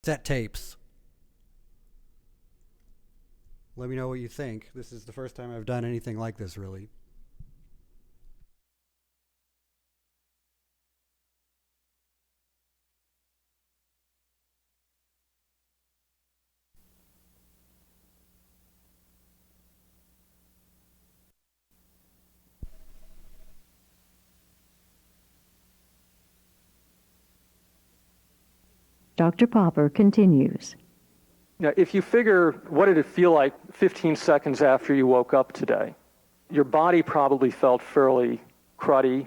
Set tapes. Let me know what you think. This is the first time I've done anything like this, really. Dr. Popper continues. Now, if you figure, what did it feel like 15 seconds after you woke up today? Your body probably felt fairly cruddy,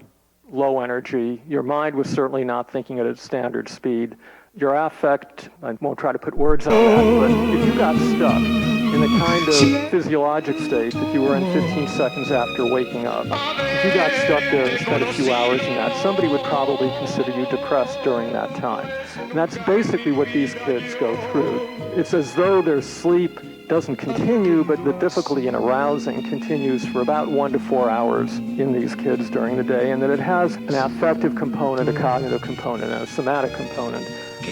low energy. Your mind was certainly not thinking at its standard speed. Your affect, I won't try to put words on that, but if you got stuck in the kind of physiologic state that you were in 15 seconds after waking up, if you got stuck there and spent a few hours in that, somebody would probably consider you depressed during that time. And that's basically what these kids go through. It's as though their sleep doesn't continue, but the difficulty in arousing continues for about 1 to 4 hours in these kids during the day, and that it has an affective component, a cognitive component, and a somatic component.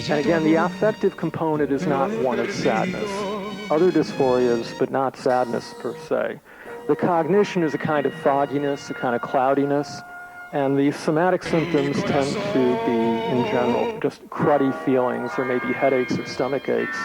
And again, the affective component is not one of sadness. Other dysphorias, but not sadness per se. The cognition is a kind of fogginess, a kind of cloudiness, and the somatic symptoms tend to be, in general, just cruddy feelings, or maybe headaches or stomach aches.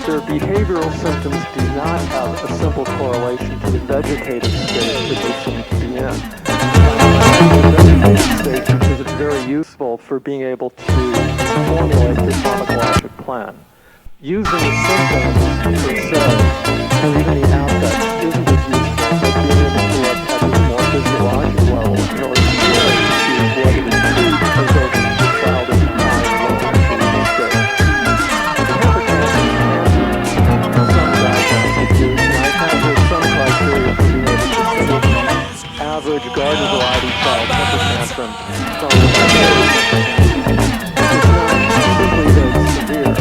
Their behavioral symptoms do not have a simple correlation to the vegetative state that they seem to be in. The vegetative state is very useful for being able to formulate the pharmacologic plan. Using the symptoms per se, or even the affect, isn't as useful as being able to at a more physiological level in order to choose whether to treat as though the child is in high and low energy state. Average garden variety child temper tantrum from simply very severe.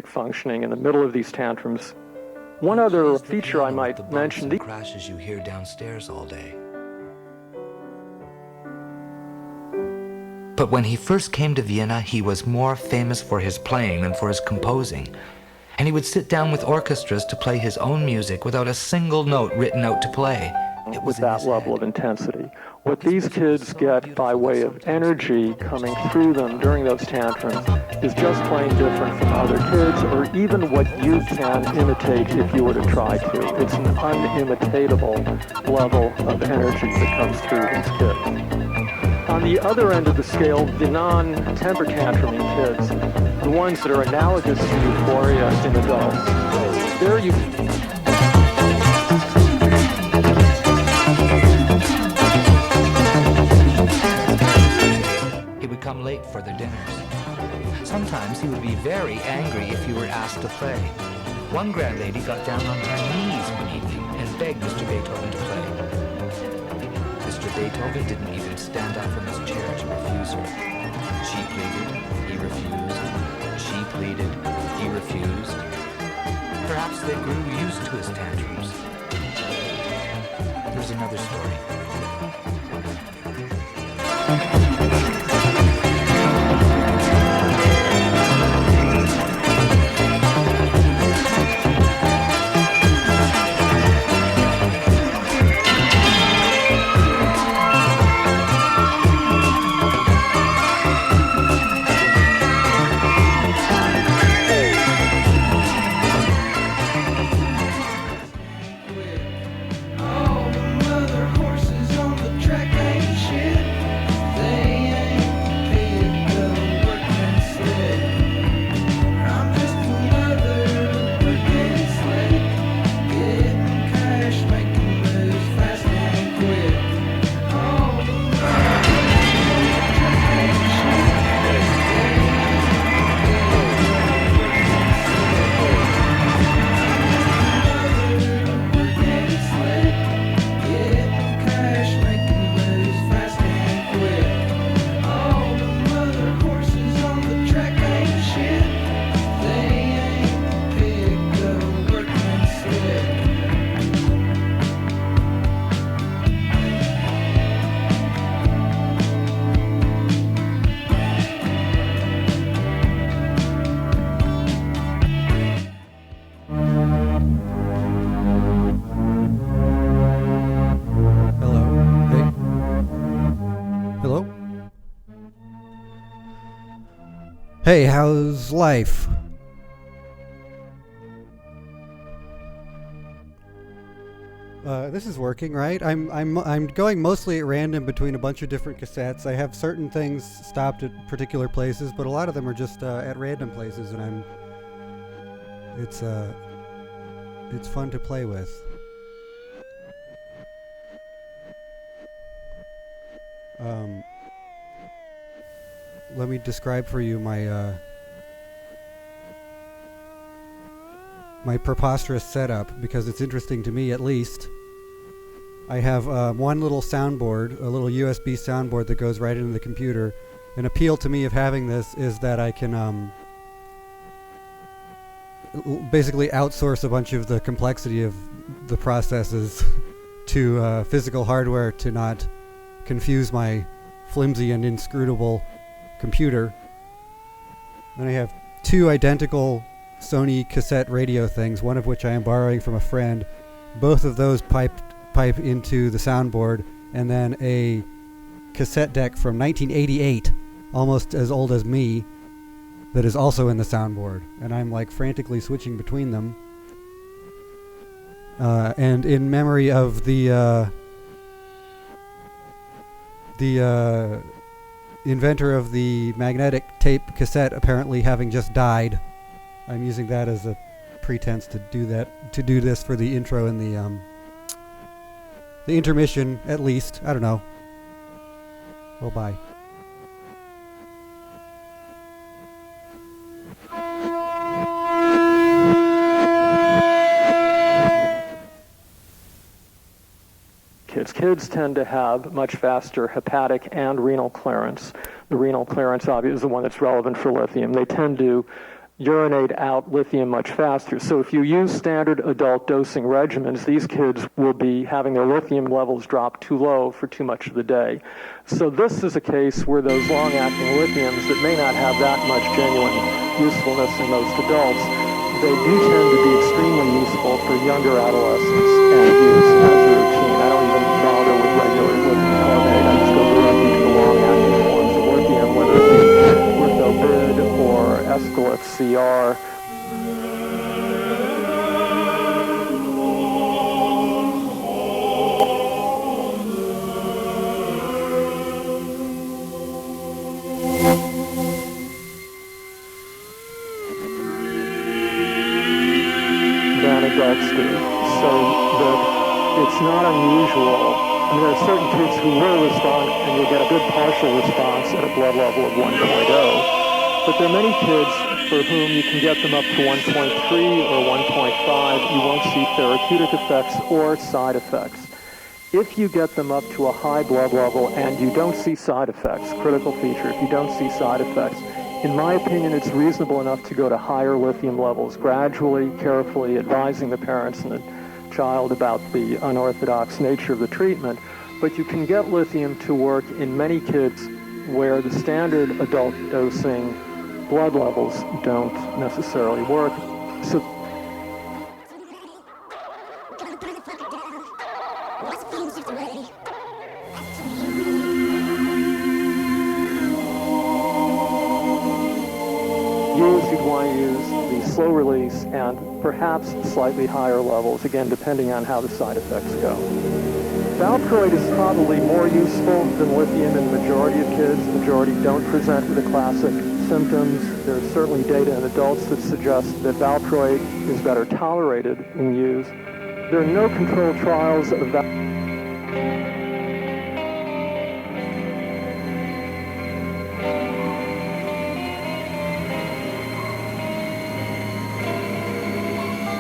Functioning in the middle of these tantrums. One other feature I might mention, the crashes you hear downstairs all day. But when he first came to Vienna, he was more famous for his playing than for his composing. And he would sit down with orchestras to play his own music without a single note written out to play. with that level of intensity. What these kids get by way of energy coming through them during those tantrums is just plain different from other kids, or even what you can imitate if you were to try to. It's an unimitatable level of energy that comes through these kids. On the other end of the scale, the non-temper tantruming kids, the ones that are analogous to euphoria in adults, there you He would come late for their dinners. Sometimes he would be very angry if you were asked to play. One grand lady got down on her knees one evening and begged Mr. Beethoven to play. Mr. Beethoven didn't even stand up from his chair to refuse her. She pleaded, he refused. She pleaded, he refused. Perhaps they grew used to his tantrums. There's another story. Hey, how's life? This is working, right? I'm going mostly at random between a bunch of different cassettes. I have certain things stopped at particular places, but a lot of them are just at random places, and it's fun to play with. Let me describe for you my my preposterous setup, because it's interesting to me at least. I have one little soundboard, a little USB soundboard that goes right into the computer. An appeal to me of having this is that I can basically outsource a bunch of the complexity of the processes to physical hardware to not confuse my flimsy and inscrutable computer. Then I have two identical Sony cassette radio things, one of which I am borrowing from a friend. Both of those pipe into the soundboard, and then a cassette deck from 1988, almost as old as me, that is also in the soundboard. And I'm like frantically switching between them. And in memory of the inventor of the magnetic tape cassette apparently having just died, I'm using that as a pretense to do this for the intro and the intermission, at least. I don't know. Well, bye. Kids tend to have much faster hepatic and renal clearance. The renal clearance obviously is the one that's relevant for lithium. They tend to urinate out lithium much faster. So if you use standard adult dosing regimens, these kids will be having their lithium levels drop too low for too much of the day. So this is a case where those long-acting lithiums that may not have that much genuine usefulness in most adults, they do tend to be extremely useful for younger adolescents and use as a routine. I don't even VR. Than adults do. So that it's not unusual. I mean, there are certain kids who will respond, and you'll get a good partial response at a blood level of 1.0. But there are many kids for whom you can get them up to 1.3 or 1.5. You won't see therapeutic effects or side effects. If you get them up to a high blood level and you don't see side effects, critical feature, if you don't see side effects, in my opinion, it's reasonable enough to go to higher lithium levels, gradually, carefully advising the parents and the child about the unorthodox nature of the treatment. But you can get lithium to work in many kids where the standard adult dosing blood levels don't necessarily work. So you'd want to use the slow release and perhaps slightly higher levels, again, depending on how the side effects go. Valproate is probably more useful than lithium in the majority of kids. The majority don't present with the classic symptoms. There's certainly data in adults that suggest that valproate is better tolerated in use. There are no controlled trials of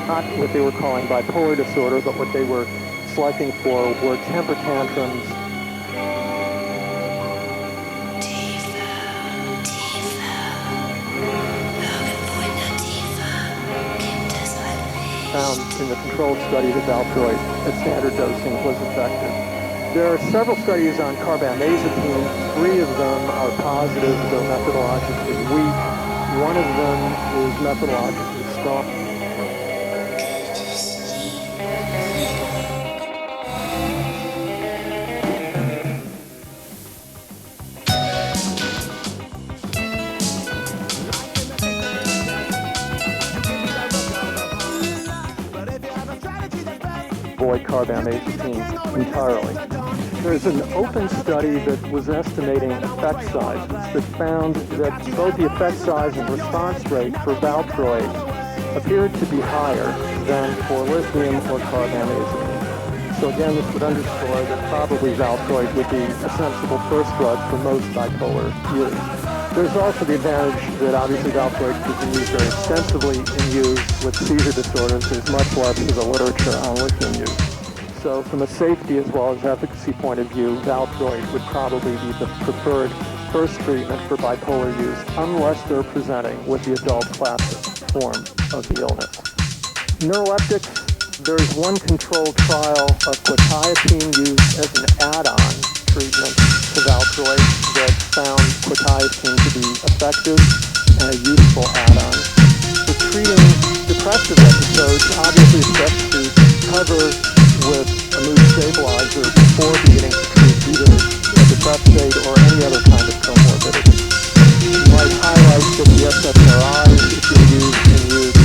not what they were calling bipolar disorder, but what they were selecting for were temper tantrums. Found in the controlled study that valproate at standard dosing was effective. There are several studies on carbamazepine. 3 of them are positive, though methodologically weak. 1 of them is methodologically strong. Avoid carbamazepine entirely. There's an open study that was estimating effect sizes that found that both the effect size and response rate for valproate appeared to be higher than for lithium or carbamazepine. So again, this would underscore that probably valproate would be a sensible first drug for most bipolar use. There's also the advantage that obviously valproate has been used very extensively in use with seizure disorders. There's much less of the literature on lithium use. So from a safety as well as efficacy point of view, valproate would probably be the preferred first treatment for bipolar use unless they're presenting with the adult classic form of the illness. Neuroleptics, there's one controlled trial of quetiapine used as an add-on treatment to valproate that found quetiapine to be effective and a useful add-on. For treating depressive episodes, obviously it's best to cover with a mood stabilizer before beginning to treat either a depressed state or any other kind of comorbidity. You might highlight that the SSRIs, if you use in use,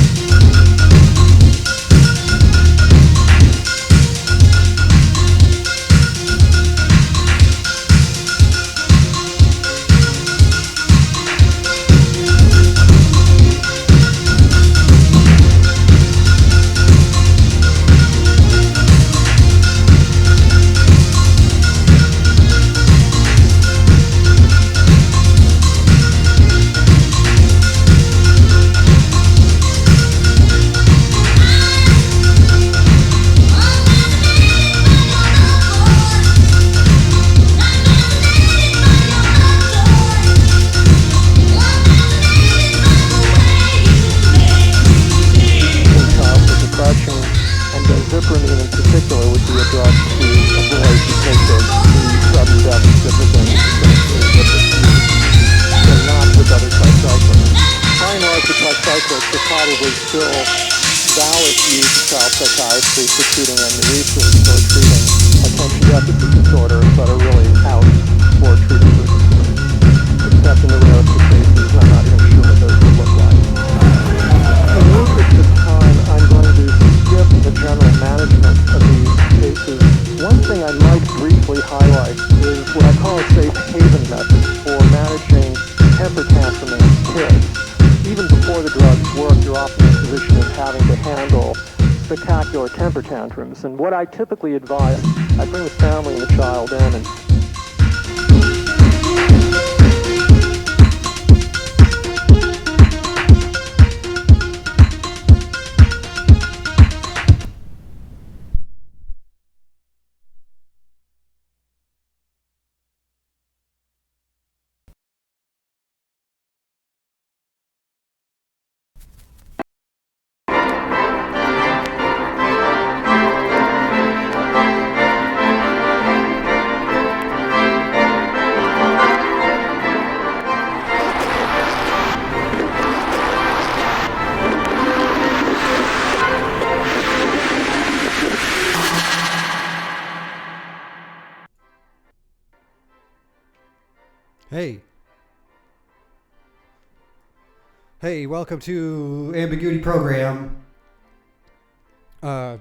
psychiatry for treating amnesia or treating attention deficit disorder, but are really out for treating this disorder. Except in the rarest of cases, I'm not even sure what those would look like. I might briefly highlight is what I call a safe haven method for managing temper tantruming kids. Even before the drugs work, you're often in a position of having to handle spectacular temper tantrums. And what I typically advise, I bring the family and the child in, and Hey, welcome to Ambiguity program.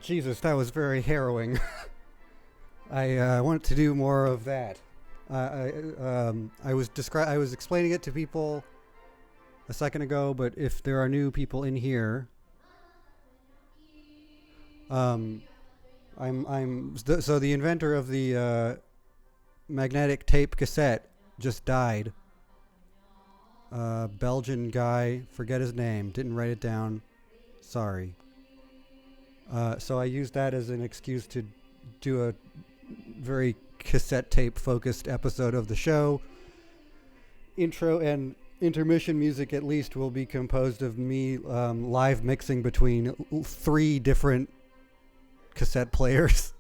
Jesus, that was very harrowing. I want to do more of that. I was explaining it to people a second ago, but if there are new people in here, so the inventor of the magnetic tape cassette just died. Belgian guy, forget his name, didn't write it down, sorry. So I used that as an excuse to do a very cassette tape focused episode of the show. Intro and intermission music at least will be composed of me live mixing between 3 different cassette players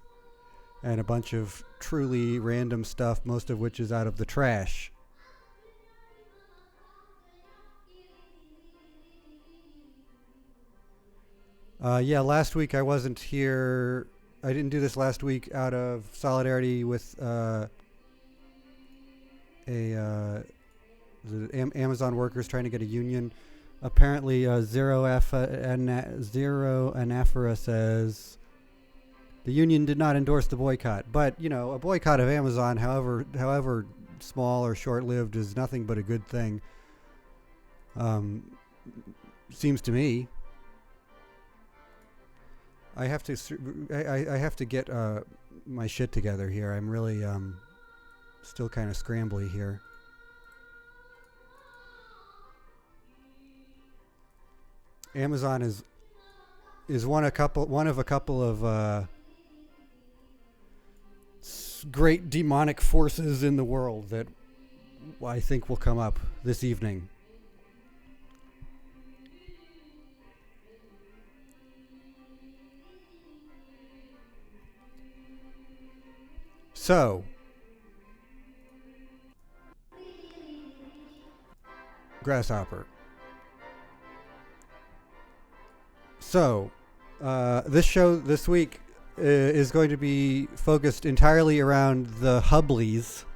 and a bunch of truly random stuff, most of which is out of the trash. Last week I wasn't here. I didn't do this last week out of solidarity with the Amazon workers trying to get a union. Apparently, Zero Anaphora says the union did not endorse the boycott. But, a boycott of Amazon, however small or short-lived, is nothing but a good thing. Seems to me. I have to get my shit together here. I'm really still kind of scrambly here. Amazon is one of a couple of great demonic forces in the world that I think will come up this evening. So, Grasshopper. So, this show this week is going to be focused entirely around the Hubleys.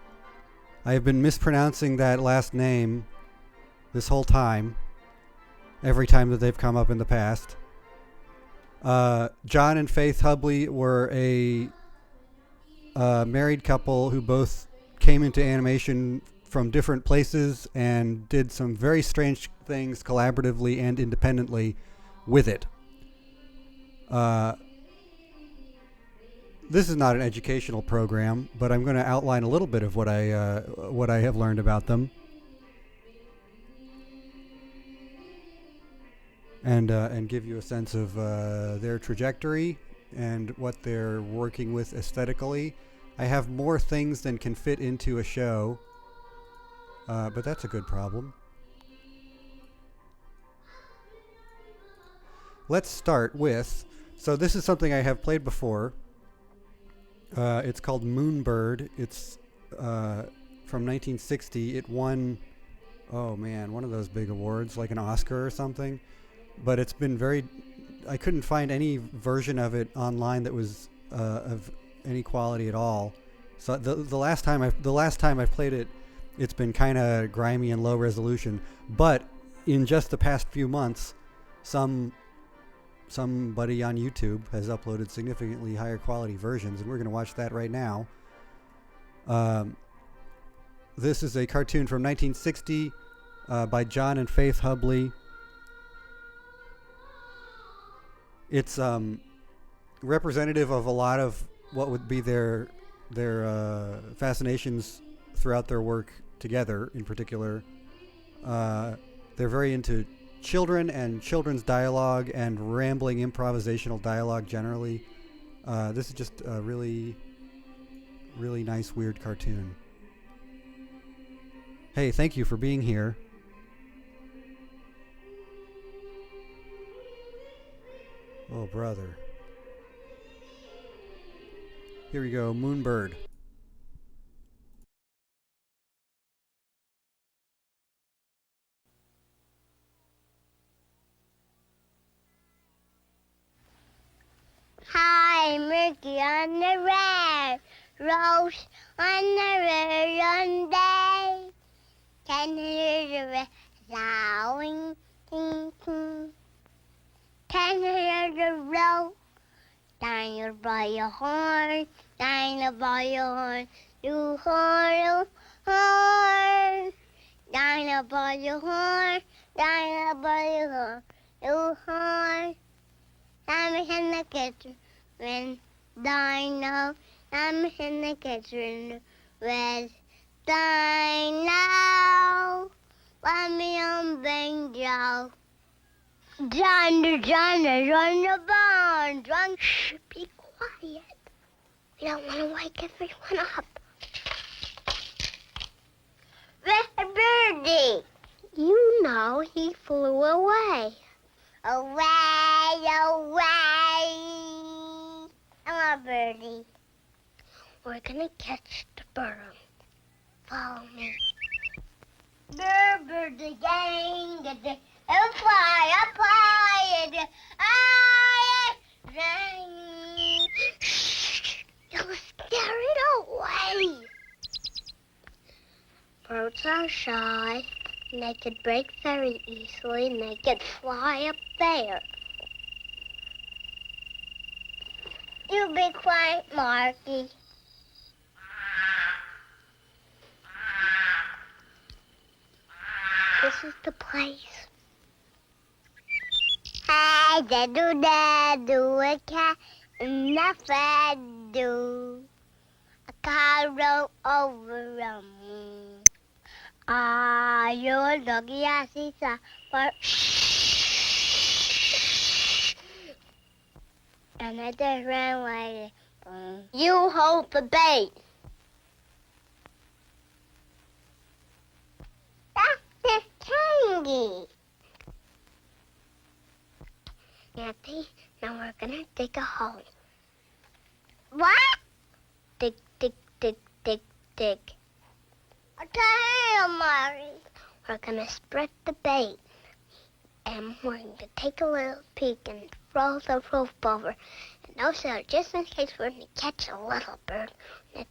I have been mispronouncing that last name this whole time, every time that they've come up in the past. John and Faith Hubley were a married couple who both came into animation from different places and did some very strange things collaboratively and independently with it. This is not an educational program, but I'm going to outline a little bit of what I have learned about them, and give you a sense of their trajectory and what they're working with aesthetically. I have more things than can fit into a show, but that's a good problem. Let's start with, so this is something I have played before. It's called Moonbird. It's from 1960. It won, one of those big awards, like an Oscar or something. But it's been I couldn't find any version of it online that was of any quality at all. So the last time I played it, it's been kind of grimy and low resolution. But in just the past few months, some somebody on YouTube has uploaded significantly higher quality versions, and we're going to watch that right now. This is a cartoon from 1960 by John and Faith Hubley. It's representative of a lot of what would be their fascinations throughout their work together. In particular, they're very into children and children's dialogue and rambling improvisational dialogue generally. This is just a really, really nice, weird cartoon. Hey, thank you for being here. Oh, brother. Here we go, Moonbird. Hi, Murky on the red, Rose on the red on day. Can you hear the red lowing, ting, ting? Can you hear the roll? Diner by your horn, diner by your horn, you horn, horn. Diner by your horn, diner by your horn, you horn. I'm in the kitchen with Dino. I'm in the kitchen with Dino. Let me on banjo. John is on the barn. John, shh, be quiet. We don't want to wake everyone up. Red Birdie. You know he flew away. Away, away. Come on, Birdie. We're gonna catch the bird. Follow me. Birdie, gang, fly, and shh, you'll scare it away. Birds are shy. And they could break very easily, and they could fly up there. You be quiet, Marky. This is the place. Hey, do a cat in the do. A car rolled over a moon. You're lucky I see but shh. And I just ran away. You hold the bait. That's just candy. Nancy, now we're gonna dig a hole. What? Dig, dig, dig, dig, dig. Okay, Mary. We're gonna spread the bait, and we're gonna take a little peek and roll the rope over. And also, just in case we're gonna catch a little bird, we're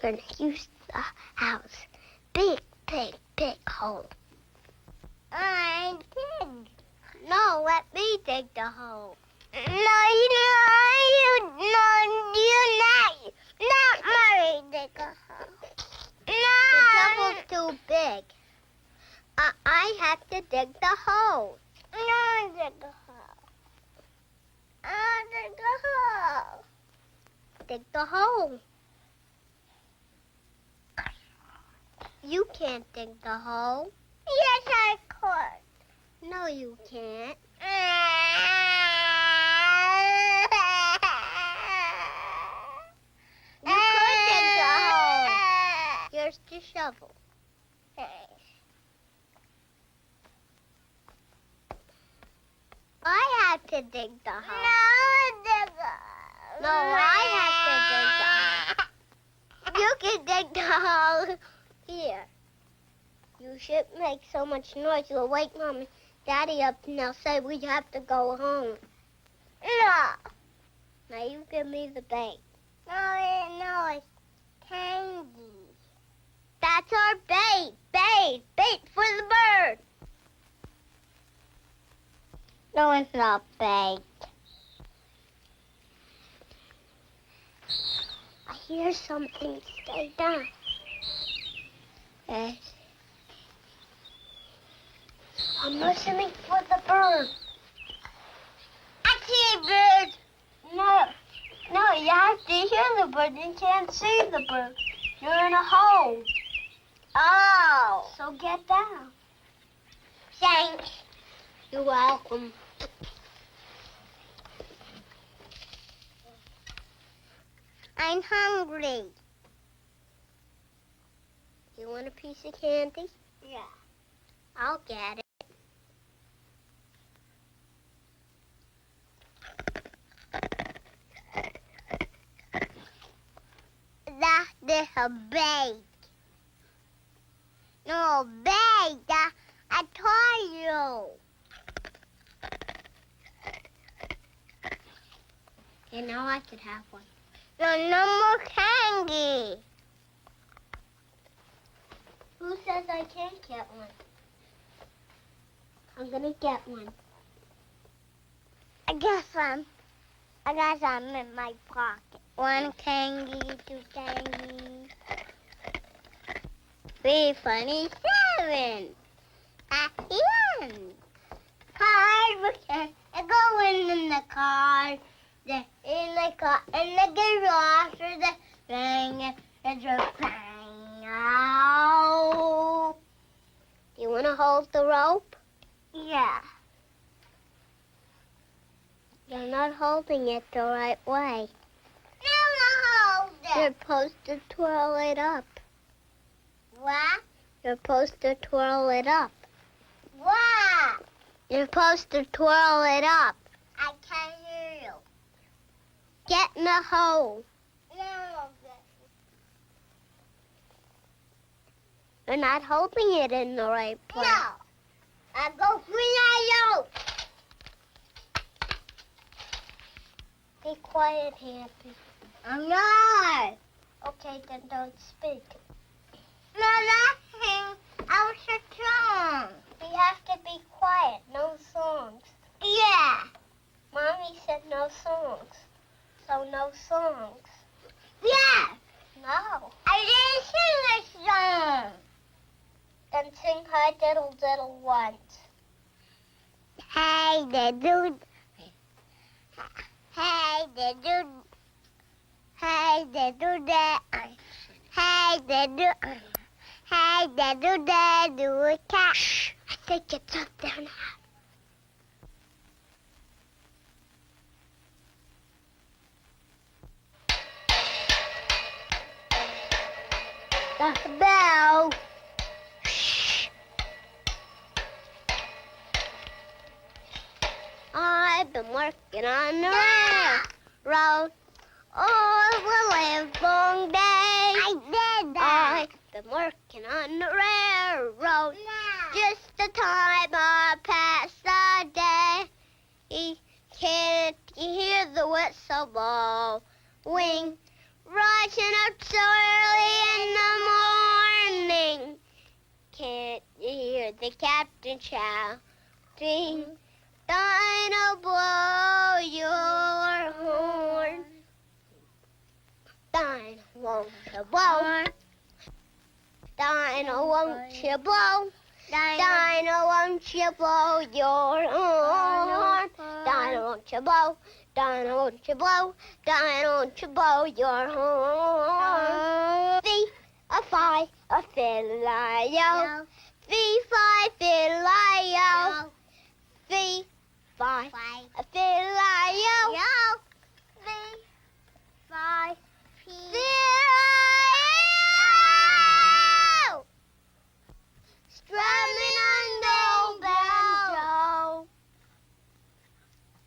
gonna use the house. Big hole. I dig. No, let me dig the hole. No, not Mary dig a hole. No. The trouble's too big. I have to dig the hole. No, dig a hole. Dig a hole. Dig the hole. You can't dig the hole. Yes, I could. No, you can't. You could dig the hole. Here's the shovel. I have to dig the hole. No, I have to dig the hole. You can dig the hole. Here. You shouldn't make so much noise. You'll wake Mom and Daddy up and they'll say we have to go home. No. Now you give me the bait. No, it's candy. That's our bait. Bait for the bird. not baked. I hear something. Stay down. Yes. I'm listening for the bird. I see a bird. No, you have to hear the bird. You can't see the bird. You're in a hole. Oh. So get down. Thanks. You're welcome. I'm hungry. You want a piece of candy? Yeah. I'll get it. That's a bake. No, bake. I told you. And now I could have one. No more candy. Who says I can't get one? I'm gonna get one. I got some in my pocket. 1 candy, 2 candy. 327. At the end. Card, I go in the car. In the garage, or the thing, it's a bang out. Do you want to hold the rope? Yeah. You're not holding it the right way. No, hold it. You're supposed to twirl it up. What? You're supposed to twirl it up. What? You're supposed to twirl it up. I can't hear you. Get in the hole. No. You're not holding it in the right place. No. I go for Be quiet, Happy. I'm not. Okay, then don't speak. No laughing. I was a song. We have to be quiet. No songs. Yeah. Mommy said no songs. So no songs. Yeah. No. I didn't sing a song. Then sing Hi Diddle Diddle once. Hey, diddle. Hey, diddle. Hey, diddle, hey, diddle. Hey, diddle, diddle, cat. Shh. I think it's up there now. That's the bell. Shh. I've been working on the railroad all the live long day. I did that. I've been working on the railroad just the time I pass the day. Can't you hear the whistle blowing? Rising up so early in the morning. Can't you hear the captain shouting? Dinah, blow your horn. Dinah, won't you blow? Dinah, won't you blow? Dinah, won't you blow your horn? Dinah, won't you blow? Dinah, won't you blow? Dinah, won't you blow your horn? Fee-a-fi, a fiddle-I-o. Fee-fi, fiddle-I-o. Fee-fi, a fiddle-I-o. Fee-fi, fiddle-I-o. Strumming on the banjo.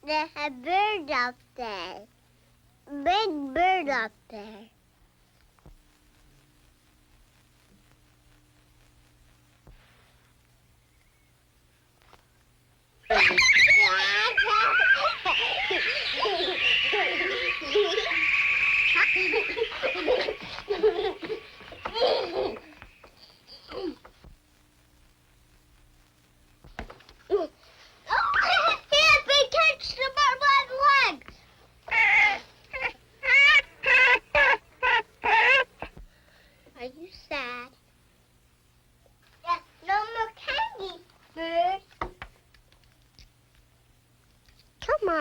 There's a bird up there. Big bird up there.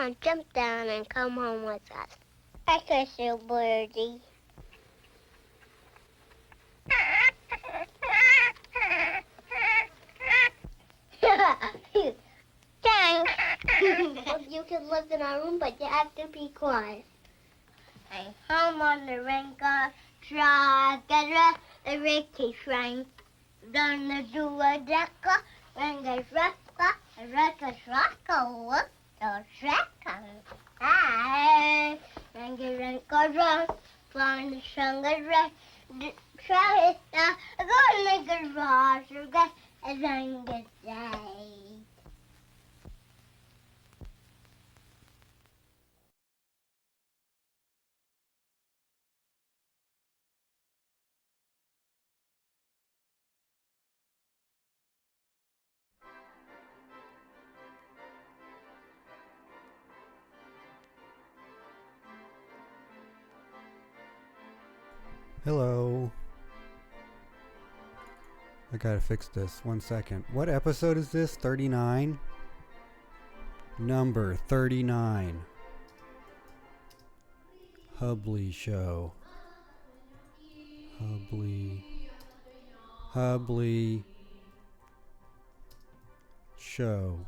on, jump down and come home with us. I kiss you, birdie. Thanks. You can live in our room, but you have to be quiet. I'm home on the Ringo truck, the Ricky Frank. Gonna do a decker, Ringo's rocker, Ringo's rocker, what the second? Hey, Ringo's rock, find the song of red. Try it now, I'm gonna make a roster, get a Ringo day. Hello. I gotta fix this. 1 second. What episode is this? 39? Number 39. Hubley show. Hubley show.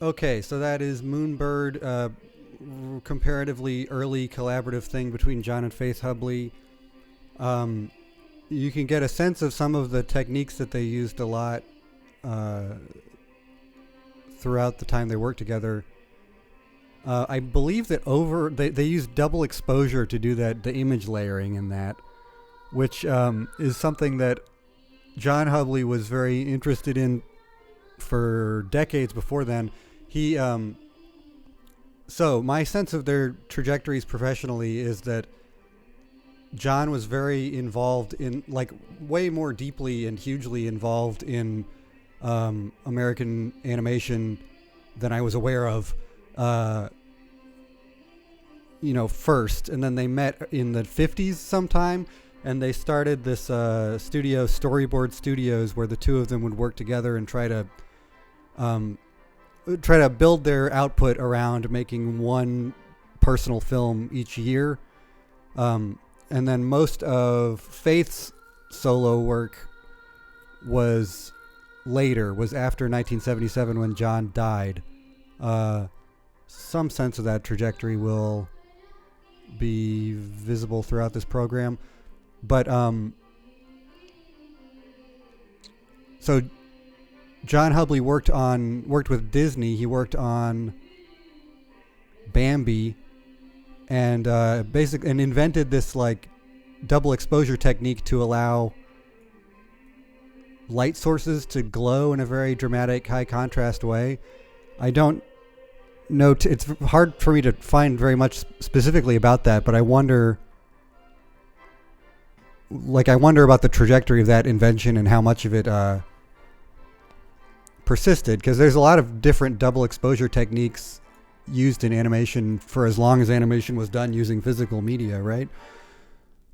Okay, so that is Moonbird, comparatively early collaborative thing between John and Faith Hubley. You can get a sense of some of the techniques that they used a lot throughout the time they worked together. I believe that they used double exposure to do that, the image layering in that, which is something that John Hubley was very interested in for decades before then. He So my sense of their trajectories professionally is that John was very involved in, like, way more deeply and hugely involved in American animation than I was aware of, first. And then they met in the 50s sometime, and they started this studio, Storyboard Studios, where the two of them would work together and try to build their output around making one personal film each year. And then most of Faith's solo work was after 1977 when John died. Some sense of that trajectory will be visible throughout this program. But so John Hubley worked with Disney. He worked on Bambi, and and invented this like double exposure technique to allow light sources to glow in a very dramatic, high contrast way. I don't know. It's hard for me to find very much specifically about that, but I wonder about the trajectory of that invention and how much of it persisted, because there's a lot of different double exposure techniques used in animation for as long as animation was done using physical media, right?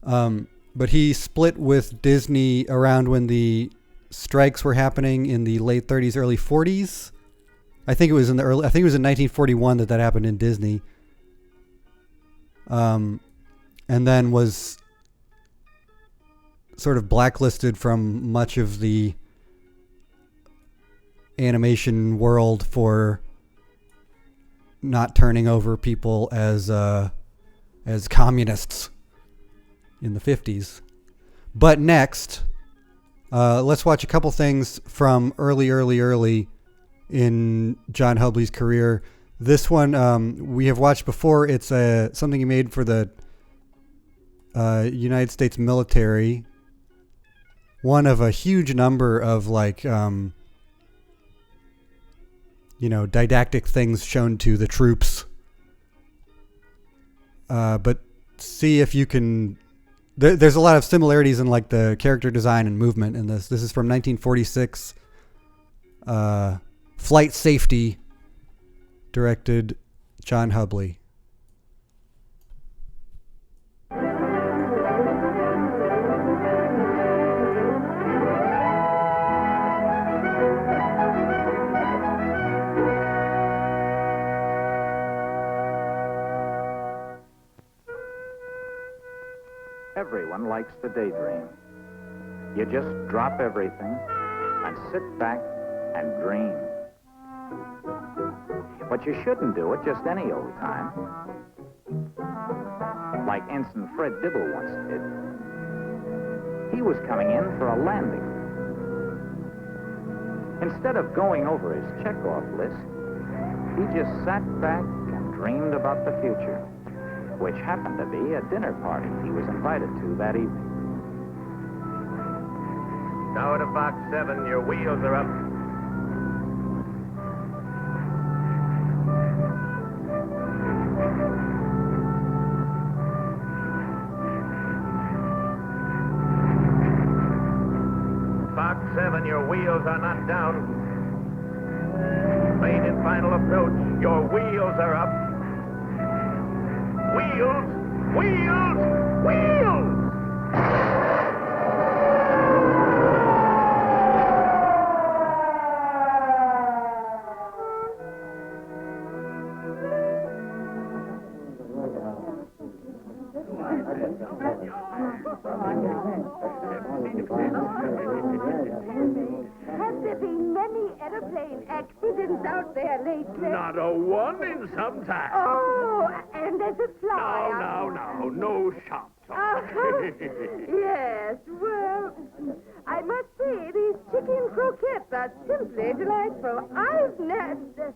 But he split with Disney around when the strikes were happening in the late 30s, early 40s. I think it was in 1941 that happened in Disney. And then was sort of blacklisted from much of the animation world for not turning over people as communists in the 50s. But next, let's watch a couple things from early in John Hubley's career. This one we have watched before. It's something he made for the United States military. One of a huge number of didactic things shown to the troops. But see if you can. There's a lot of similarities in like the character design and movement in this. This is from 1946. Flight Safety, directed John Hubley. Everyone likes to daydream. You just drop everything and sit back and dream. But you shouldn't do it just any old time, like Ensign Fred Dibble once did. He was coming in for a landing. Instead of going over his checkoff list, he just sat back and dreamed about the future, which happened to be a dinner party he was invited to that evening. Tower to Box 7, your wheels are up. Box 7, your wheels are not down. Main and final approach, your wheels are up. Wheels! Wheels! Wheels! Have there been many airplane accidents out there lately? Not a one in some time. Oh, and as a flyer. No shop talk. Yes, well, I must say these chicken croquettes are simply delightful. I've never...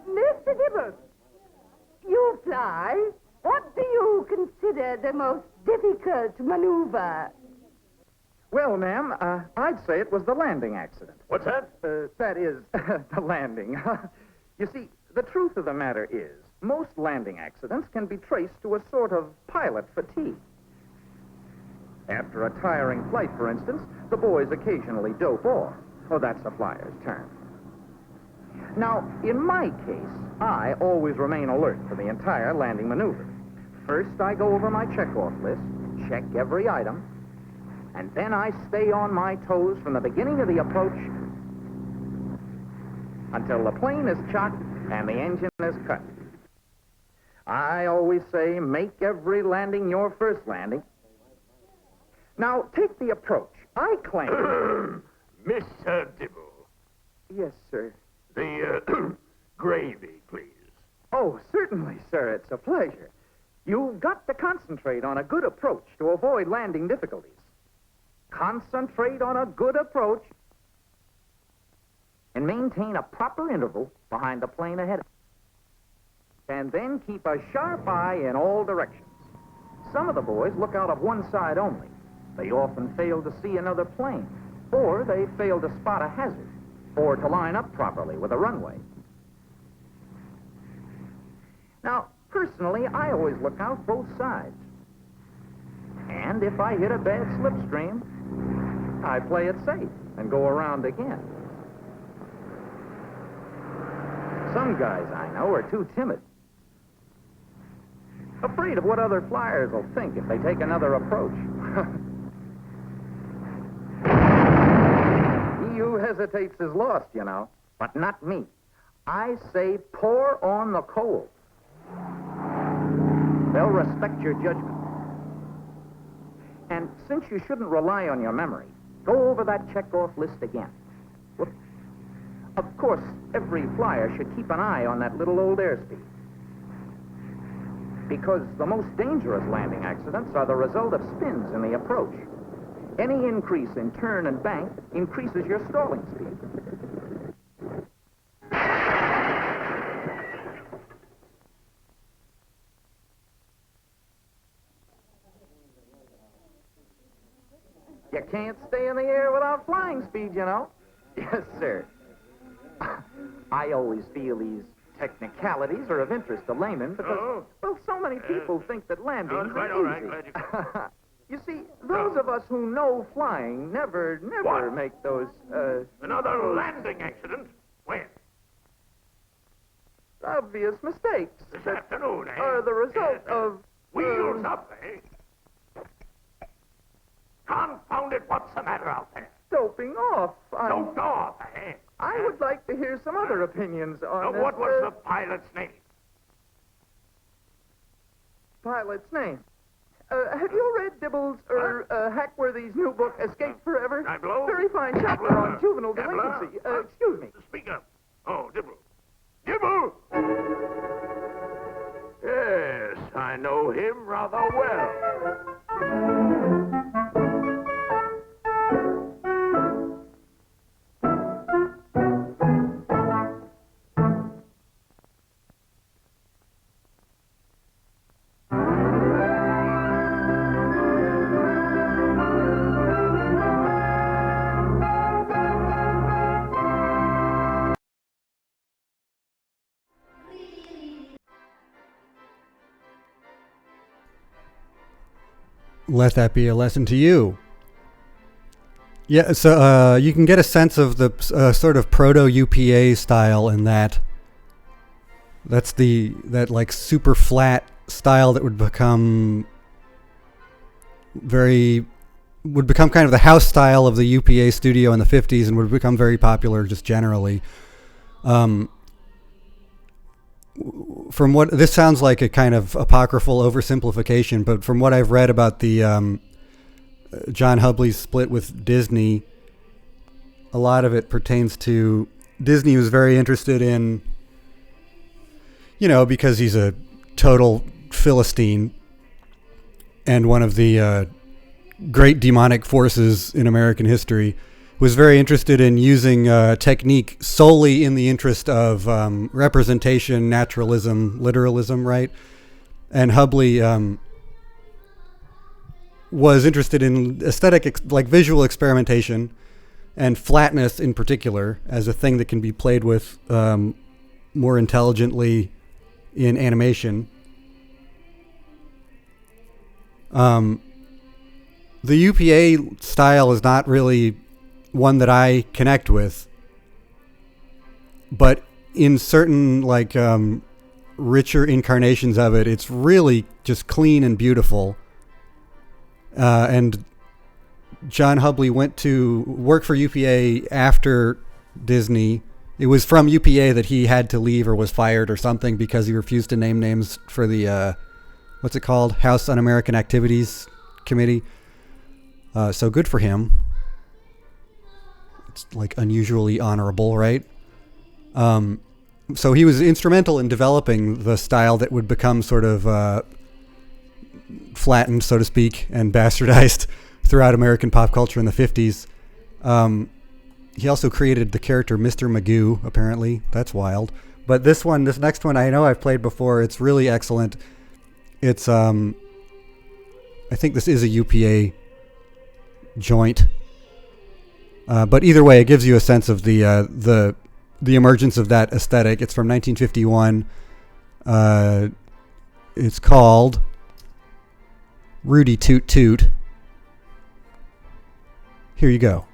Mr. Dibble, you fly. What do you consider the most difficult maneuver? Well, ma'am, I'd say it was the landing accident. What's that? That is, the landing. You see, the truth of the matter is, most landing accidents can be traced to a sort of pilot fatigue. After a tiring flight, for instance, the boys occasionally dope off. Oh, that's a flyer's term. Now, in my case, I always remain alert for the entire landing maneuver. First, I go over my checkoff list, check every item, and then I stay on my toes from the beginning of the approach until the plane is chocked and the engine is cut. I always say, make every landing your first landing. Now, take the approach. I claim... Mr. Dibble, Yes, sir. the gravy, please. Oh, certainly, sir. It's a pleasure. You've got to concentrate on a good approach to avoid landing difficulties. Concentrate on a good approach and maintain a proper interval behind the plane ahead of you. And then keep a sharp eye in all directions. Some of the boys look out of one side only. They often fail to see another plane, or they fail to spot a hazard, or to line up properly with a runway. Now, personally, I always look out both sides. And if I hit a bad slipstream, I play it safe and go around again. Some guys I know are too timid, afraid of what other flyers will think if they take another approach. He who hesitates is lost, you know, but not me. I say pour on the coals. They'll respect your judgment. And since you shouldn't rely on your memory, go over that checkoff list again. Whoop. Of course, every flyer should keep an eye on that little old airspeed. Because the most dangerous landing accidents are the result of spins in the approach. Any increase in turn and bank increases your stalling speed. You can't stay in the air without flying speed, you know. Yes, sir. I always feel these technicalities are of interest to laymen because, well, so many people think that landings are easy. All right. Glad you... You see, those of us who know flying never What? make those, Another landing accident? When? obvious mistakes This that afternoon, eh? are the result of... Wheels up, eh? Confound it, what's the matter out there? Doping off. Don't go off, eh? I would like to hear some other opinions on this, What was the pilot's name? pilot's name. Have you read Dibble's, Hackworthy's new book, Escape Forever? Dibble? Very fine chapter on juvenile delinquency. Excuse me. Speak up. Oh, Dibble. Dibble! Yes, I know him rather well. Let that be a lesson to you. Yeah, so you can get a sense of the sort of proto-UPA style in that. That's that like super flat style that would become kind of the house style of the UPA studio in the 50s and would become very popular just generally. From what this sounds like a kind of apocryphal oversimplification, but from what I've read about the John Hubley's split with Disney, a lot of it pertains to Disney was very interested in, because he's a total Philistine and one of the great demonic forces in American history, was very interested in using technique solely in the interest of representation, naturalism, literalism, right? And Hubley was interested in aesthetic, like visual experimentation and flatness in particular as a thing that can be played with more intelligently in animation. The UPA style is not really one that I connect with, but in certain richer incarnations of it, it's really just clean and beautiful. And John Hubley went to work for UPA after Disney. It was from UPA that he had to leave or was fired or something because he refused to name names for the what's it called, House Un-American Activities Committee. So good for him. It's like unusually honorable, right? So he was instrumental in developing the style that would become sort of flattened, so to speak, and bastardized throughout American pop culture in the 50s. He also created the character Mr. Magoo, apparently. That's wild. But this next one, I know I've played before. It's really excellent. It's, I think this is a UPA joint. But either way, it gives you a sense of the emergence of that aesthetic. It's from 1951. It's called Rudy Toot Toot. Here you go.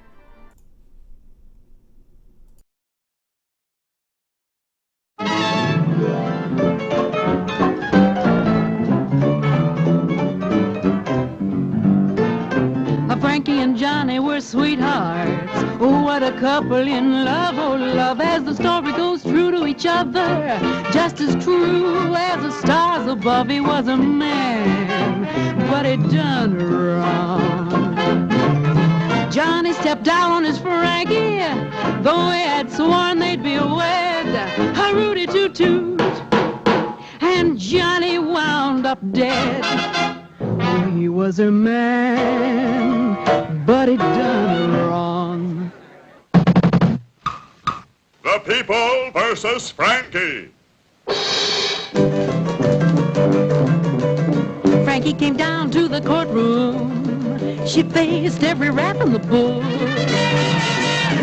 Frankie and Johnny were sweethearts. Oh, what a couple in love, oh love. As the story goes true to each other, just as true as the stars above. He was a man, but he done wrong. Johnny stepped down on his Frankie, though he had sworn they'd be wed. A Rudy Toot Toot, and Johnny wound up dead. He was a man, but he done wrong. The People versus Frankie. Frankie came down to the courtroom. She faced every rap in the book.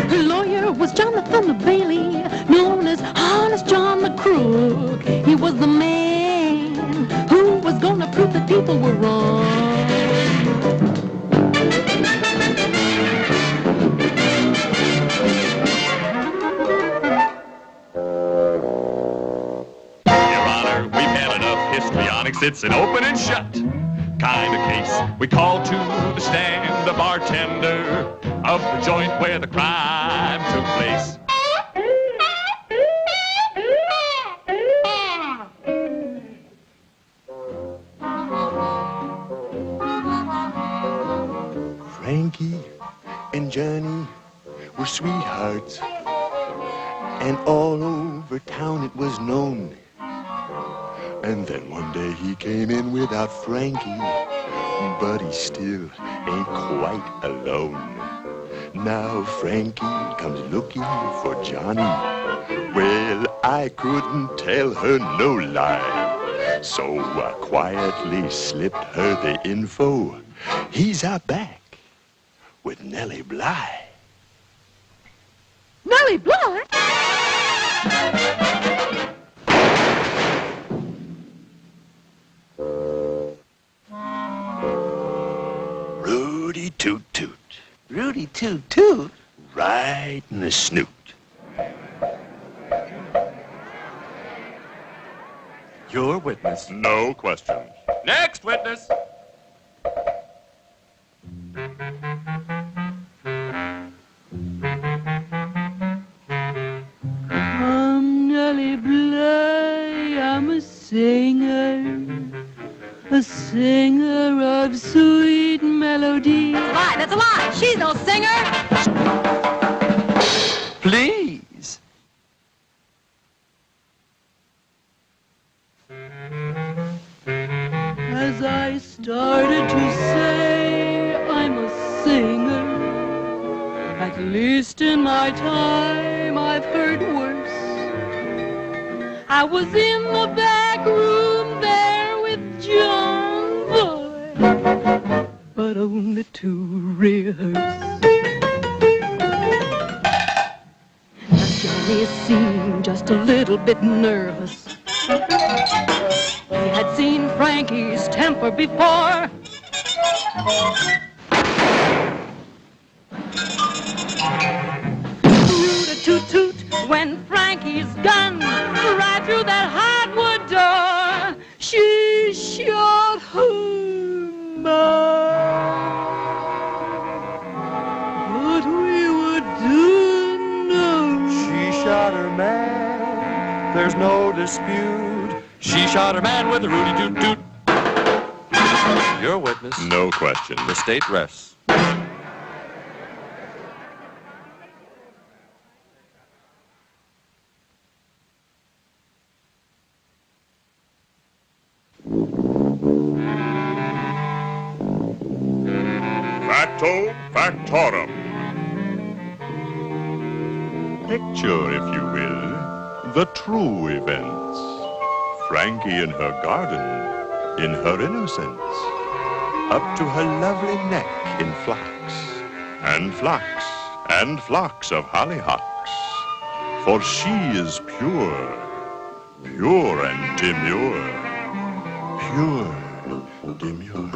Her lawyer was Jonathan the Bailey, known as Honest John the Crook. He was the man who was gonna prove that people were wrong. Your Honor, we've had enough histrionics. It's an open and shut kind of case. We call to the stand the bartender of the joint where the crime took place. and Johnny were sweethearts, and all over town it was known. And then one day he came in without Frankie, but he still ain't quite alone. Now Frankie comes looking for Johnny. Well, I couldn't tell her no lie, so I quietly slipped her the info. He's out back with Nellie Bly. Nellie Bly? Rudy Toot Toot. Rudy Toot Toot? Right in the snoot. Your witness. No questions. Next witness. I'm Nellie Bly, I'm a singer of sweet melody. Lie, that's a lie. She's no singer. Please. As I started to say I'm a singer, at least in my time I've heard worse. I was in the back room there with John Boy, but only to rehearse. Now Johnny seemed just a little bit nervous. He had seen Frankie's temper before. Toot-a-toot-toot went Frankie's gun right through that hardwood door. She shot him, but we were done now. She shot her man. There's no dispute. She shot her man with a Rudy Toot Toot. Your witness. No question. The state rests. Facto factorum. Picture, if you will, the true events. Frankie in her garden, in her innocence, up to her lovely neck in flocks, and flocks, and flocks of hollyhocks. For she is pure, pure and demure, pure, demure.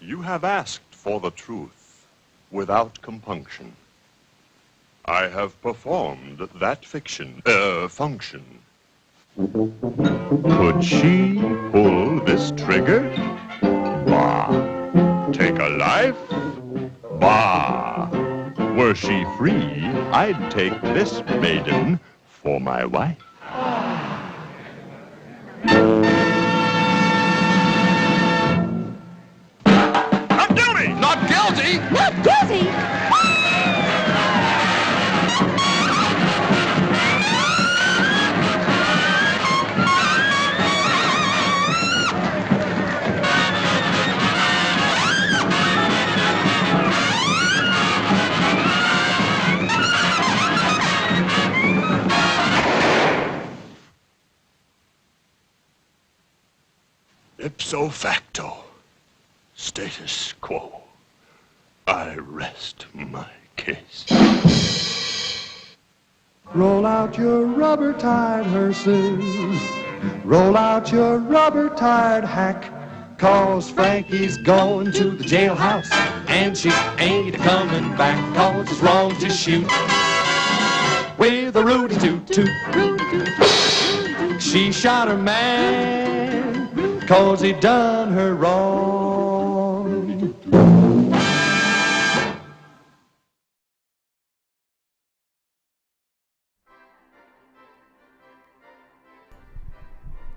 You have asked for the truth without compunction. I have performed that function. Could she pull this trigger? Bah. Take a life? Bah. Were she free, I'd take this maiden for my wife. Not guilty! Not guilty! Not guilty! Ipso facto, status quo, I rest my case. Roll out your rubber-tired hearses, roll out your rubber-tired hack, 'cause Frankie's going to the jailhouse, and she ain't coming back, 'cause it's wrong to shoot with a Rudy toot-toot. She shot her man, 'cause he done her wrong.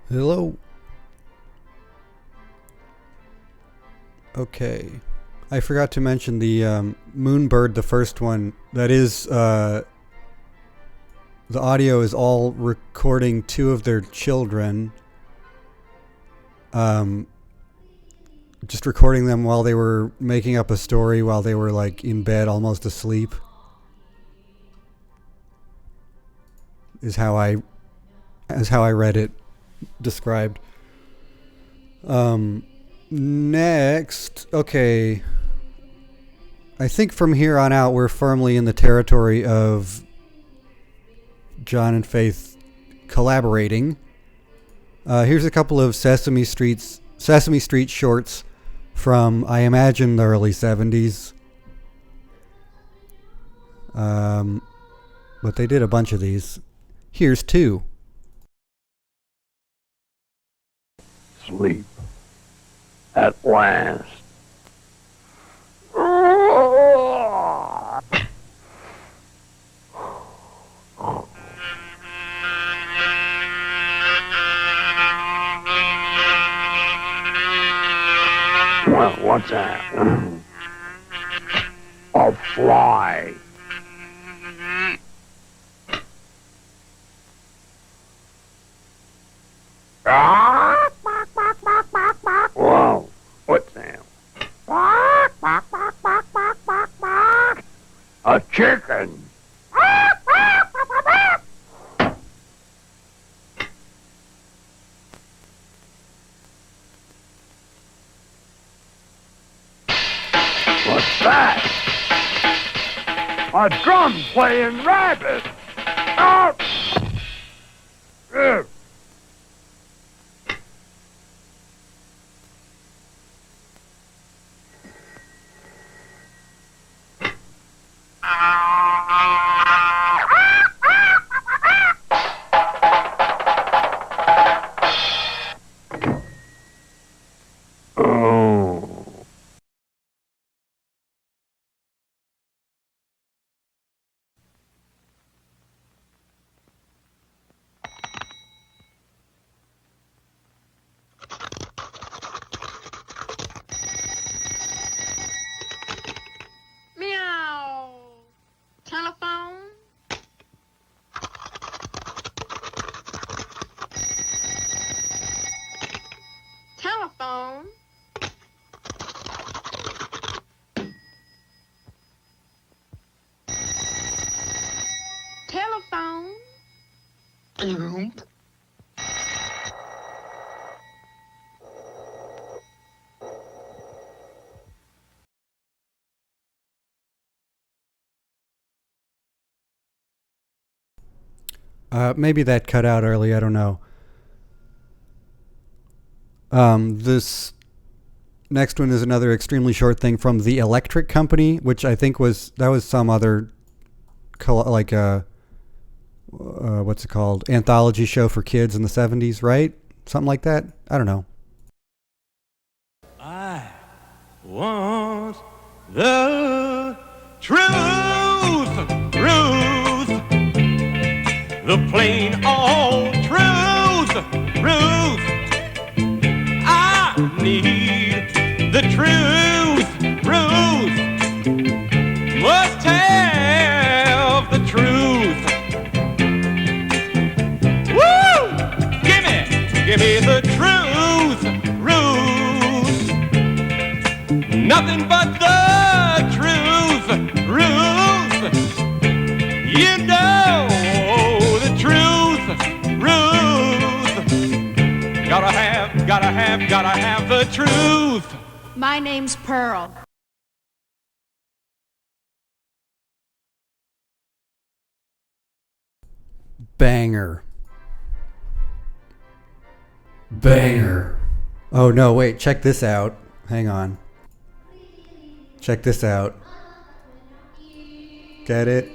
Hello. Okay. I forgot to mention the Moonbird, the first one. That is, the audio is all recording two of their children. Just recording them while they were making up a story, while they were like in bed, almost asleep. Is how I read it described. Next, okay. I think from here on out we're firmly in the territory of John and Faith collaborating. Here's a couple of Sesame Street shorts from, I imagine, the early 70s. But they did a bunch of these. Here's two. Sleep at last. Well, what's that? A fly. Whoa, what's that? A chicken. What's that? A drum playing rabbit. Oh! Ugh. Telephone. Telephone. Maybe that cut out early, I don't know. This next one is another extremely short thing from The Electric Company, which I think was some other what's it called? Anthology show for kids in the 70s, right? Something like that? I don't know. I want the truth, Ruth, the plain old truth, Ruth. I need the truth, Ruth. Must have the truth. Woo! Give me the truth, Ruth. Nothing but the truth, Ruth. You know the truth, Ruth. Gotta have the the truth. My name's Pearl. Banger. Banger. Oh no, wait, check this out. Hang on. Check this out. Get it?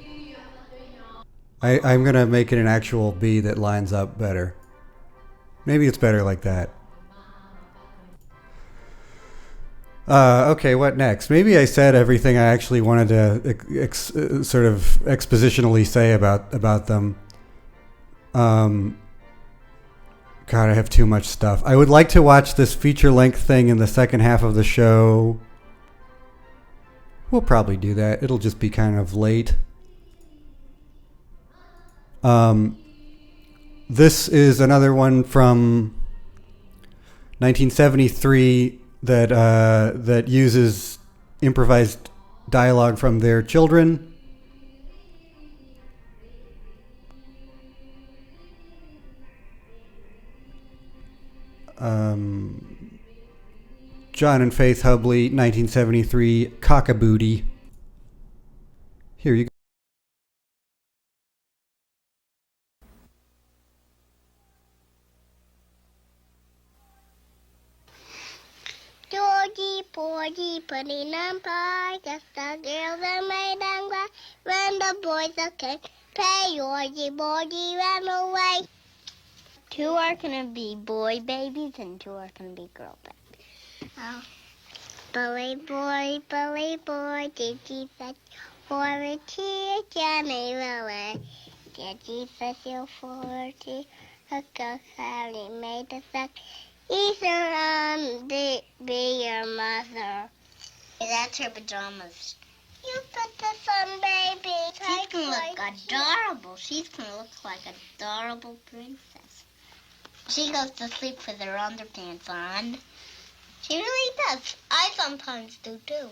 I'm gonna make it an actual B that lines up better. Maybe it's better like that. Okay, what next? Maybe I said everything I actually wanted to sort of expositionally say about them. God, I have too much stuff. I would like to watch this feature-length thing in the second half of the show. We'll probably do that. It'll just be kind of late. This is another one from 1973 that uses improvised dialogue from their children. John and Faith Hubley, 1973, Cock-a-Booty. Here you go. Georgie, Porgy, putting on pie, just the girls are made and cry. When the boys are came, play Georgie, Porgy, ran away. 2 are gonna be boy babies and 2 are gonna be girl babies. Oh. Bully boy, did you fetch for a tea? Johnny Willie, did you fetch you for a tea? A cook Harry made a sack. Ethan on the be your mother. That's her pajamas. You put this on, baby. She's gonna look adorable. She's gonna look like an adorable princess. She goes to sleep with her underpants on. She really does. I sometimes do too.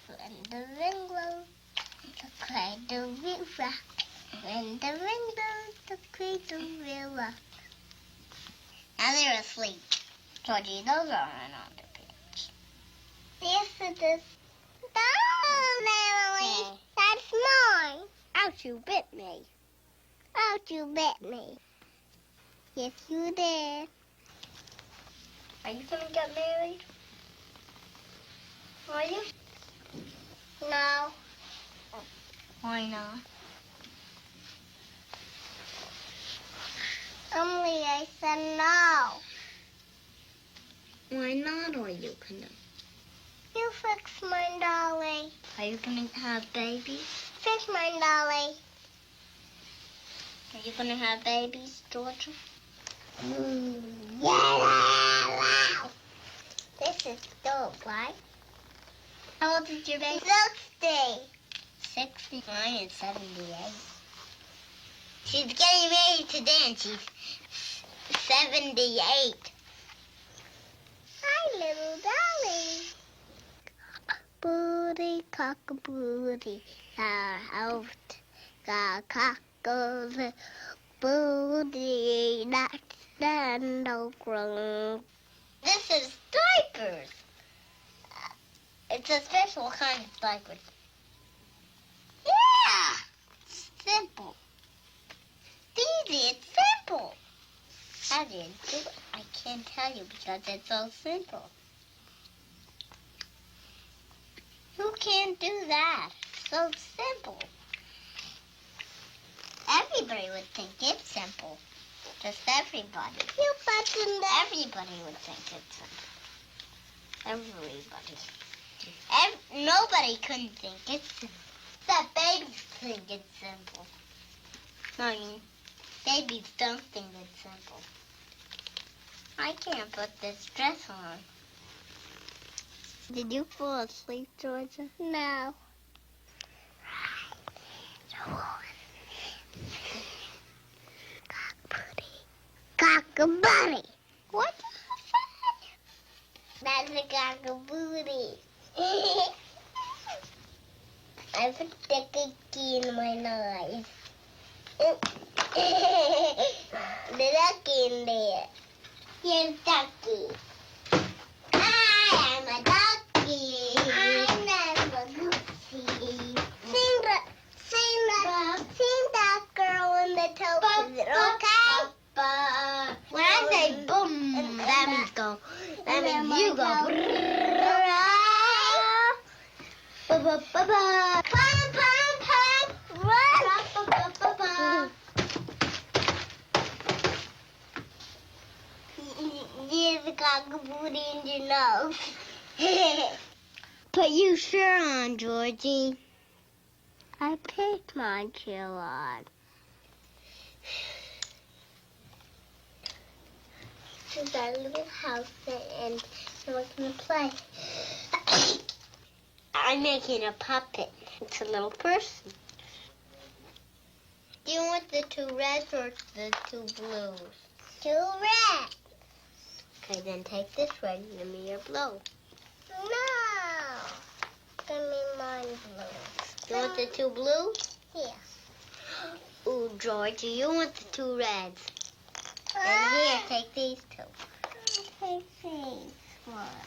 When the wind blows, the cradle will rock. When the wind blows, the cradle will rock. Now they're asleep. Georgie, those aren't underpants. Yes, it is. No, Natalie. That's mine. Ouch, you bit me. Ouch, you bit me. Yes, you did. Are you going to get married? Are you? No. Why not? Emily, I said no. Why not, are you going to? You fix my dolly. Are you going to have babies? Fix my dolly. Are you going to have babies, Georgia? This is dope, right? How old is your baby? 60. 60? Mine is 78. She's getting married today and she's 78. Hi, little dolly. Booty, cock-a-booty, out, cock-a-goes, booty, that's the no grown. This is diapers. It's a special kind of diapers. Yeah, simple. Easy, it's simple. How do you do it? I can't tell you because it's so simple. Who can't do that? So simple. Everybody would think it's simple. Just everybody. You button that. Everybody would think it's simple. Everybody. Nobody couldn't think it's simple. That babies think it's simple. I mean, babies don't think it's simple. I can't put this dress on. Did you fall asleep, Georgia? No. Cock-a-booty. What the heck? That's a cock-a-booty. I put the key in my nose. The ducky in there. Here's ducky. Ah! ducky. I'm Ambiguity. Sing that girl in the toe. Is it okay? When I say boom, that means go. That means you go. Ba-ba-ba-ba. Pam, pam, pam. Run. Ba-ba-ba-ba. There's a cockabooty in your nose. Put your shirt on, Georgie. I picked my shirt on. This is our little house, and we're going to play. I'm making a puppet. It's a little person. Do you want the 2 reds or the 2 blues? 2 reds. Okay, then take this red and give me your blue. No. Give me mine blue. Do you want the 2 blues? Yeah. Ooh, Georgie, you want the 2 reds. And here, take these 2. Take these one.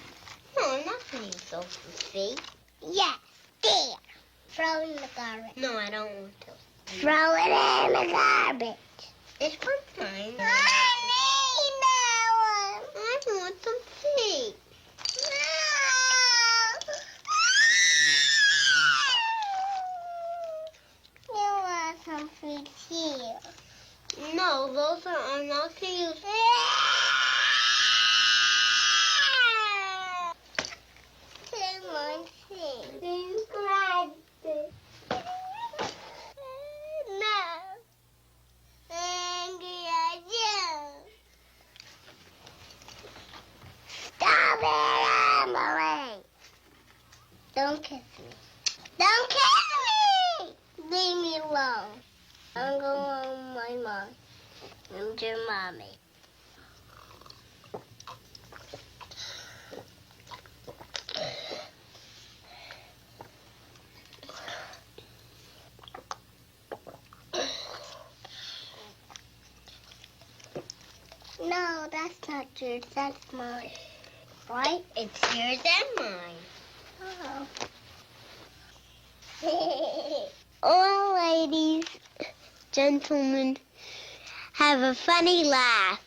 No, I'm not going to use those feet. Yes, there. Throw it in the garbage. No, I don't want to. Throw it in the garbage. This one's mine. I need that one. I want some feet. No. You want some feet here. No, those are, I'm not going to use. Don't kiss me. Don't kiss me! Leave me alone. I'm going home with my mom. I'm your mommy. No, that's not yours. That's mine. Right? It's yours and mine. Oh. All ladies, gentlemen, have a funny laugh.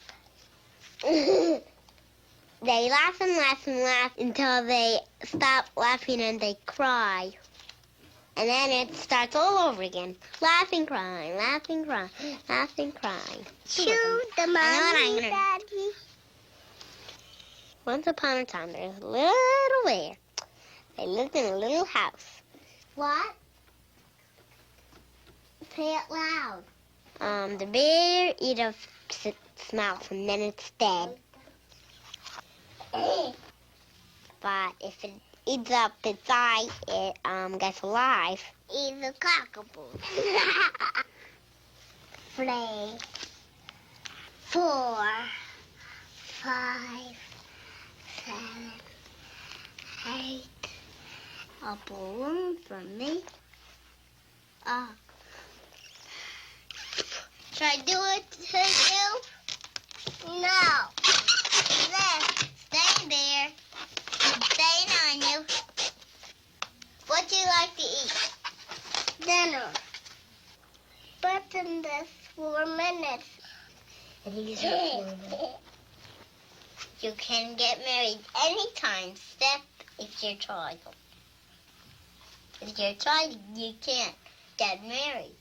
They laugh and laugh and laugh until they stop laughing and they cry. And then it starts all over again. Laughing, crying, laughing, crying, laughing, crying. Shoot the mommy, Daddy. Once upon a time, there was a little bear. They lived in a little house. What? Say it loud. The bear eats its mouth and then it's dead. But if it eats up its eye, it gets alive. Eat the cockapoo. 3, 4, 5, 7, 8. A balloon for me. Should I do it to you? No. There. Stay there. Staying on you. What do you like to eat? Dinner. But in this 4 minutes. These are 4 minutes. You can get married anytime, except if you're a child. If you're a child, you can't get married.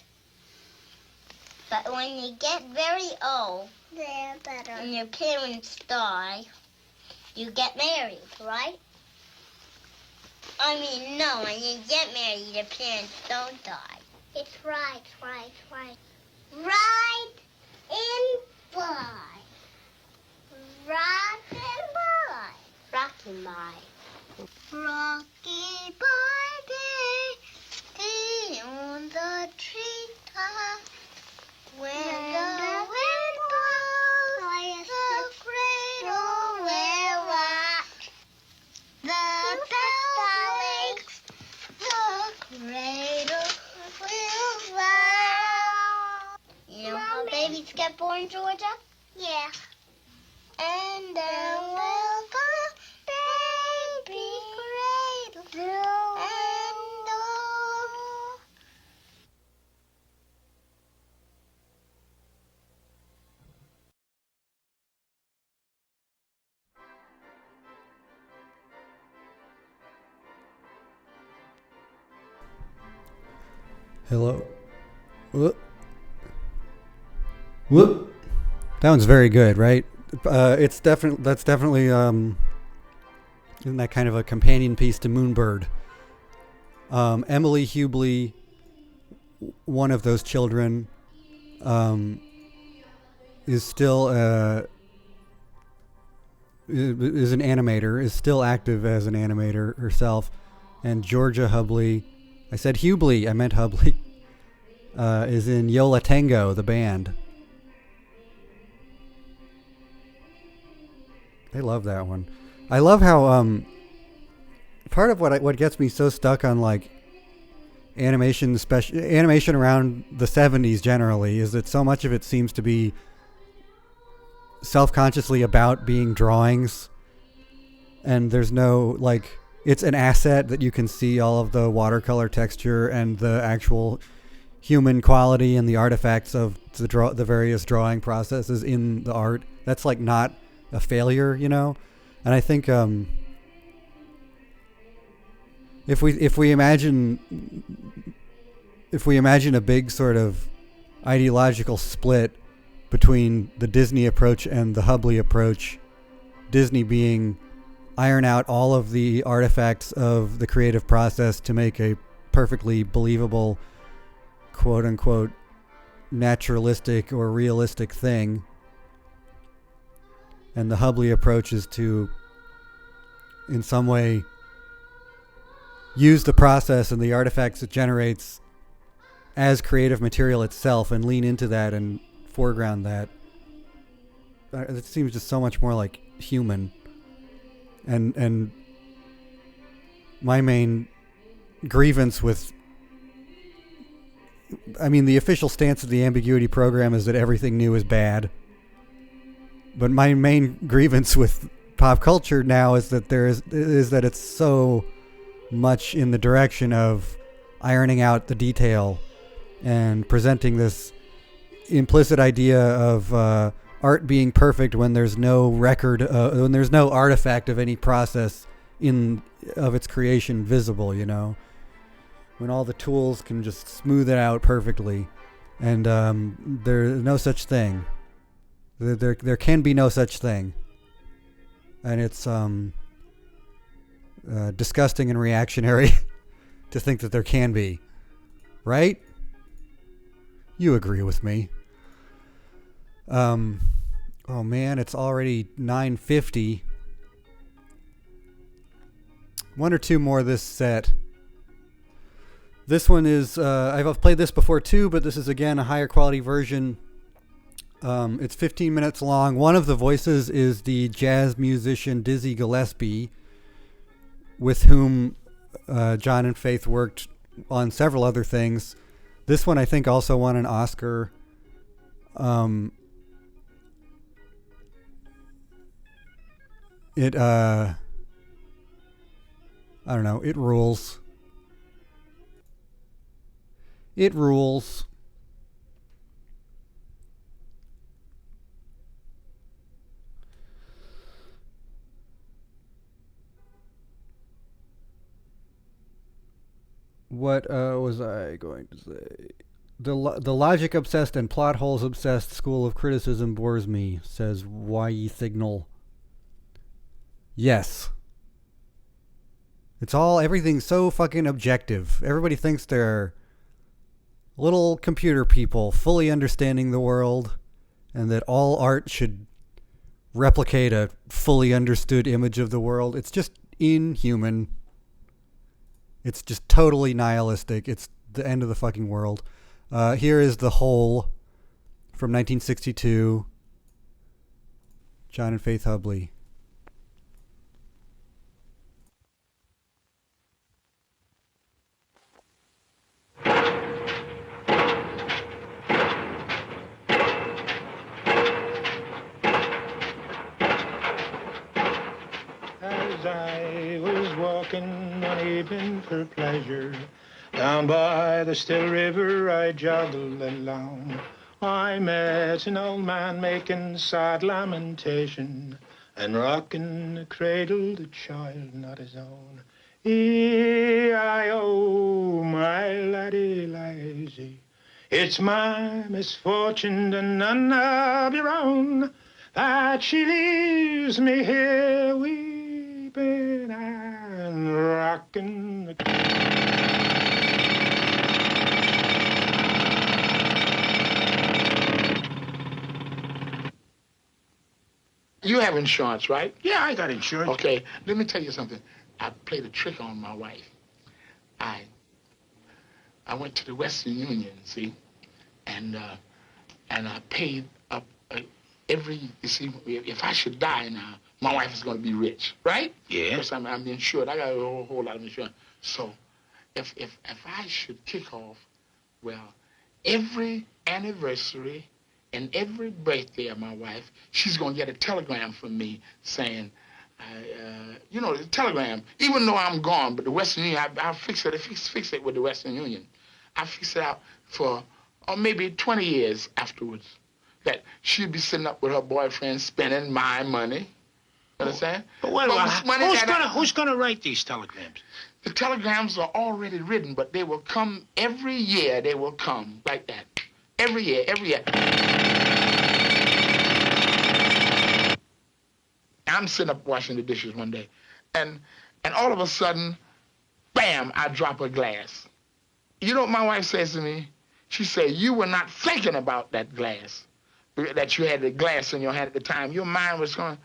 But when you get very old, and your parents die, you get married, right? I mean, no, when you get married, your parents don't die. It's right. Right in by. Rock and by. Rocky by. Rocky by day on the treetop. When the wind blows, the cradle will rock. The darlings, the cradle will rock. You know how babies get born, Georgia? Yeah. And then will come baby Hello. Whoop. Whoop. That one's very good, right? That's definitely isn't that kind of a companion piece to Moonbird? Emily Hubley, one of those children, is still is an animator, is still active as an animator herself, and Georgia Hubley, I said Hubley, I meant Hubley, is in Yola Tango, the band. I love that one. I love how part of what gets me so stuck on like animation around the 70s generally is that so much of it seems to be self-consciously about being drawings, and there's no like, it's an asset that you can see all of the watercolor texture and the actual human quality and the artifacts of the various drawing processes in the art. That's like not a failure, you know. And I think if we imagine a big sort of ideological split between the Disney approach and the Hubley approach, Disney being iron out all of the artifacts of the creative process to make a perfectly believable, quote unquote, naturalistic or realistic thing, and the Hubley approach is to in some way use the process and the artifacts it generates as creative material itself and lean into that and foreground that. It seems just so much more like human. And my main grievance with, I mean, the official stance of the Ambiguity program is that everything new is bad. But my main grievance with pop culture now is that that it's so much in the direction of ironing out the detail and presenting this implicit idea of art being perfect when there's no record, when there's no artifact of any process of its creation visible, you know, when all the tools can just smooth it out perfectly, and there's no such thing. There can be no such thing, and it's disgusting and reactionary to think that there can be, right? You agree with me. Oh man, it's already 9:50. One or two more this set. This one is, I've played this before too, but this is again a higher quality version. It's 15 minutes long. One of the voices is the jazz musician Dizzy Gillespie, with whom John and Faith worked on several other things. This one I think also won an Oscar. I don't know, it rules. It rules. What was I going to say? The logic obsessed and plot holes obsessed school of criticism bores me, says Y Signal. Yes. Everything's so fucking objective. Everybody thinks they're little computer people fully understanding the world, and that all art should replicate a fully understood image of the world. It's just inhuman. It's just totally nihilistic. It's the end of the fucking world. Here is The Hole from 1962. John and Faith Hubley. As I was walking one evening for pleasure, down by the still river I joggled along. I met an old man making sad lamentation and rocking a cradle, the child not his own. E-I-O, my laddie lad, easy. It's my misfortune and none of your own that she leaves me here weeping and rocking the... You have insurance, right? Yeah, I got insurance. Okay, let me tell you something. I played a trick on my wife. I went to the Western Union, see, and I paid up every, you see, if I should die now, my wife is going to be rich, right? Yeah. Because I'm insured. I got a whole lot of insurance. So if I should kick off, well, every anniversary and every birthday of my wife, she's going to get a telegram from me saying, you know, the telegram, even though I'm gone, but the Western Union, I'll fix it with the Western Union. I fix it out for maybe 20 years afterwards. That she'd be sitting up with her boyfriend spending my money. Understand? But who's gonna write these telegrams? The telegrams are already written, but they will come every year. They will come like that. Every year, every year. I'm sitting up washing the dishes one day, and all of a sudden, bam, I drop a glass. You know what my wife says to me? She said, you were not thinking about that glass, that you had the glass in your hand at the time. Your mind was going.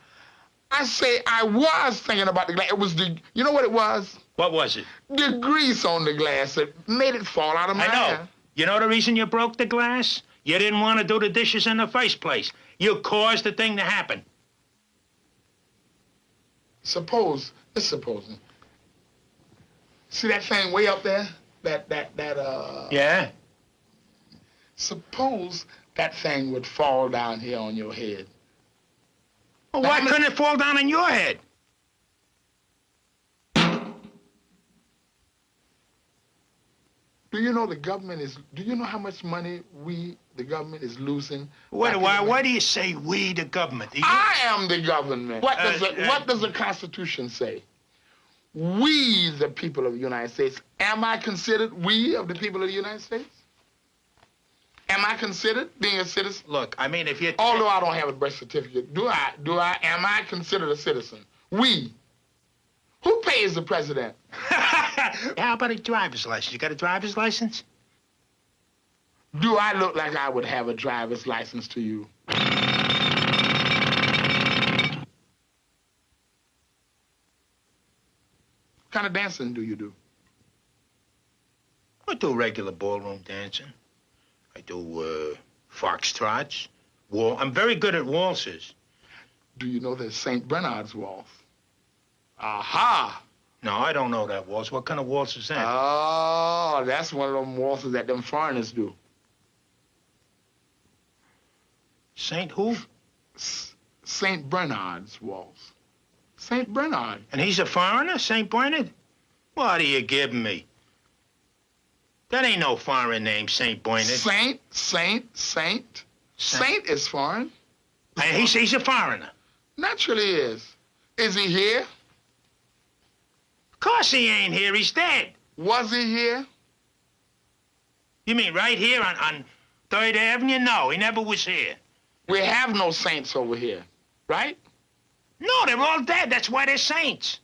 I say, I was thinking about the glass. It was you know what it was? What was it? The grease on the glass that made it fall out of my hand. You know the reason you broke the glass? You didn't want to do the dishes in the first place. You caused the thing to happen. Let's suppose. See that thing way up there? Yeah? Suppose that thing would fall down here on your head. Well, why couldn't it fall down on your head? Do you know do you know how much money the government is losing? Why do you say we, the government? I am the government. What does the Constitution say? We, the people of the United States. Am I considered we of the people of the United States? Am I considered being a citizen? Look, I mean, if you... Although I don't have a birth certificate, am I considered a citizen? We. Who pays the president? How about a driver's license? You got a driver's license? Do I look like I would have a driver's license to you? What kind of dancing do you do? I do regular ballroom dancing. I do foxtrots. I'm very good at waltzes. Do you know the St. Bernard's waltz? Aha! No, I don't know that waltz. What kind of waltz is that? Oh, that's one of them waltzes that them foreigners do. Saint who? St. Bernard's waltz. St. Bernard. And he's a foreigner, St. Bernard? What are you giving me? That ain't no foreign name, St. Bernard. Saint. Saint is foreign. And he's a foreigner. Naturally he is. Is he here? Of course he ain't here. He's dead. Was he here? You mean right here on 3rd Avenue? No, he never was here. We have no saints over here, right? No, they're all dead. That's why they're saints.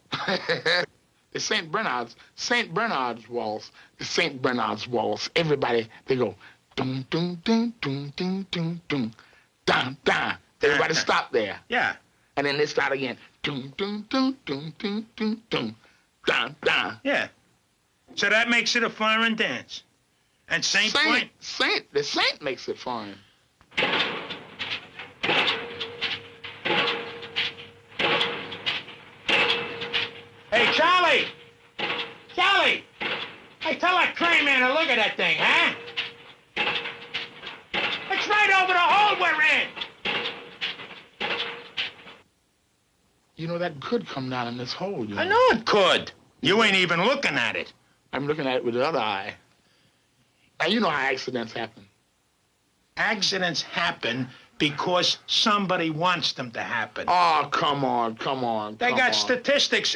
The St. Bernard's waltz. The St. Bernard's waltz. Everybody, they go, dum, dum, dum, dum, dum, dum, dum, dum, dum. Everybody stop there. Yeah. And then they start again. Dum, dum, dum, dum, dum, dum, dum, dum, dum. Yeah. So that makes it a foreign dance. And the saint makes it foreign. Hey, Charlie! Charlie! Hey, tell that crane man to look at that thing, huh? It's right over the hole we're in! You know, that could come down in this hole, you know. I know it could. You ain't even looking at it. I'm looking at it with the other eye. Now, you know how accidents happen. Accidents happen because somebody wants them to happen. Oh, come on. They got statistics.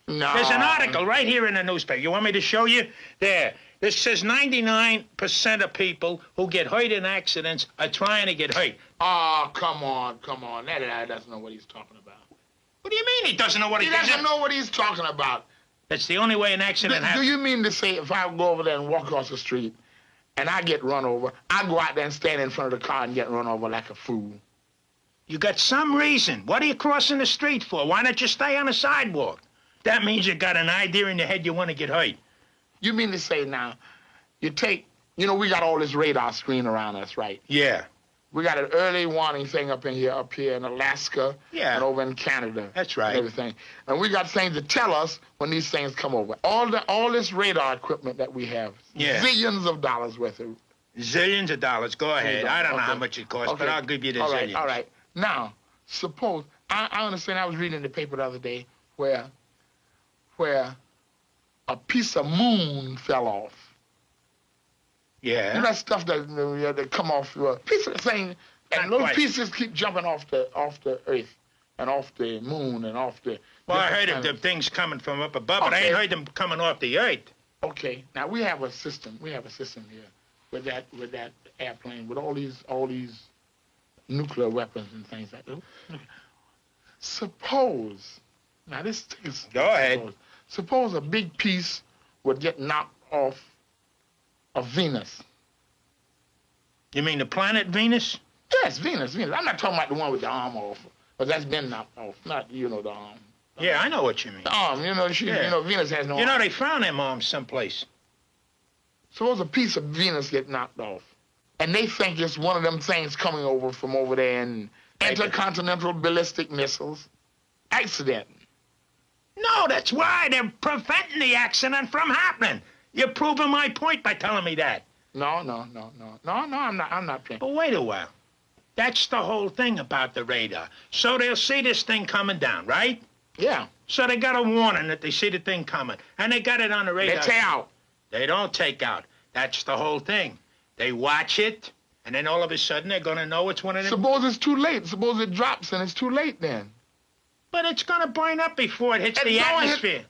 No. There's an article right here in the newspaper. You want me to show you? There. This says 99% of people who get hurt in accidents are trying to get hurt. Oh, come on. That guy doesn't know what he's talking about. What do you mean he doesn't know what He doesn't know what he's talking about. That's the only way an accident Do happens. you mean to say if I go over there and walk across the street and I get run over, I go out there and stand in front of the car and get run over like a fool? You got some reason. What are you crossing the street for? Why don't you stay on the sidewalk? That means you got an idea in your head you want to get hurt. You mean to say now, you take, you know, we got all this radar screen around us, right? Yeah. We got an early warning thing up here in Alaska, Yeah. and over in Canada. That's right. And everything. And we got things to tell us when these things come over. All this radar equipment that we have, Yeah. zillions of dollars worth of. Zillions of dollars. Go ahead. I don't know how much it costs, but I'll give you the zillions. All right. Now, suppose, I understand, I was reading in the paper the other day where a piece of moon fell off. Yeah. You know that stuff that come off a piece of the thing, and those pieces keep jumping off the earth and off the moon and off the. Well, I heard of the things coming from up above, but I ain't heard them coming off the earth. Okay. Now we have a system. We have a system here with that airplane with all these nuclear weapons and things like that. Suppose. Now this is. Go ahead. Suppose a big piece would get knocked off of Venus. You mean the planet Venus? Yes, Venus. I'm not talking about the one with the arm off, but that's been knocked off. Not, the arm. Yeah, I know what you mean. The arm, Venus has no arm. They found them arms someplace. Suppose a piece of Venus get knocked off, and they think it's one of them things coming over from over there in intercontinental ballistic missiles. Accident. No, that's why they're preventing the accident from happening. You're proving my point by telling me that. No, I'm not playing. But wait a while. That's the whole thing about the radar. So they'll see this thing coming down, right? Yeah. So they got a warning that they see the thing coming, and they got it on the radar. They take out. They don't take out. That's the whole thing. They watch it, and then all of a sudden they're going to know it's one of them. Suppose it's too late. Suppose it drops and it's too late then. But it's going to burn up before it hits the atmosphere.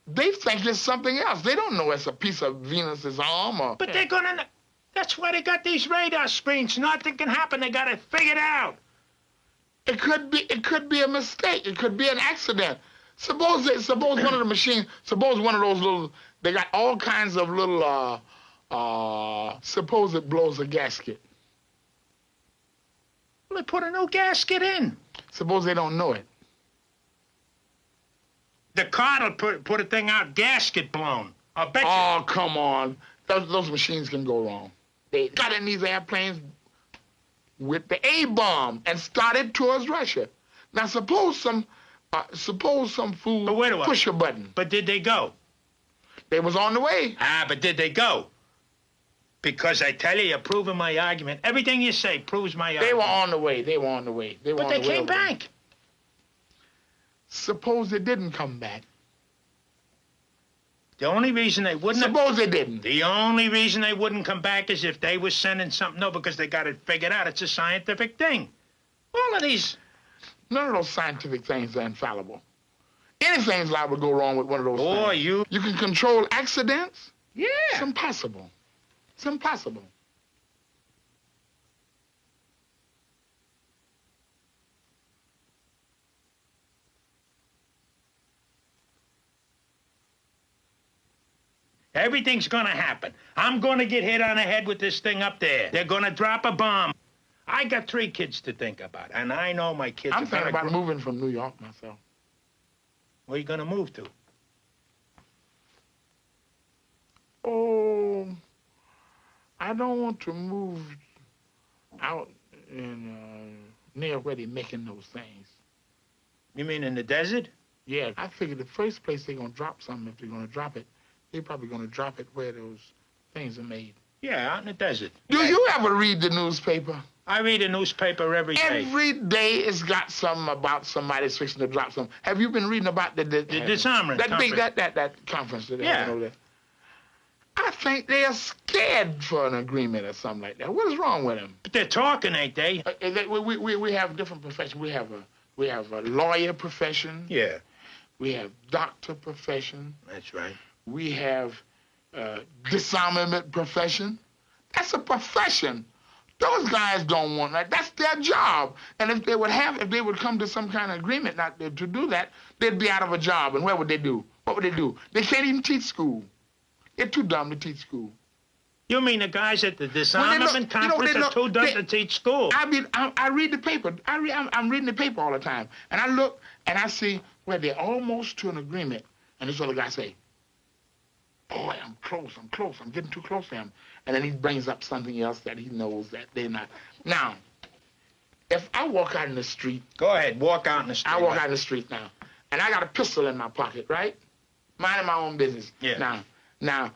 They think it's something else. They don't know it's a piece of Venus's arm or... But they're going to... That's why they got these radar screens. Nothing can happen. They got to figure it out. It could be a mistake. It could be an accident. Suppose one of the machines, suppose one of those little, they got all kinds of little, suppose it blows a gasket. Well, they put a new gasket in. Suppose they don't know it. The car will put a thing out, gasket blown. I'll bet you. Oh, come on. Those machines can go wrong. They got in these airplanes with the A-bomb and started towards Russia. Now, suppose some fool push a button. But did they go? They was on the way. But did they go? Because I tell you, you're proving my argument. Everything you say proves my argument. They were on the way. But they came back. Suppose they didn't come back. The only reason they wouldn't... Suppose they didn't. The only reason they wouldn't come back is if they were sending something... No, because they got it figured out. It's a scientific thing. All of these... None of those scientific things are infallible. Anything's liable to go wrong with one of those things. You can control accidents? Yeah. It's impossible. It's impossible. Everything's gonna happen. I'm gonna get hit on the head with this thing up there. They're gonna drop a bomb. I got 3 kids to think about, and I know my kids I'm thinking about moving from New York myself. Where you gonna move to? Oh, I don't want to move out in near where they're making those things. You mean in the desert? Yeah, I figured the first place they're gonna drop something, if they're gonna drop it, they're probably gonna drop it where those things are made. Yeah, out in the desert. Do you ever read the newspaper? I read a newspaper every day. Every day it's got something about somebody's fixing to drop something. Have you been reading about the disarmament conference? conference? That conference that they Yeah. had over there? I think they are scared for an agreement or something like that. What is wrong with them? But they're talking, ain't they? We have different professions. We have a lawyer profession. Yeah. We have doctor profession. That's right. We have disarmament profession. That's a profession. Those guys don't want that. That's their job. And if they would come to some kind of agreement not to do that, they'd be out of a job. And what would they do? What would they do? They can't even teach school. They're too dumb to teach school. You mean the guys at the disarmament conference are too dumb to teach school? I read the paper. I'm reading the paper all the time. And I look and I see where they're almost to an agreement. And this other guy say, boy, I'm close. I'm getting too close to him. And then he brings up something else that he knows that they're not. Now, if I walk out in the street. Go ahead, walk out in the street. I walk out in the street now. And I got a pistol in my pocket, right? Minding my own business. Yeah. Now,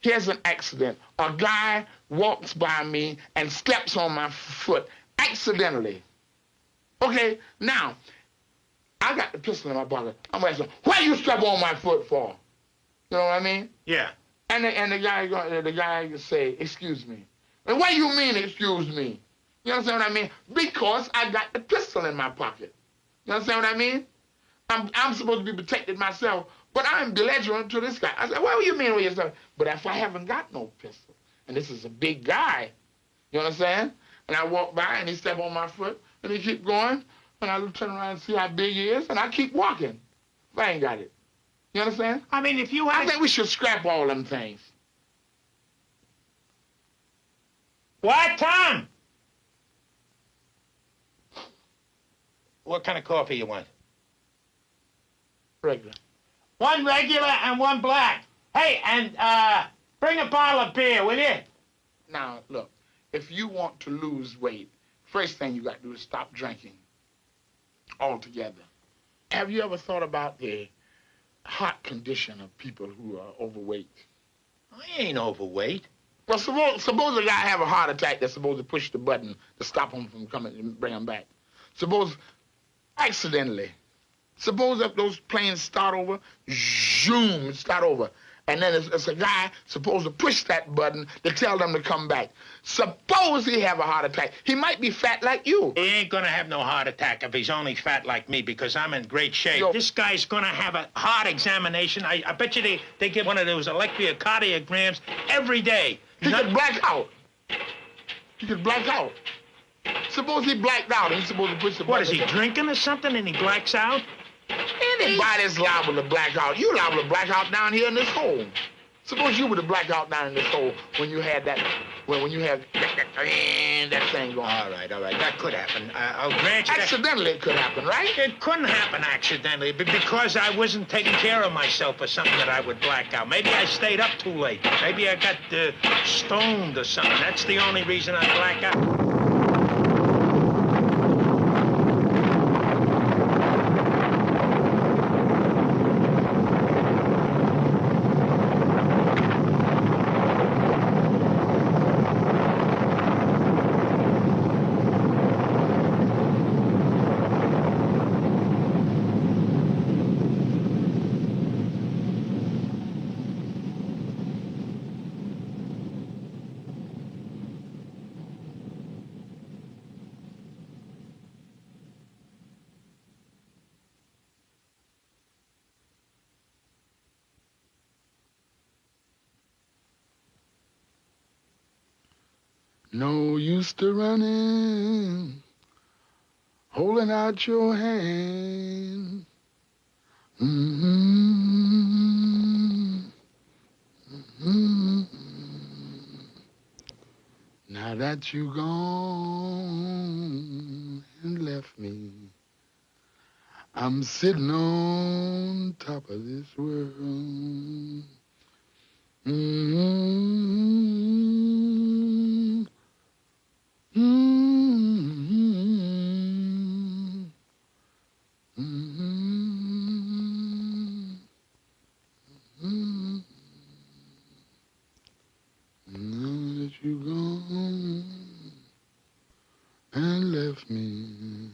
here's an accident. A guy walks by me and steps on my foot accidentally. Okay, now, I got the pistol in my pocket. I'm asking, why you step on my foot for? You know what I mean? Yeah. And the guy say, excuse me. And what do you mean, excuse me? You understand what I mean? Because I got the pistol in my pocket. You understand what I mean? I'm supposed to be protected myself, but I'm belligerent to this guy. I said, what do you mean with yourself? But if I haven't got no pistol, and this is a big guy, you understand? And I walk by and he step on my foot and he keep going, and I turn around and see how big he is, and I keep walking. If I ain't got it. You understand? I mean, if you had... I think we should scrap all them things. What, Tom? What kind of coffee you want? Regular. One regular and one black. Hey, and bring a bottle of beer, will you? Now, look, if you want to lose weight, first thing you got to do is stop drinking altogether. Have you ever thought about the heart condition of people who are overweight? I ain't overweight. Well, suppose a guy have a heart attack that's supposed to push the button to stop him from coming and bring him back. Suppose accidentally. Suppose if those planes start over, zoom, start over. And then it's a guy supposed to push that button to tell them to come back. Suppose he have a heart attack. He might be fat like you. He ain't gonna have no heart attack if he's only fat like me because I'm in great shape. This guy's gonna have a heart examination. I bet you they get one of those electrocardiograms every day. He could black out. He could black out. Suppose he blacked out and he's supposed to push the button. What, is he drinking or something and he blacks out? Anybody's liable to black out. You're liable to black out down here in this hole. Suppose you were to black out down in this hole when you had that, when you had that thing going. All right. That could happen. I'll grant you accidentally it could happen, right? It couldn't happen accidentally, but because I wasn't taking care of myself or something that I would black out. Maybe I stayed up too late. Maybe I got stoned or something. That's the only reason I black out. No use to running, holding out your hand. Now that you gone and left me, I'm sitting on top of this world. Now that you gone and left me,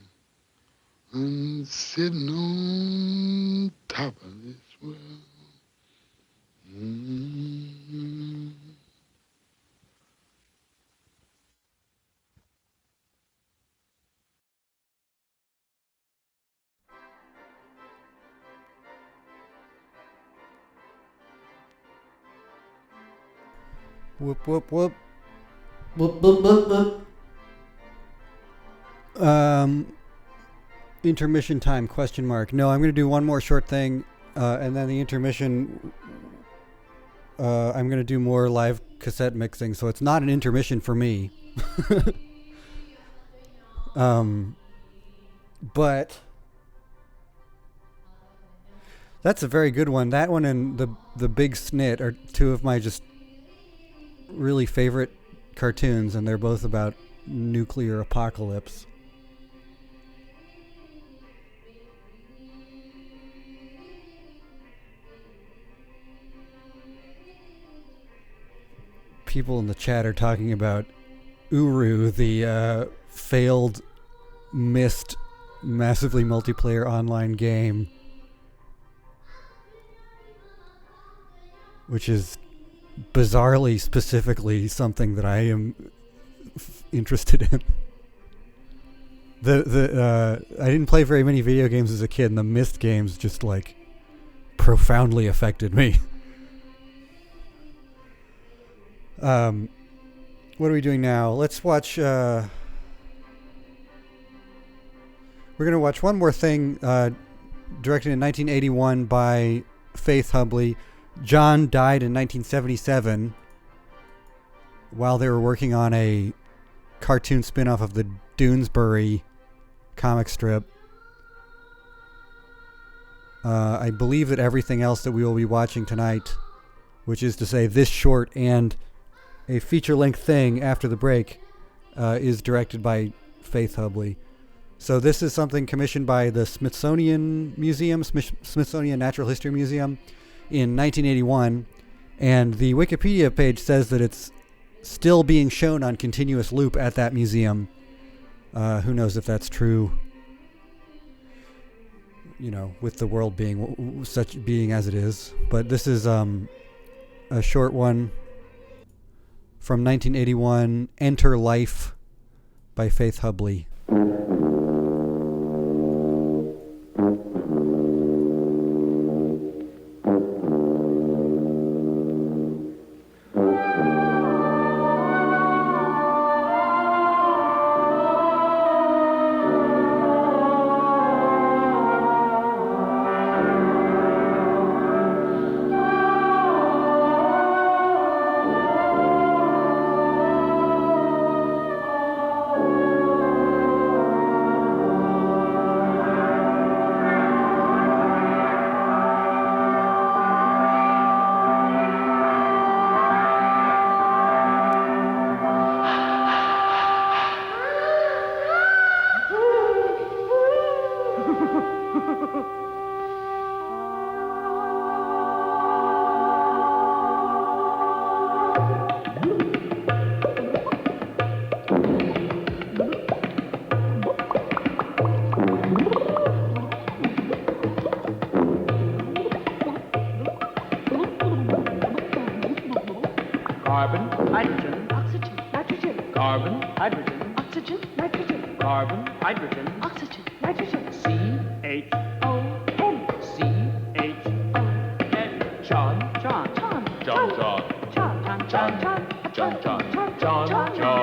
I'm sitting on top of this world. Whoop, whoop, whoop. Boop, boop, boop, boop. Intermission time, question mark. No, I'm going to do one more short thing, and then the intermission, I'm going to do more live cassette mixing, so it's not an intermission for me. But that's a very good one. That one and the Big Snit are two of my just really favorite cartoons, and they're both about nuclear apocalypse. People in the chat are talking about Uru, the failed, missed, massively multiplayer online game, which is bizarrely, specifically something that I am interested in. I didn't play very many video games as a kid, and the Myst games just like profoundly affected me. What are we doing now? Let's watch. We're gonna watch one more thing, directed in 1981 by Faith Hubley. John died in 1977 while they were working on a cartoon spin-off of the Doonesbury comic strip. I believe that everything else that we will be watching tonight, which is to say this short and a feature-length thing after the break, is directed by Faith Hubley. So this is something commissioned by the Smithsonian Museum, Smithsonian Natural History Museum, in 1981, and the Wikipedia page says that it's still being shown on continuous loop at that museum. Who knows if that's true, you know, with the world being such being as it is. But this is a short one from 1981, Enter Life by Faith Hubley. Carbon, Hydrogen, oxygen, nitrogen. carbon, Hydrogen, oxygen, nitrogen. carbon, Hydrogen, oxygen, nitrogen. C-H-O-N, C-H-O-N. John, John, John, John, John, John, John, John, John, John,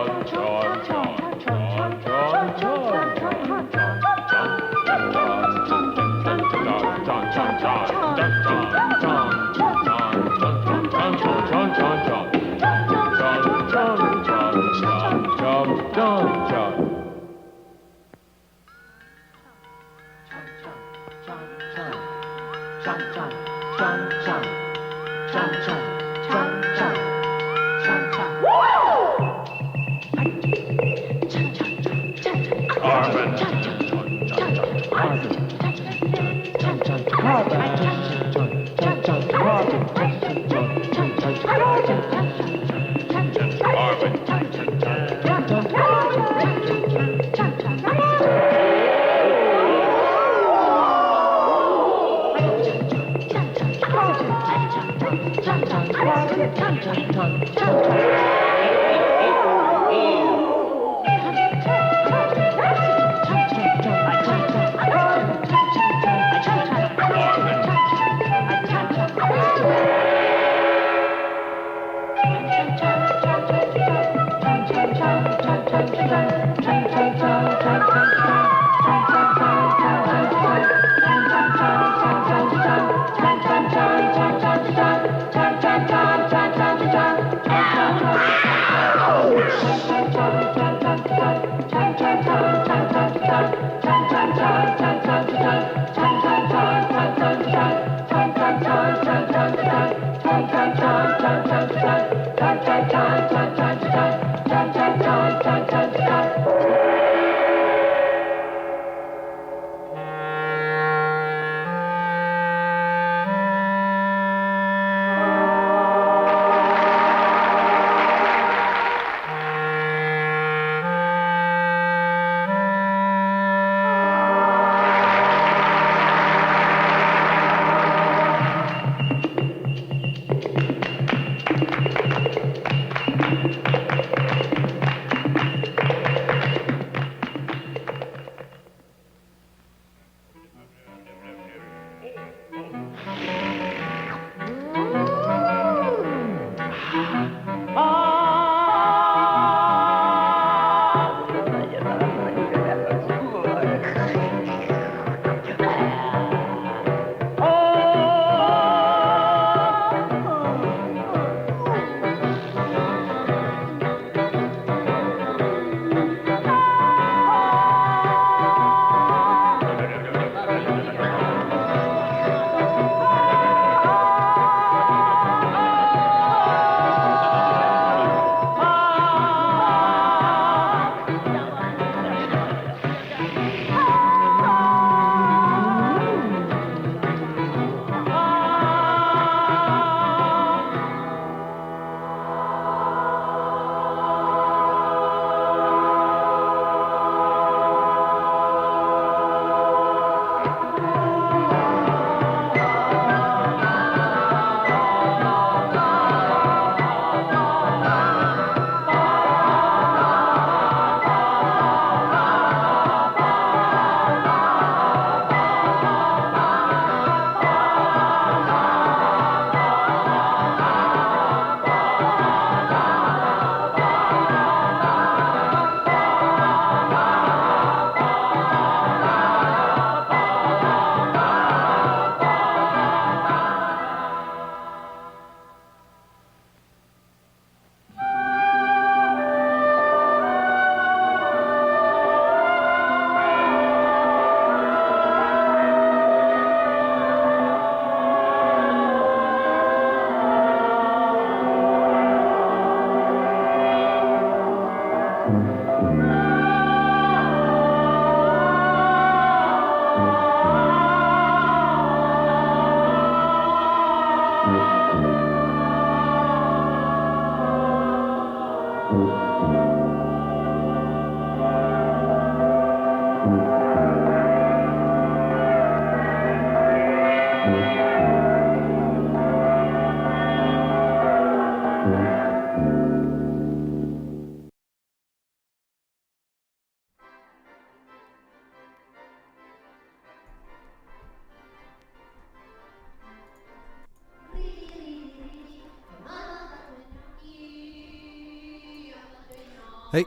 Hey.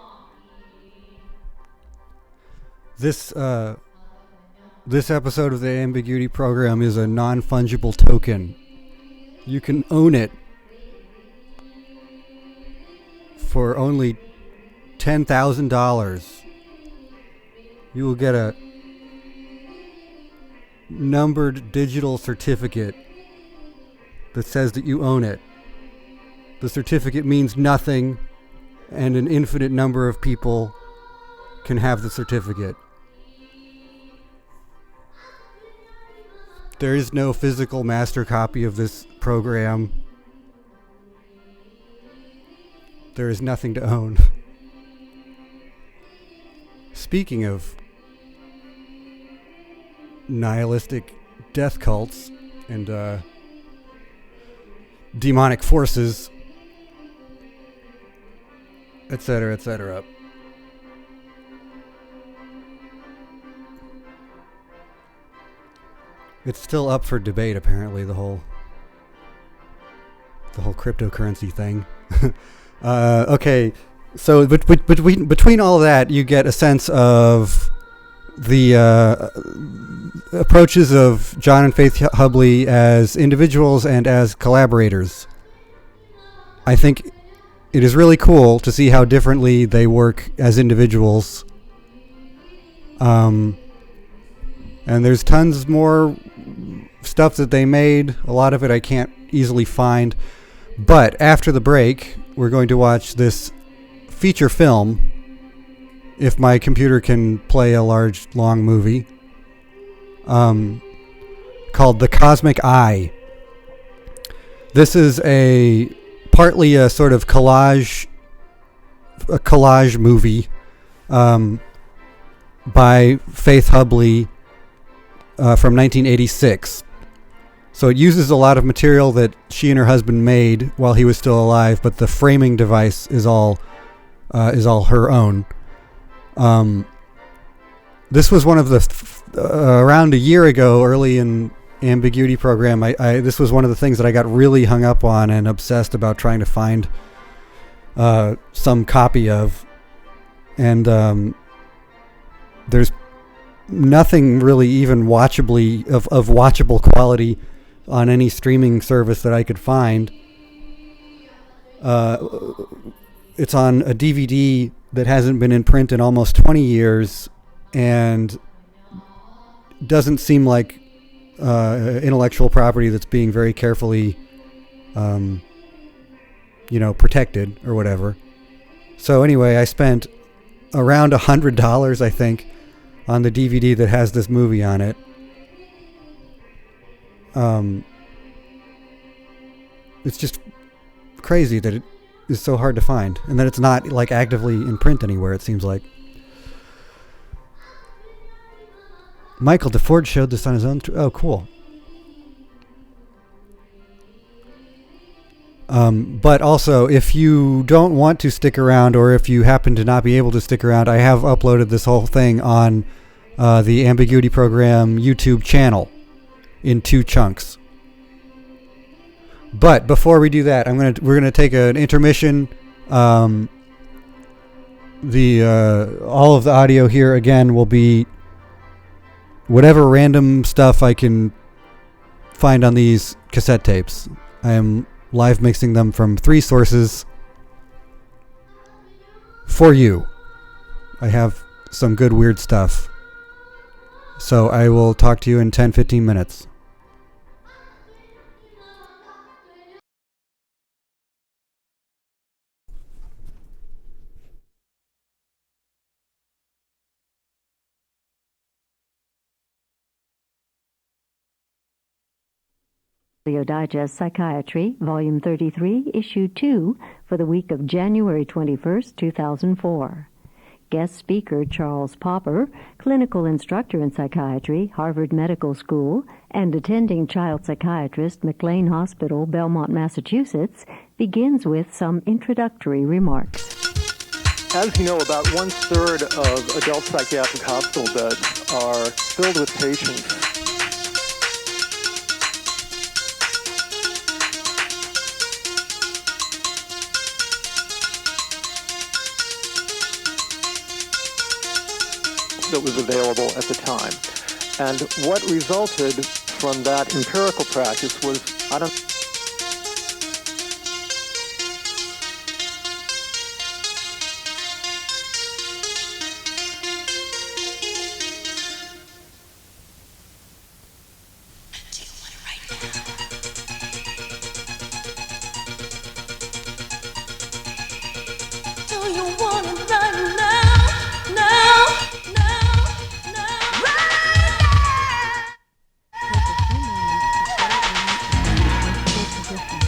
This episode of the Ambiguity program is a non-fungible token. You can own it for only $10,000. You will get a numbered digital certificate that says that you own it. The certificate means nothing, and an infinite number of people can have the certificate. There is no physical master copy of this program. There is nothing to own. Speaking of nihilistic death cults and demonic forces, etc., etc. It's still up for debate, apparently, the whole cryptocurrency thing. Okay, so between all that, you get a sense of the approaches of John and Faith Hubley as individuals and as collaborators. I think it is really cool to see how differently they work as individuals. And there's tons more stuff that they made. A lot of it I can't easily find. But after the break, we're going to watch this feature film, if my computer can play a large, long movie, called The Cosmic Eye. This is partly a sort of collage movie by Faith Hubley from 1986. So it uses a lot of material that she and her husband made while he was still alive, but the framing device is all her own. This was one of the around a year ago, early in Ambiguity program. This was one of the things that I got really hung up on and obsessed about trying to find some copy of, and there's nothing really even watchably of watchable quality on any streaming service that I could find. It's on a DVD that hasn't been in print in almost 20 years and doesn't seem like intellectual property that's being very carefully protected or whatever. So anyway, I spent around $100, I think, on the DVD that has this movie on it. It's just crazy that it is so hard to find, and that it's not like actively in print anywhere, it seems like. Michael DeFord showed this on his own. Oh, cool. But also, if you don't want to stick around, or if you happen to not be able to stick around, I have uploaded this whole thing on the Ambiguity Program YouTube channel in 2 chunks. But before we do that, we're gonna take an intermission. All of the audio here again will be whatever random stuff I can find on these cassette tapes. I am live mixing them from 3 sources for you. I have some good weird stuff. So I will talk to you in 10-15 minutes. Audio Digest Psychiatry, Volume 33, Issue 2, for the week of January 21st, 2004. Guest speaker Charles Popper, clinical instructor in psychiatry, Harvard Medical School, and attending child psychiatrist, McLean Hospital, Belmont, Massachusetts, begins with some introductory remarks. As you know, about 1/3 of adult psychiatric hospital beds are filled with patients that was available at the time. And what resulted from that empirical practice was,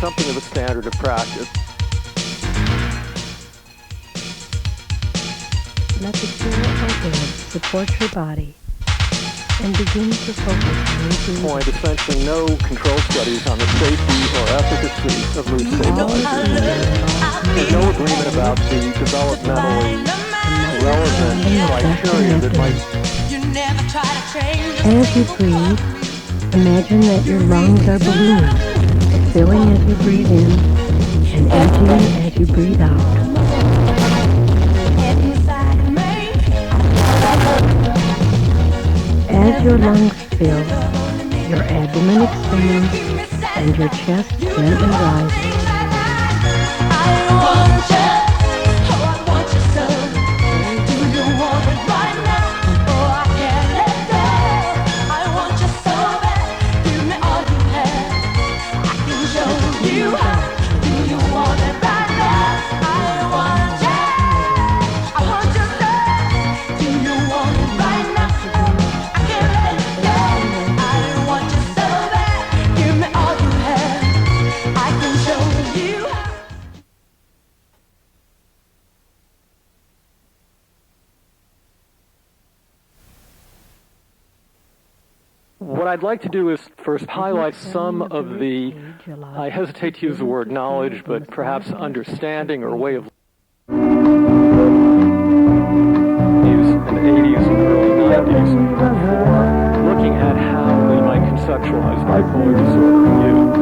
something of a standard of practice. Let the pure open support your body and begin to focus on At this point, essentially no control studies on the safety or efficacy of mood stabilizers. There's no agreement about the developmentally relevant criteria that might... As you breathe, imagine that your lungs are balloons, filling as you breathe in and emptying as you breathe out. As your lungs fill, your abdomen expands and your chest gently rises. What I'd like to do is first highlight some of the, I hesitate to use the word knowledge, but perhaps understanding or way of in the 80s and early 90s for looking at how we might conceptualize bipolar disorder in youth.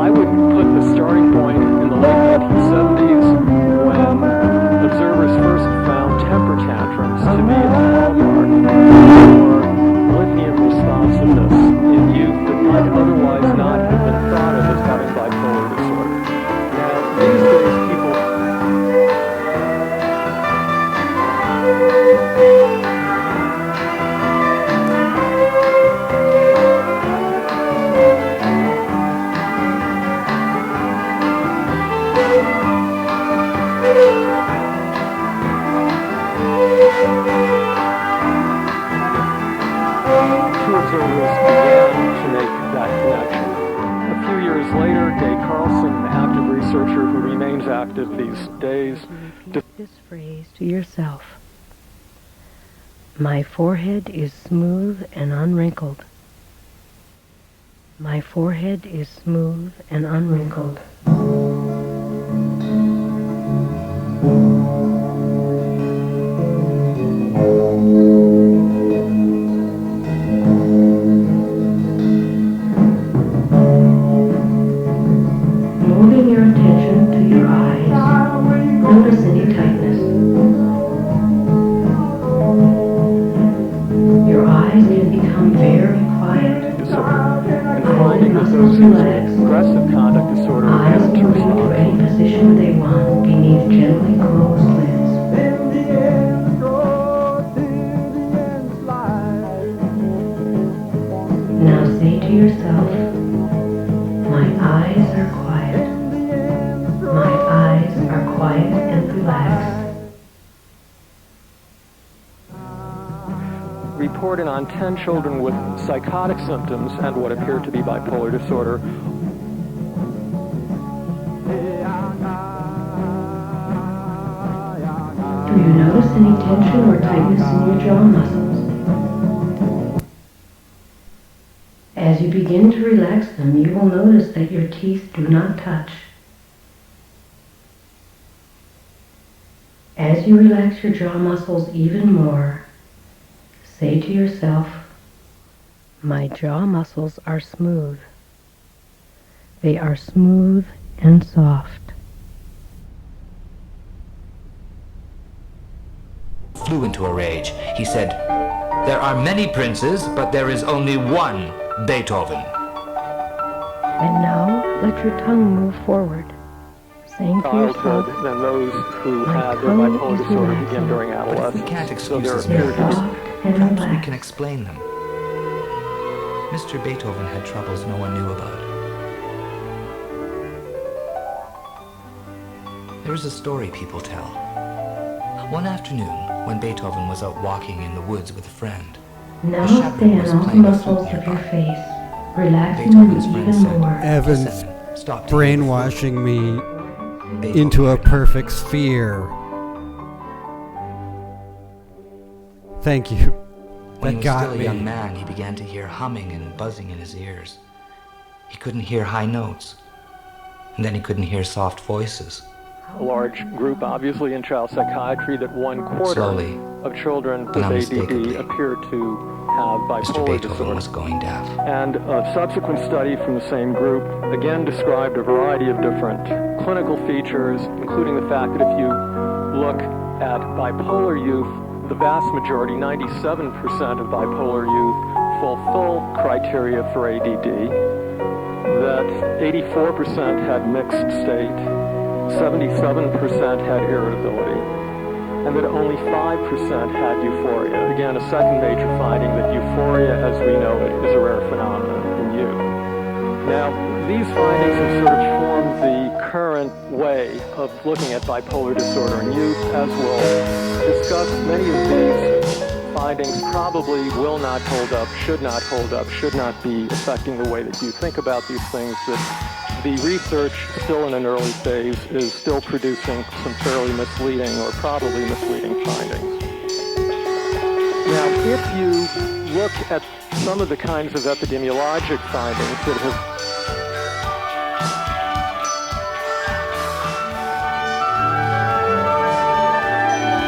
I would put the starting point in the late 1970s when observers first found temper tantrums to be a hallmark for lithium responsiveness in youth that might otherwise not have been thought of as having bipolar disorder. Now, these days, people observers began to make that connection. A few years later, Dave Carlson, an active researcher who remains active these days, Repeat this phrase to yourself. My forehead is smooth and unwrinkled. My forehead is smooth and unwrinkled. Moving your attention to your eyes, notice any tightness. Your eyes can become very quiet. and finding that those who have aggressive conduct disorder Eyes tend to moving to respond. any position they want beneath gently closed lids. Now say to yourself, my eyes are quiet. My eyes are quiet and relaxed. Reported on 10 children with psychotic symptoms and what appeared to be bipolar disorder. Do you notice any tension or tightness in your jaw muscles? As you begin to relax them, you will notice that your teeth do not touch. As you relax your jaw muscles even more, say to yourself, my jaw muscles are smooth. They are smooth and soft. Flew into a rage. He said, "There are many princes, but there is only one Beethoven." And now let your tongue move forward, saying to yourself, Childhood than those who had their bipolar disorder begin during adolescence. We can't So excuse there his appear to be miracles. Perhaps we can explain them. Mr. Beethoven had troubles no one knew about. There is a story people tell. One afternoon, when Beethoven was out walking in the woods with a friend, now a shepherd stand was all the playing a muscles flute of your nearby. face, relaxing Beethoven's them friend even said, more. Evan's Stop to brainwashing me into a perfect sphere. Thank you. When he That was got still a me. young man, he began to hear humming and buzzing in his ears. He couldn't hear high notes, and then he couldn't hear soft voices. a large group, obviously, in child psychiatry, that 1/4 Slowly, of children with but ADD unmistakably, appear to have Mr. bipolar Beethoven disorder. was going deaf. And a subsequent study from the same group again described a variety of different clinical features, including the fact that if you look at bipolar youth, the vast majority, 97% of bipolar youth, fulfill criteria for ADD, that 84% had mixed state, 77% had irritability, and that only 5% had euphoria. Again, a second major finding that euphoria, as we know it, is a rare phenomenon in youth. Now, these findings have sort of formed the current way of looking at bipolar disorder in youth. As we'll discuss, many of these findings probably will not hold up, should not hold up, should not be affecting the way that you think about these things, that the research, still in an early phase, is still producing some fairly misleading or probably misleading findings. Now, if you look at some of the kinds of epidemiologic findings that have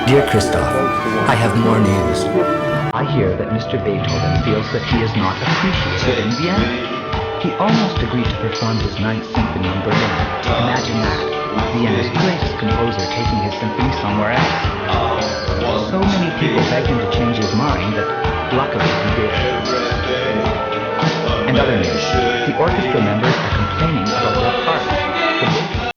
Dear Christoph, I have more news. I hear that Mr. Beethoven feels that he is not appreciated in Vienna. He almost agreed to perform his Ninth Symphony in Berlin. Imagine that. Vienna's greatest composer taking his symphony somewhere else. So many people begged him to change his mind that luckily he did. And other news. The orchestra members are complaining about their parts.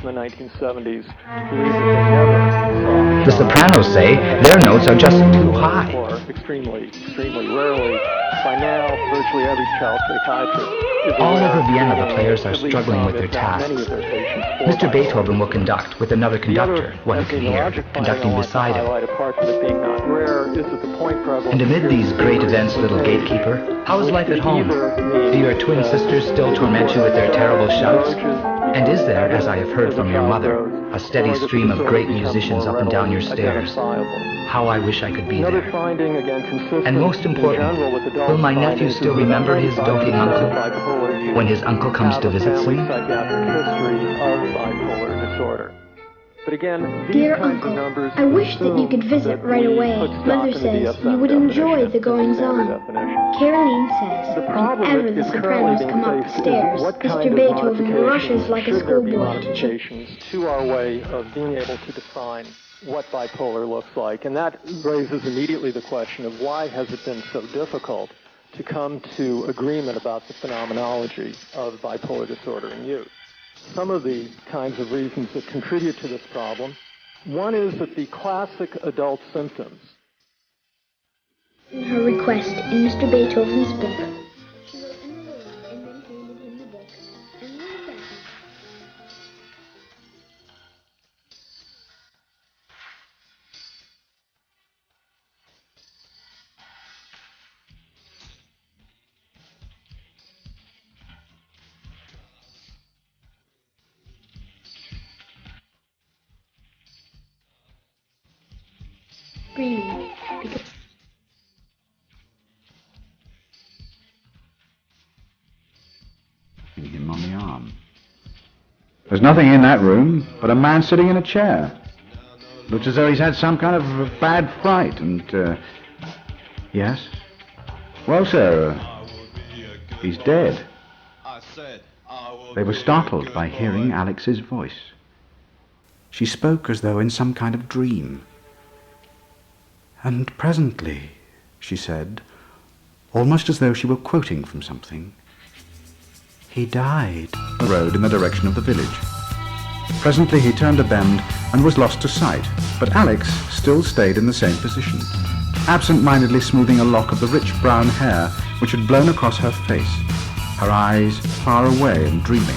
in the 1970s believed that they never The sopranos say their notes are just too high. Or extremely rarely. By now, virtually every child psychiatrist is All aware over Vienna, the of players are at least struggling some, with their if not many tasks. of their patients for Mr. bipolar Beethoven will conduct with another conductor, one who can hear, conducting beside him. apart from it being not rare, is that the point prevalence And amid these great events, little gatekeeper, how is life at home? Do your twin sisters still torment you with their terrible shouts? And is there, as I have heard from your mother, a steady stream of great musicians up and down your stairs? How I wish I could be there. And most important, will my nephew still remember his doting uncle when his uncle comes to visit soon? But again, Dear Uncle, I wish that you could visit right away. Mother says you would enjoy the goings-on. Caroline says whenever the sopranos come up the stairs, Mr. Beethoven rushes like a schoolboy to cheer. To our way of being able to define what bipolar looks like. And that raises immediately the question of why has it been so difficult to come to agreement about the phenomenology of bipolar disorder in youth. Some of the kinds of reasons that contribute to this problem. One is that the classic adult symptoms. Her request in Mr. Beethoven's book. She wrote in a word and then handed him the book and wrote back. Screaming because him on the arm. There's nothing in that room but a man sitting in a chair. Looks as though he's had some kind of a bad fright and, yes? Well, sir, he's dead. They were startled by hearing Alex's voice. She spoke as though in some kind of dream. And presently, she said, almost as though she were quoting from something, he died. The road in the direction of the village. Presently he turned a bend and was lost to sight, but Alex still stayed in the same position, absent-mindedly smoothing a lock of the rich brown hair which had blown across her face, her eyes far away and dreaming.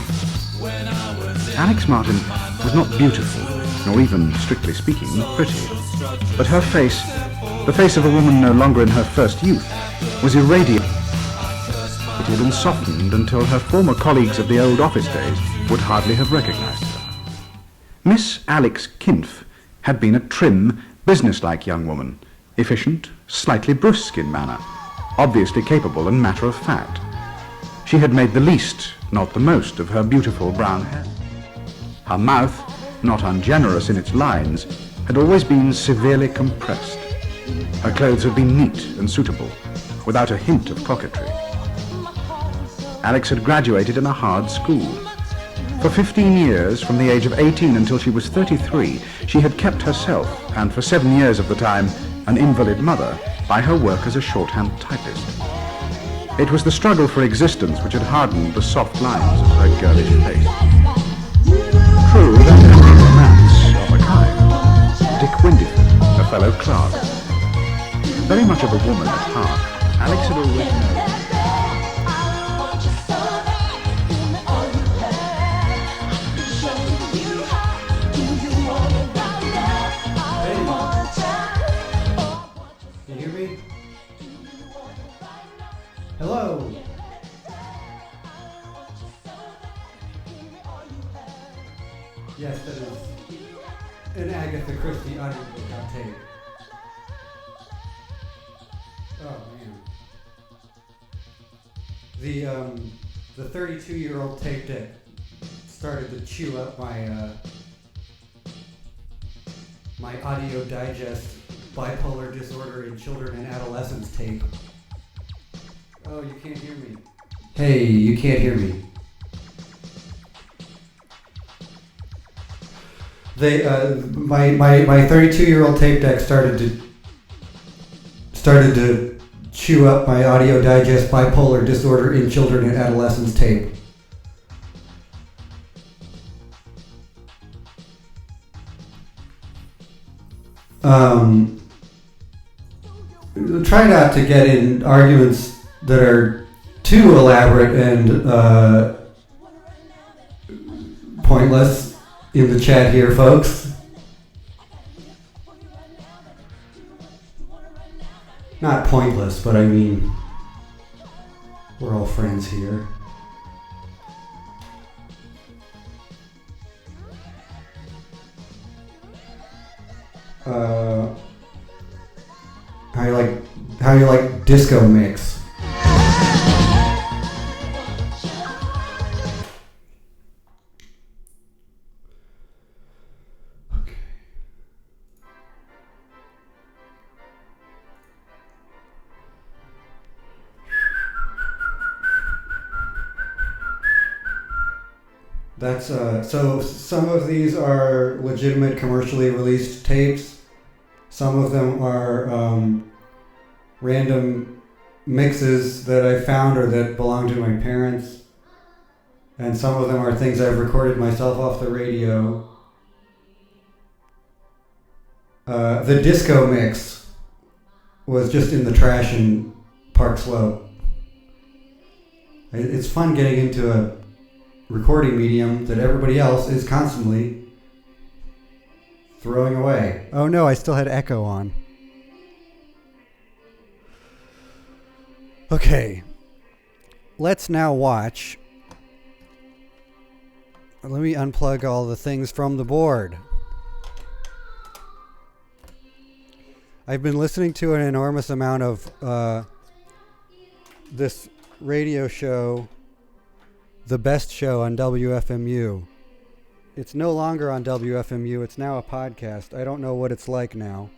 Alex Martin was not beautiful, nor even, strictly speaking, pretty, but her face, the face of a woman no longer in her first youth, was irradiated and softened until her former colleagues of the old office days would hardly have recognized her. Miss Alex Kinf had been a trim, businesslike young woman, efficient, slightly brusque in manner, obviously capable and matter-of-fact. She had made the least, not the most, of her beautiful brown hair. Her mouth, not ungenerous in its lines, had always been severely compressed. Her clothes had been neat and suitable, without a hint of coquetry. Alex had graduated in a hard school. For 15 years, from the age of 18 until she was 33, she had kept herself, and for 7 years of the time, an invalid mother, by her work as a shorthand typist. It was the struggle for existence which had hardened the soft lines of her girlish face. True, that had been romance of a kind. Dick Windyford, a fellow clerk. Very much of a woman at heart, Alex had always known. Can you hear me? Where's the audiobook outtake? Oh man. The 32-year-old tape deck started to chew up my my audio digest bipolar disorder in children and adolescents tape. Oh, you can't hear me. Hey, you can't hear me. They my 32-year-old tape deck started to chew up my audio digest bipolar disorder in children and adolescents tape. Try not to get in arguments that are too elaborate and pointless in the chat here, folks. Not pointless, but I mean, we're all friends here. How you like disco mix? Okay. That's so some of these are legitimate commercially released tapes. Some of them are random mixes that I found or that belong to my parents. And some of them are things I've recorded myself off the radio. The disco mix was just in the trash in Park Slope. It's fun getting into a recording medium that everybody else is constantly throwing away. Oh no, I still had echo on. Okay, let's now watch. Let me unplug all the things from the board. I've been listening to an enormous amount of this radio show, The Best Show on WFMU. It's no longer on WFMU, it's now a podcast. I don't know what it's like now,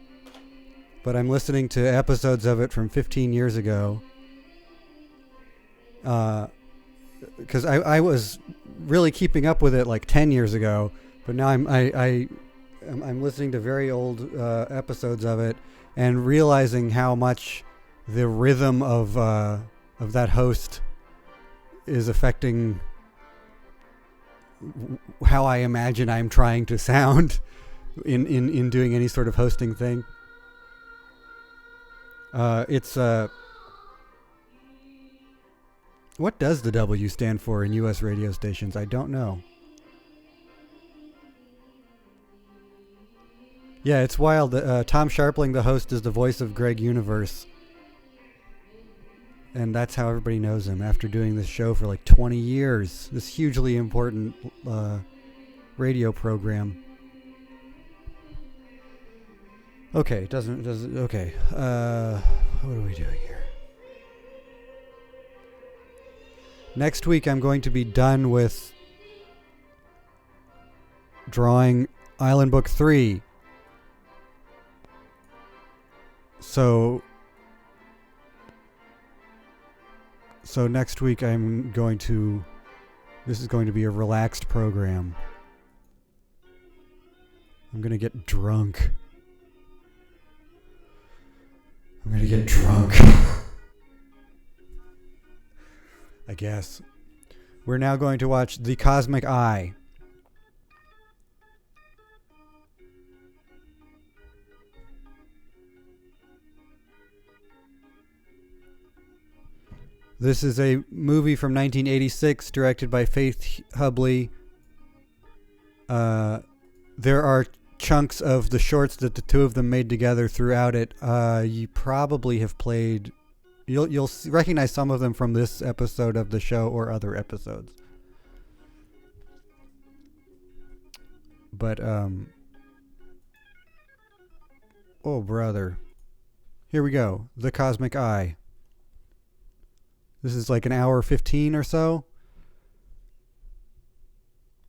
but I'm listening to episodes of it from 15 years ago. Because I was really keeping up with it like 10 years ago, but now I'm listening to very old episodes of it and realizing how much the rhythm of that host is affecting how I imagine I'm trying to sound in doing any sort of hosting thing. It's what does the W stand for in U.S. radio stations? I don't know. Yeah, it's wild. Tom Sharpling, the host, is the voice of Greg Universe. And that's how everybody knows him after doing this show for like 20 years. This hugely important radio program. Okay, okay. What are we doing here? Next week I'm going to be done with drawing Island Book 3. So next week this is going to be a relaxed program. I'm going to get drunk. I guess. We're now going to watch The Cosmic Eye. This is a movie from 1986 directed by Faith Hubley. There are chunks of the shorts that the two of them made together throughout it. You probably have played... You'll recognize some of them from this episode of the show or other episodes. But Oh, brother. Here we go. The Cosmic Eye. This is like an hour 15 or so.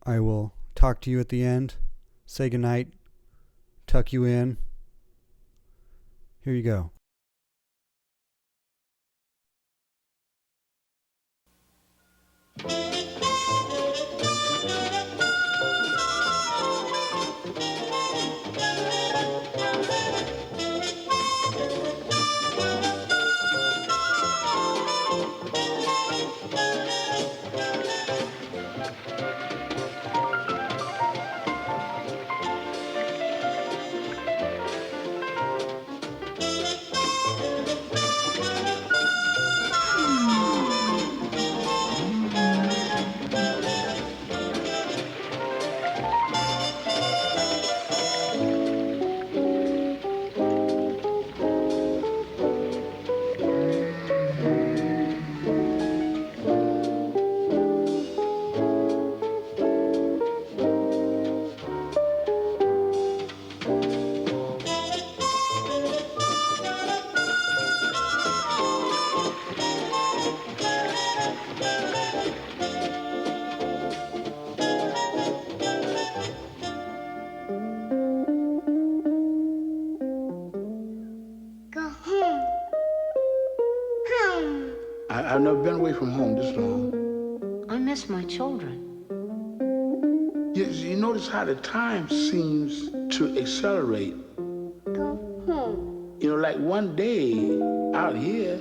I will talk to you at the end. Say goodnight. Tuck you in. Here you go. I've never been away from home this long. I miss my children. You notice how the time seems to accelerate. Go home. You know, like one day out here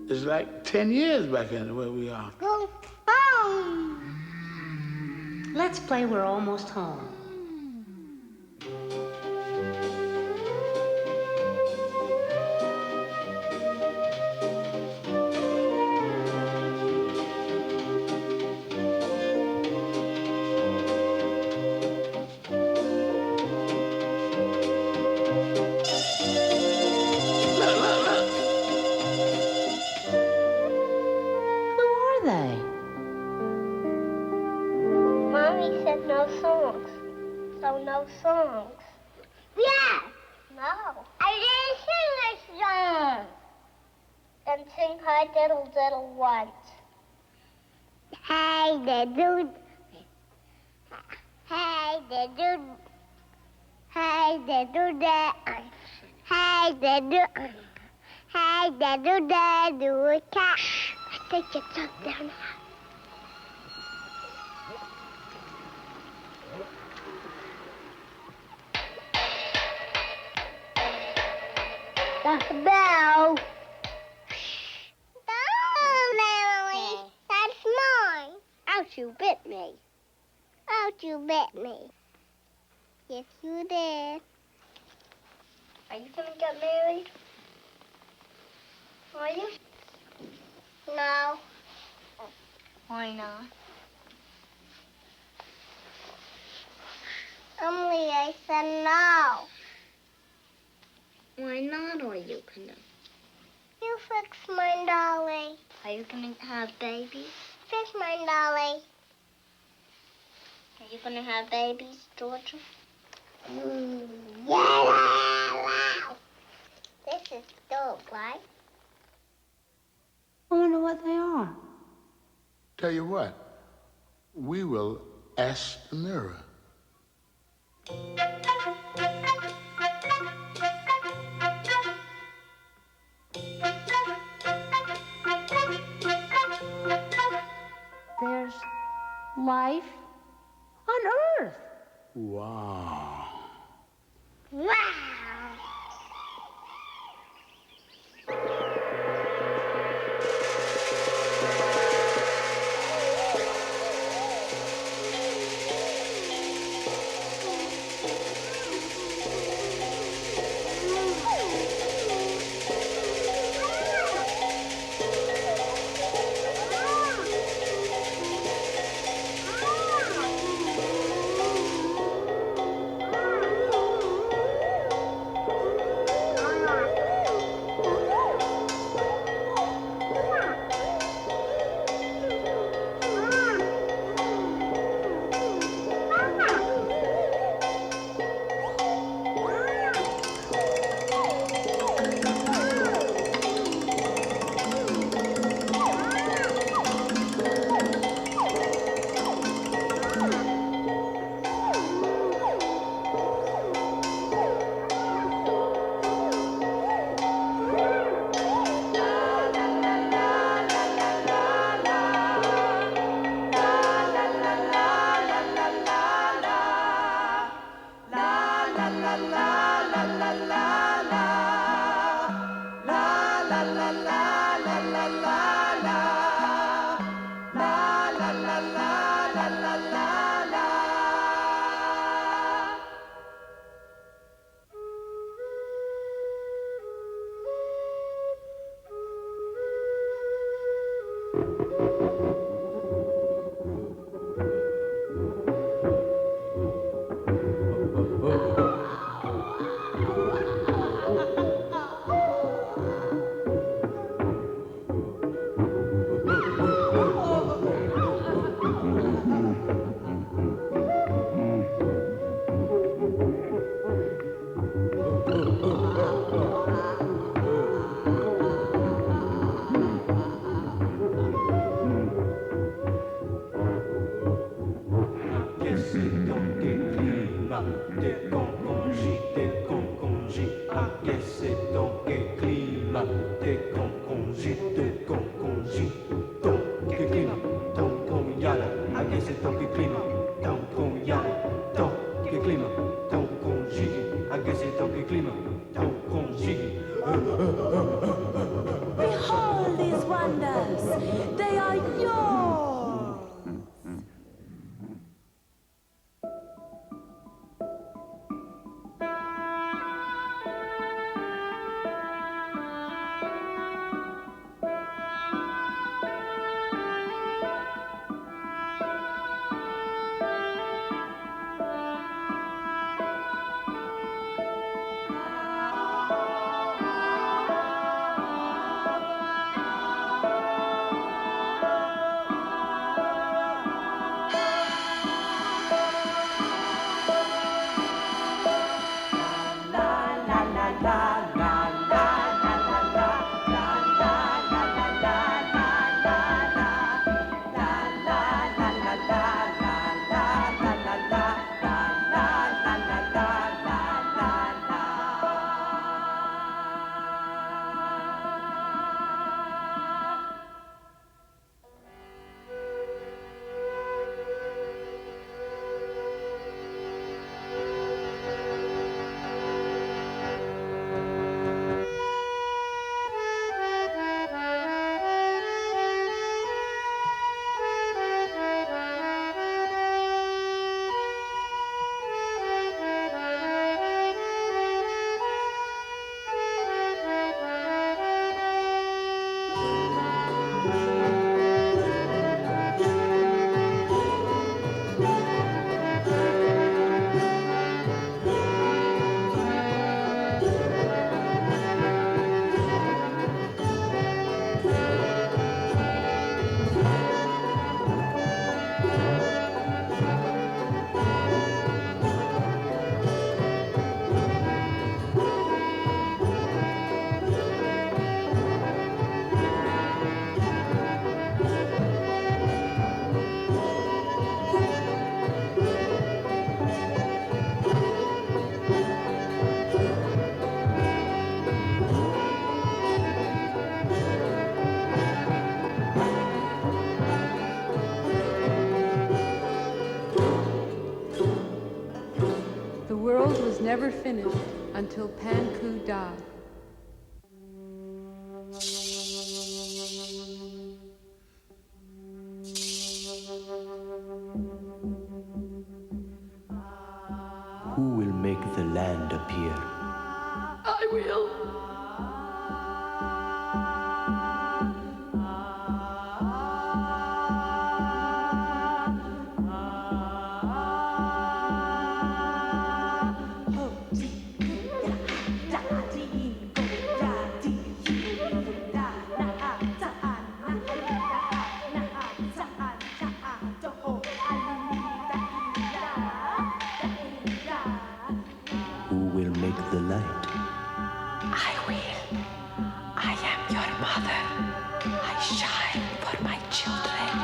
is like 10 years back in where we are. Go home. Let's play We're Almost Home. Mommy said no songs. So no songs. Yeah. No. I didn't sing this song. Then sing Hi Diddle Diddle once. Hey diddle. Hey diddle. Hey diddle da. Hey diddle. Hey diddle da do a cat. I think it's up there now. That's the bell. No, Emily. That's mine. Ouch, you bit me. Ouch, you bit me. Yes, you did. Are you going to get married? Are you? No. Why not? Emily, I said no. Why not, are you gonna? You fix my dolly. Are you gonna have babies? Fix my dolly. Are you gonna have babies, Georgia? Yeah. This is dope, right? I wonder what they are. Tell you what, we will ask the mirror. There's life on Earth. Wow. Wow. Behold these wonders. They are yours. Never finished until Panku died. Who will make the land appear? I will. The light. I will. I am your mother. I shine for my children.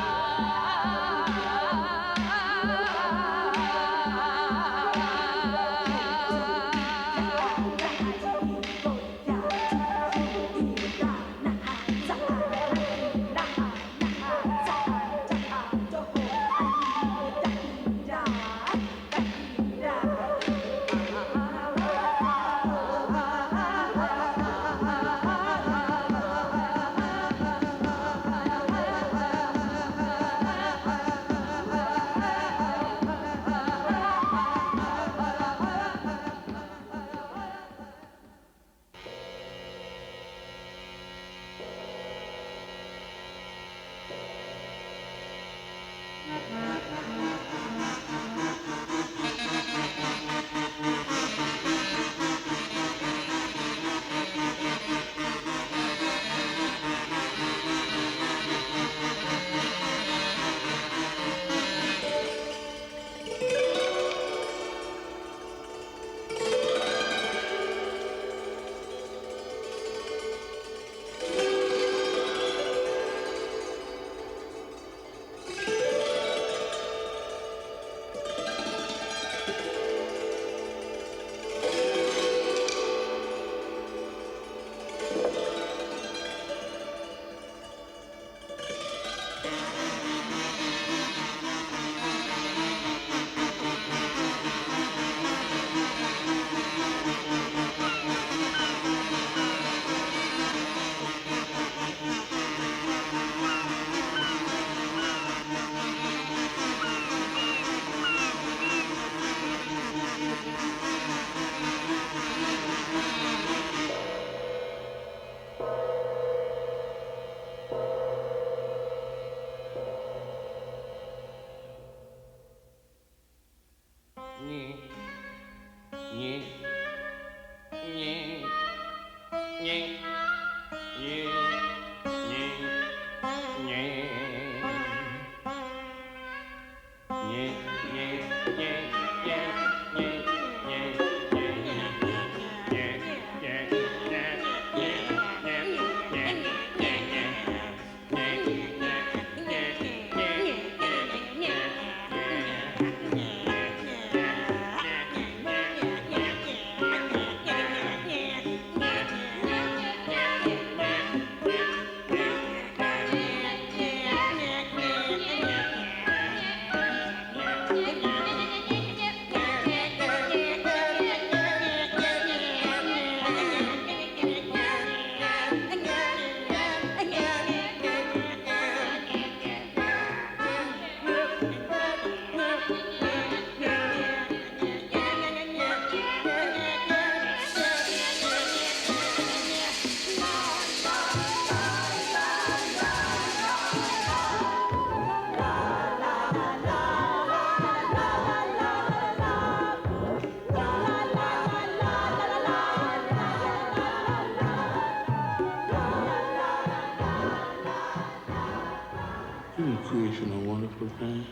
Isn't creation a wonderful thing?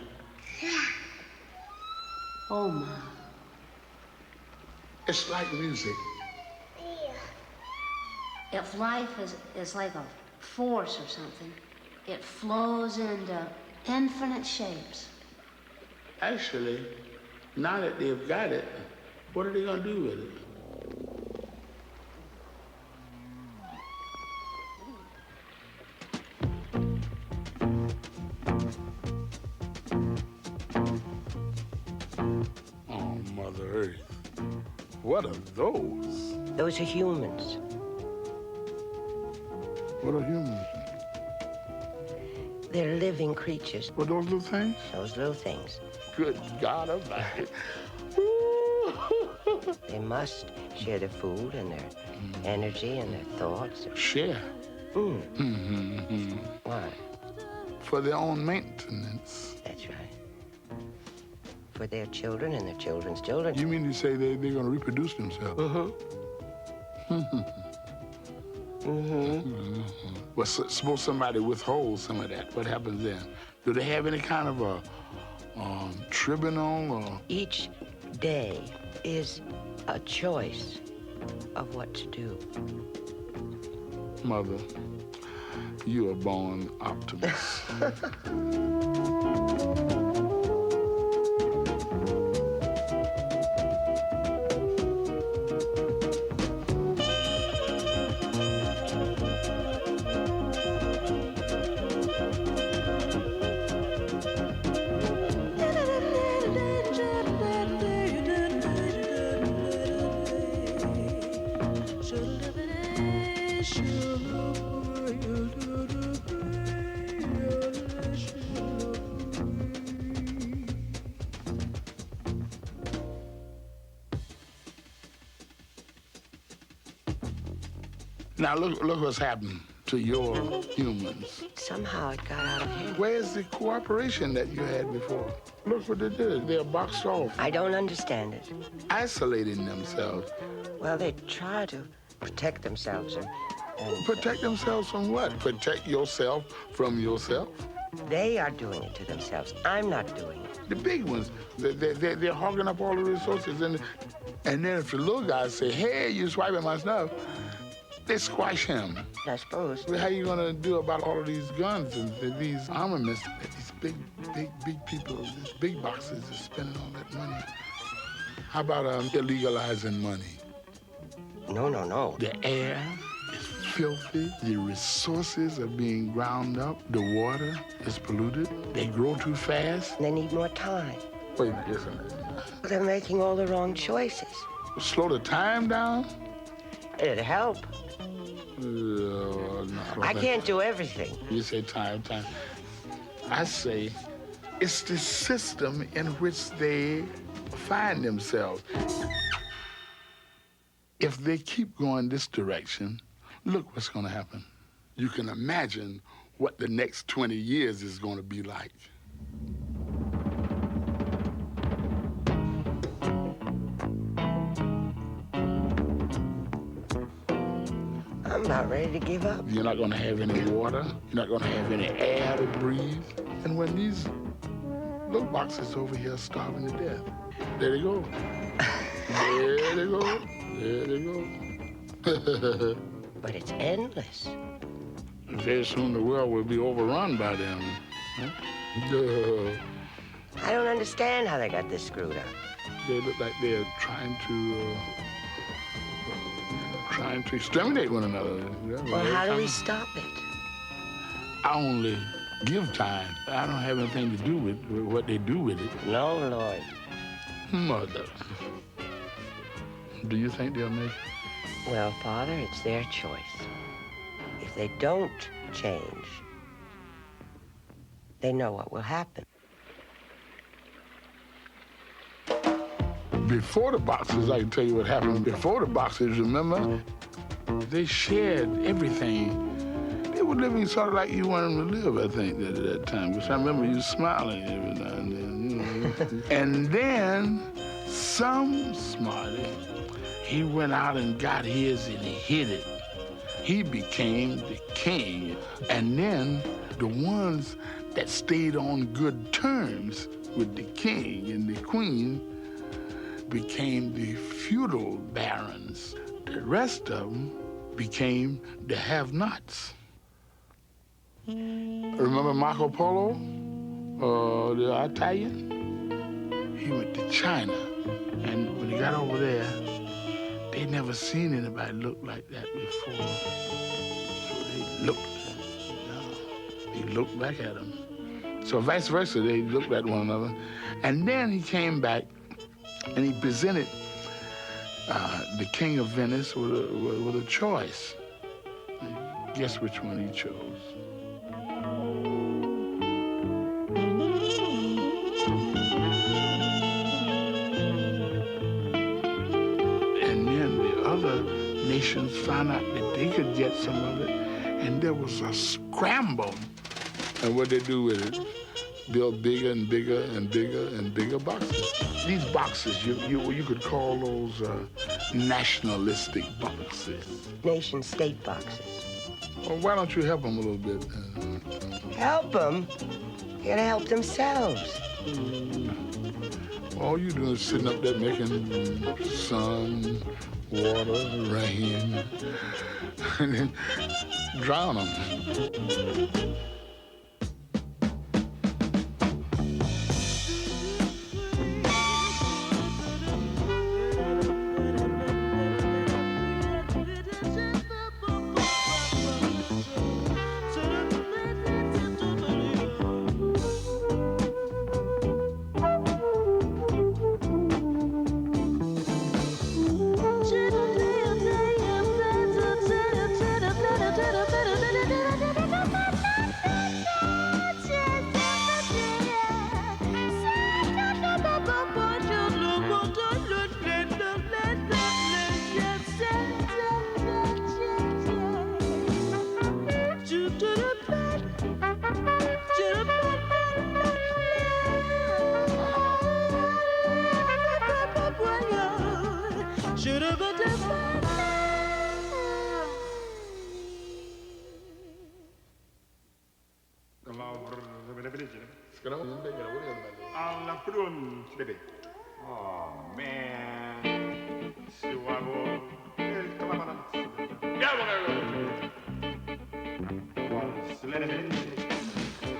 Oh, my. It's like music. If life is like a force or something, it flows into infinite shapes. Actually, now that they've got it, what are they going to do with it? Oh, Mother Earth. What are those? Those are humans. What are humans? They're living creatures. What, those little things? Those little things. Good God Almighty. They must share their food and their energy and their thoughts. Share? Why? For their own maintenance. That's right. For their children and their children's children. You mean to say they're going to reproduce themselves? Well, suppose somebody withholds some of that. What happens then? Do they have any kind of a tribunal or? Each day is a choice of what to do. Mother, you are born optimist. Now look what's happened to your humans. Somehow it got out of hand. Where's the cooperation that you had before? Look what they did. They're boxed off. I don't understand it. Isolating themselves. Well, they try to protect themselves and Protect themselves from what? Protect yourself from yourself? They are doing it to themselves. I'm not doing it. The big ones, they're hogging up all the resources. And then if the little guys say, hey, you swiping my stuff, they squash him. I suppose. How are you going to do about all of these guns and these armaments that these big people, these big boxes are spending all that money? How about illegalizing money? No. The air is filthy. The resources are being ground up. The water is polluted. They grow too fast. They need more time. Wait a minute, listen. They're making all the wrong choices. Slow the time down? It'd help. No, I can't do everything. You say time. I say it's the system in which they find themselves. If they keep going this direction, look what's going to happen. You can imagine what the next 20 years is going to be like. I'm about ready to give up. You're not going to have any water. You're not going to have any air to breathe. And when these little boxes over here are starving to death, there they go. There they go. There they go. But it's endless. Very soon the world will be overrun by them. Huh? I don't understand how they got this screwed up. They look like they're trying to exterminate one another. Well, how do we stop it? I only give time. I don't have anything to do with what they do with it. No, Lord. Mother. Do you think they'll make it? Well, Father, it's their choice. If they don't change, they know what will happen. Before the boxes, I can tell you what happened. Before the boxes, remember? They shared everything. They were living sort of like you wanted them to live, I think, at that time. Because I remember you smiling every now and then, you know. And then some smarty, he went out and got his and he hid it. He became the king. And then the ones that stayed on good terms with the king and the queen became the feudal barons. The rest of them became the have-nots. Remember Marco Polo, the Italian? He went to China, and when he got over there, they'd never seen anybody look like that before. So they looked back at him. So vice versa, they looked at one another. And then he came back and he presented the King of Venice with a choice. Guess which one he chose? And then the other nations found out that they could get some of it, and there was a scramble. And what they do with it? Build bigger and bigger and bigger and bigger boxes. These boxes, you could call those nationalistic boxes. Nation-state boxes. Well, why don't you help them a little bit? Help them? They gotta help themselves. All you doing is sitting up there making sun, water, rain, and then drown them. Oh, man.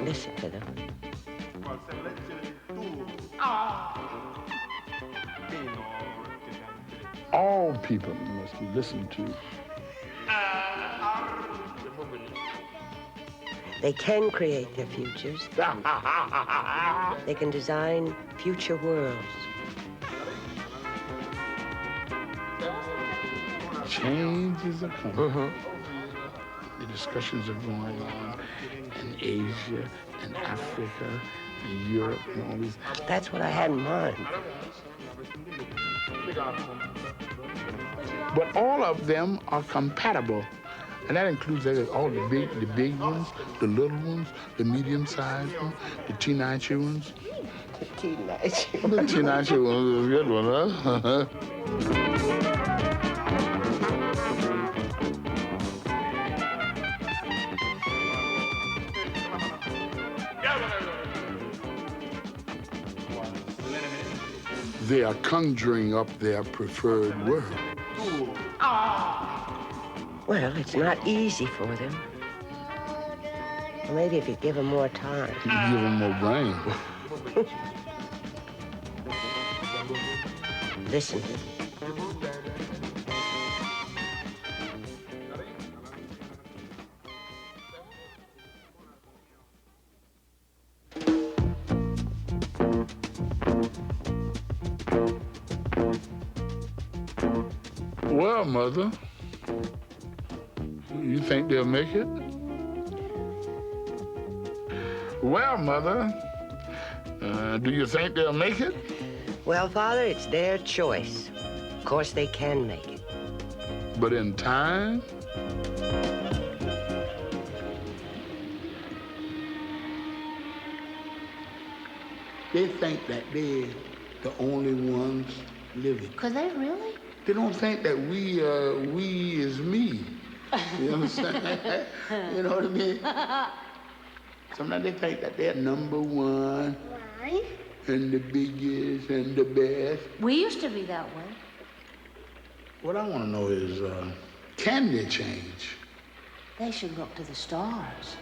Listen to them. All people must be listened to. They can create their futures. They can design future worlds. Change is a coming. The discussions are going on in Asia and Africa and Europe and all these. That's what I had in mind. But all of them are compatible. And that includes all the big ones, the little ones, the medium-sized ones, the teenage ones. The teenage ones. The teenage ones is a good one, huh? they are conjuring up their preferred world. Well, it's not easy for them. Well, maybe if you give them more time. You give them more brain. Listen. Well, Mother, you think they'll make it? Well, Mother, do you think they'll make it? Well, Father, it's their choice. Of course they can make it. But in time? They think that they're the only ones living. Could they really? They don't think that we is me. You understand? You know what I mean? Sometimes they think that they're number one. Right. And the biggest and the best. We used to be that way. What I want to know is, can they change? They should look to the stars.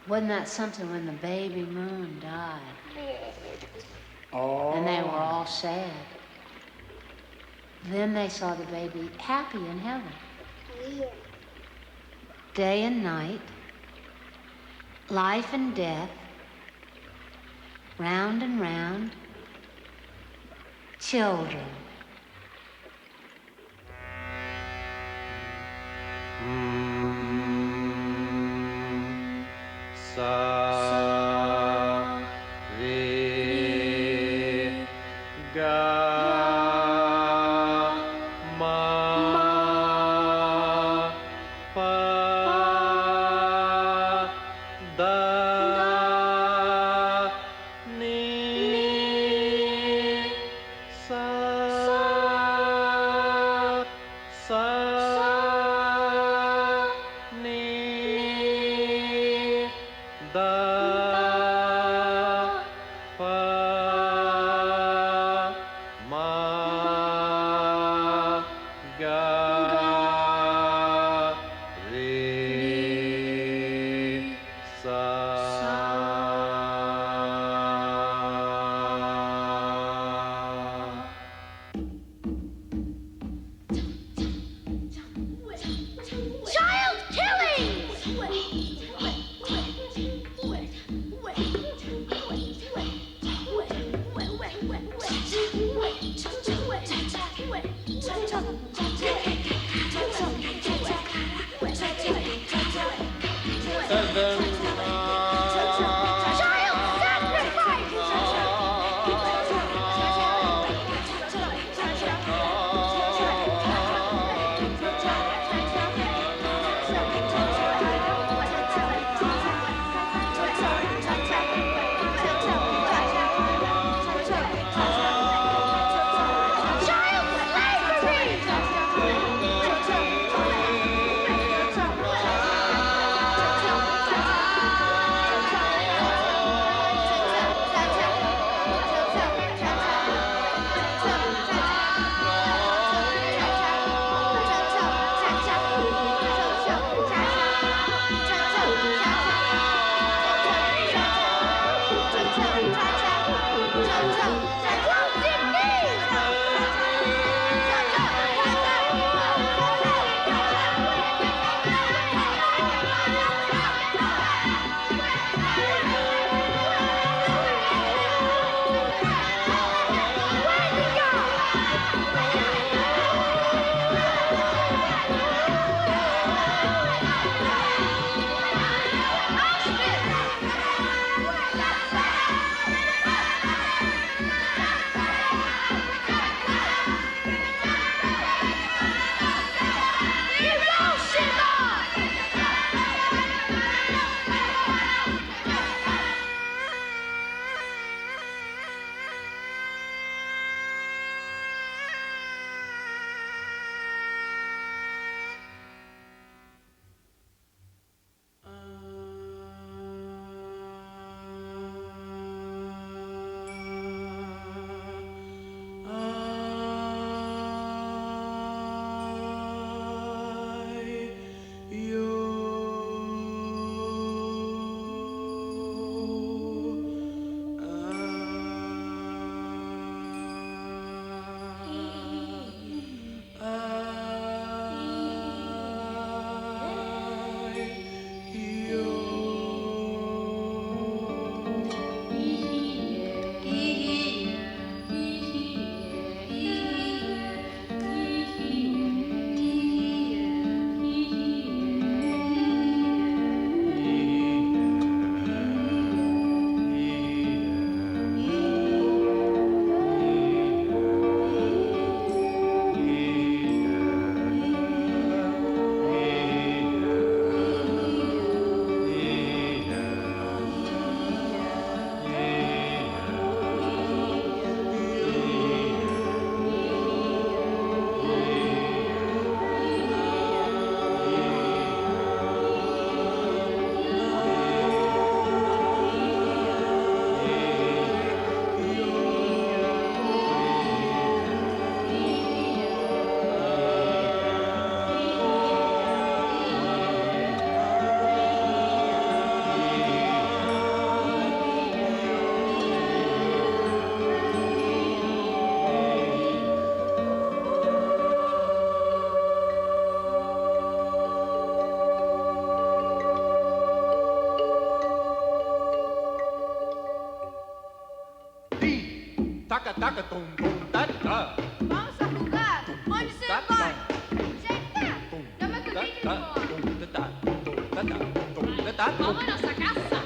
Wasn't that something when the baby moon died? Oh. And they were all sad. Then they saw the baby happy in heaven. Yeah. Day and night, life and death, round and round, children. Sa, re, ga, ma, pa, da, ni, sa, ni, da, fa, ma, ga, re, sa. Child killing! Vamos a jugar. Onde você vai? Senta. Dame a comida. Vamos a nossa casa.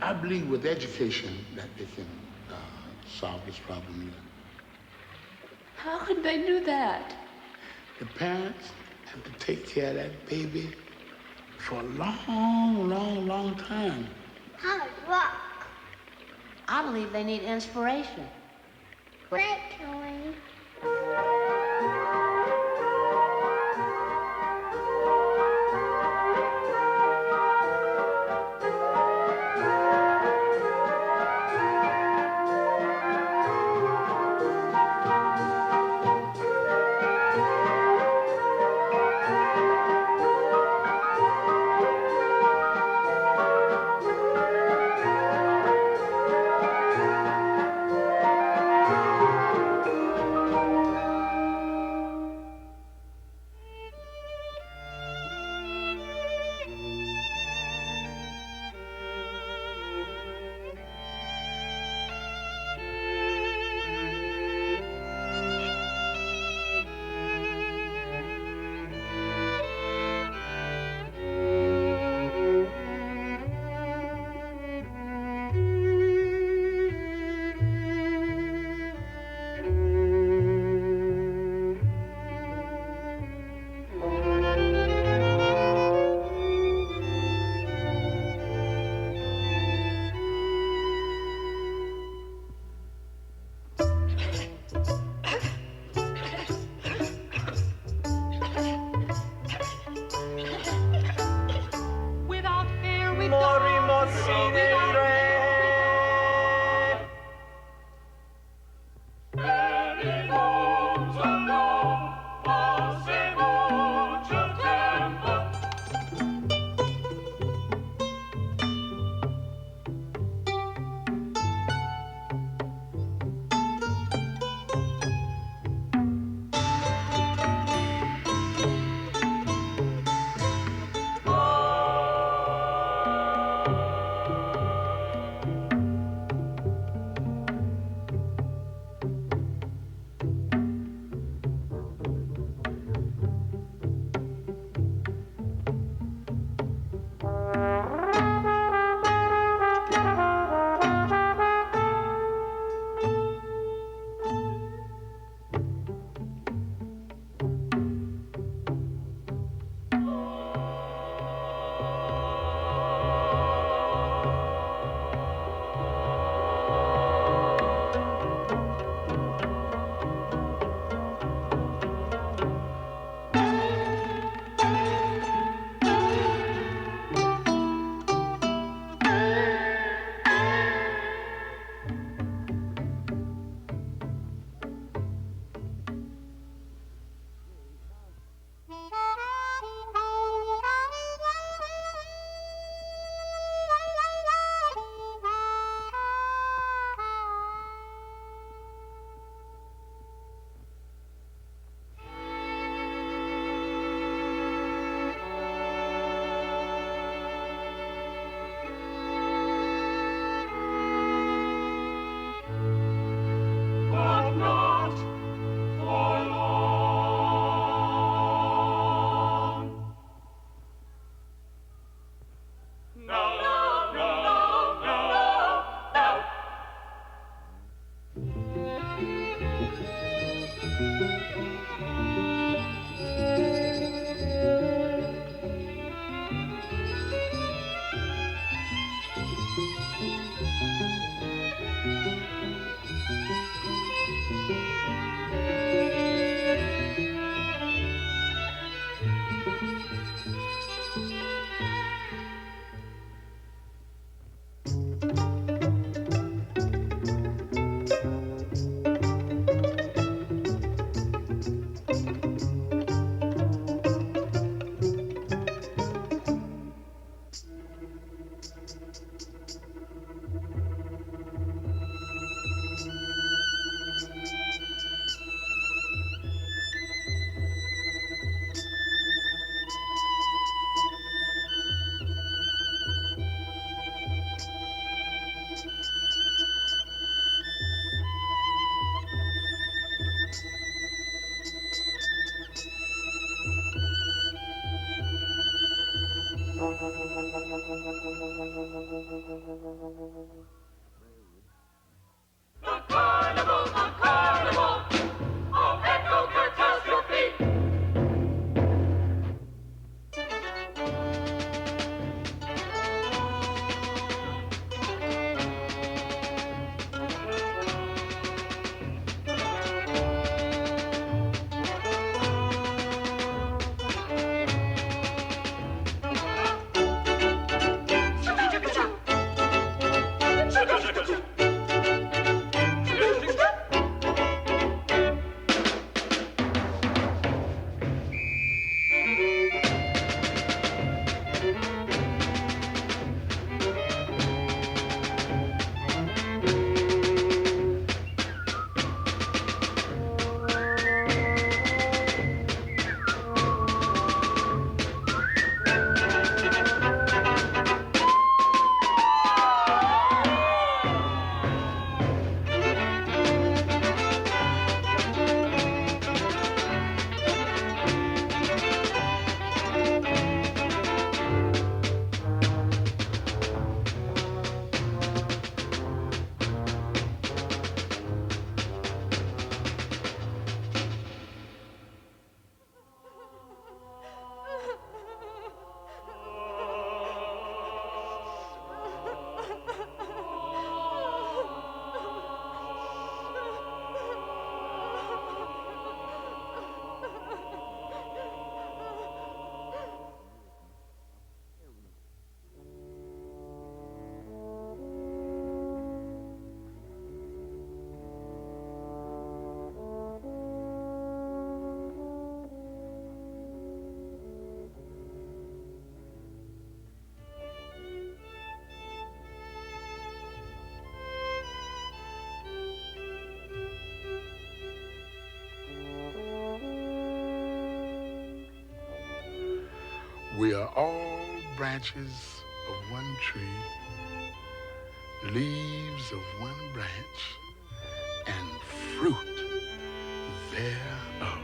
I believe with education that they can solve this problem. How could they do that? The parents have to take care of that baby for a long, long, long time. Hard rock. I believe they need inspiration. Great, Kelly. We are all branches of one tree, leaves of one branch, and fruit thereof.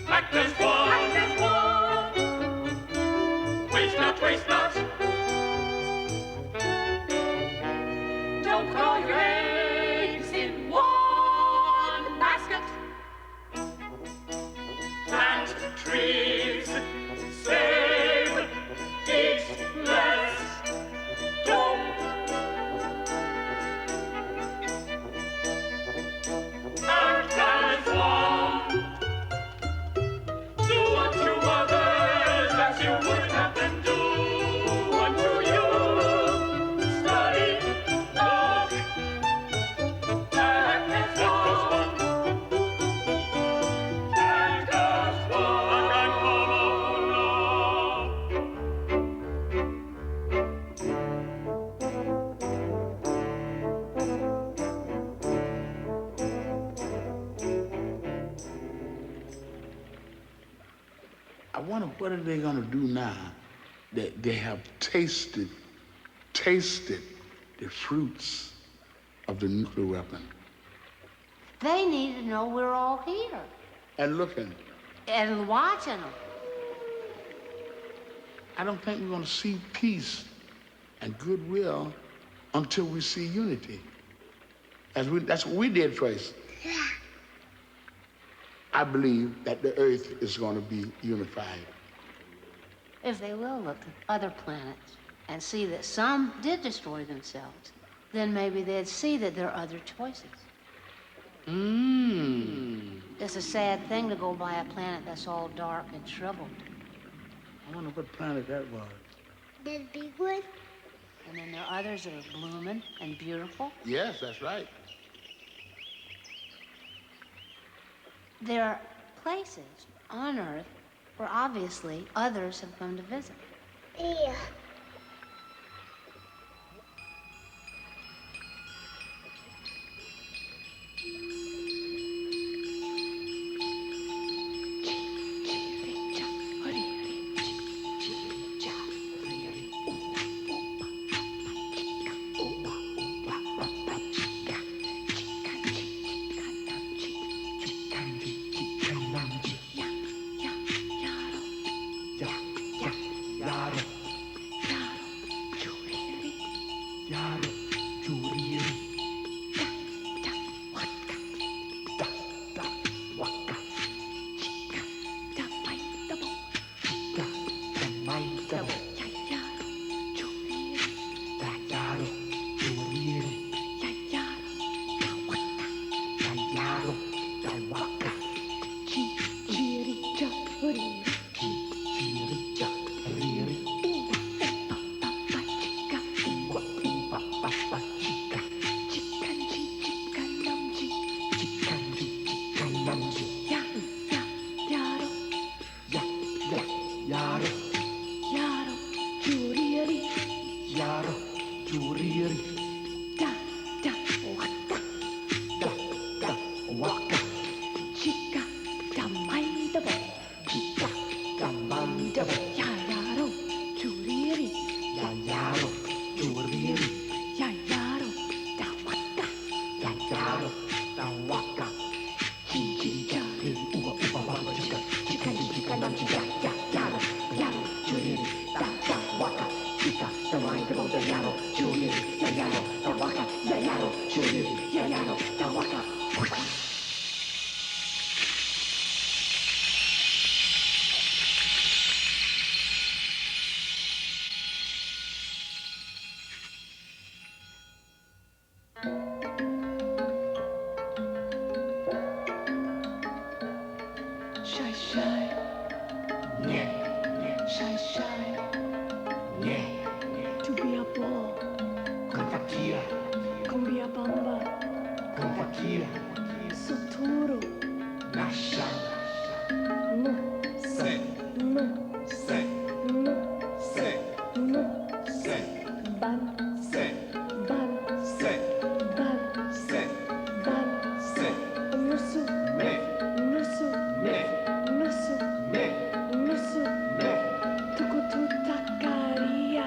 Act as one. Waste not, waste not. Don't throw your eggs in one basket. Plant trees, save each last dome. Act as one. Do unto others as you would have them do unto you. Study, look, act as one. Act as one. And follow law. I wonder what are they going to do now that they have tasted the fruits of the nuclear weapon They need to know we're all here and looking. and watching them. I don't think we're going to see peace and goodwill until we see unity. That's what we did first. I believe that the earth is going to be unified. If they will look at other planets and see that some did destroy themselves, then maybe they'd see that there are other choices. It's a sad thing to go by a planet that's all dark and shriveled. I wonder what planet that was. The big one? And then there are others that are blooming and beautiful. Yes, that's right. There are places on Earth where obviously others have come to visit. Yeah. compatia, Suturo. nasha, No. se, No. se, No. se, No. se, Ban. se, Ban. se, Ban. se, Ban. se, Nusu. me, Nusu. me, Nusu. me, Nusu. me, Tukututakaria.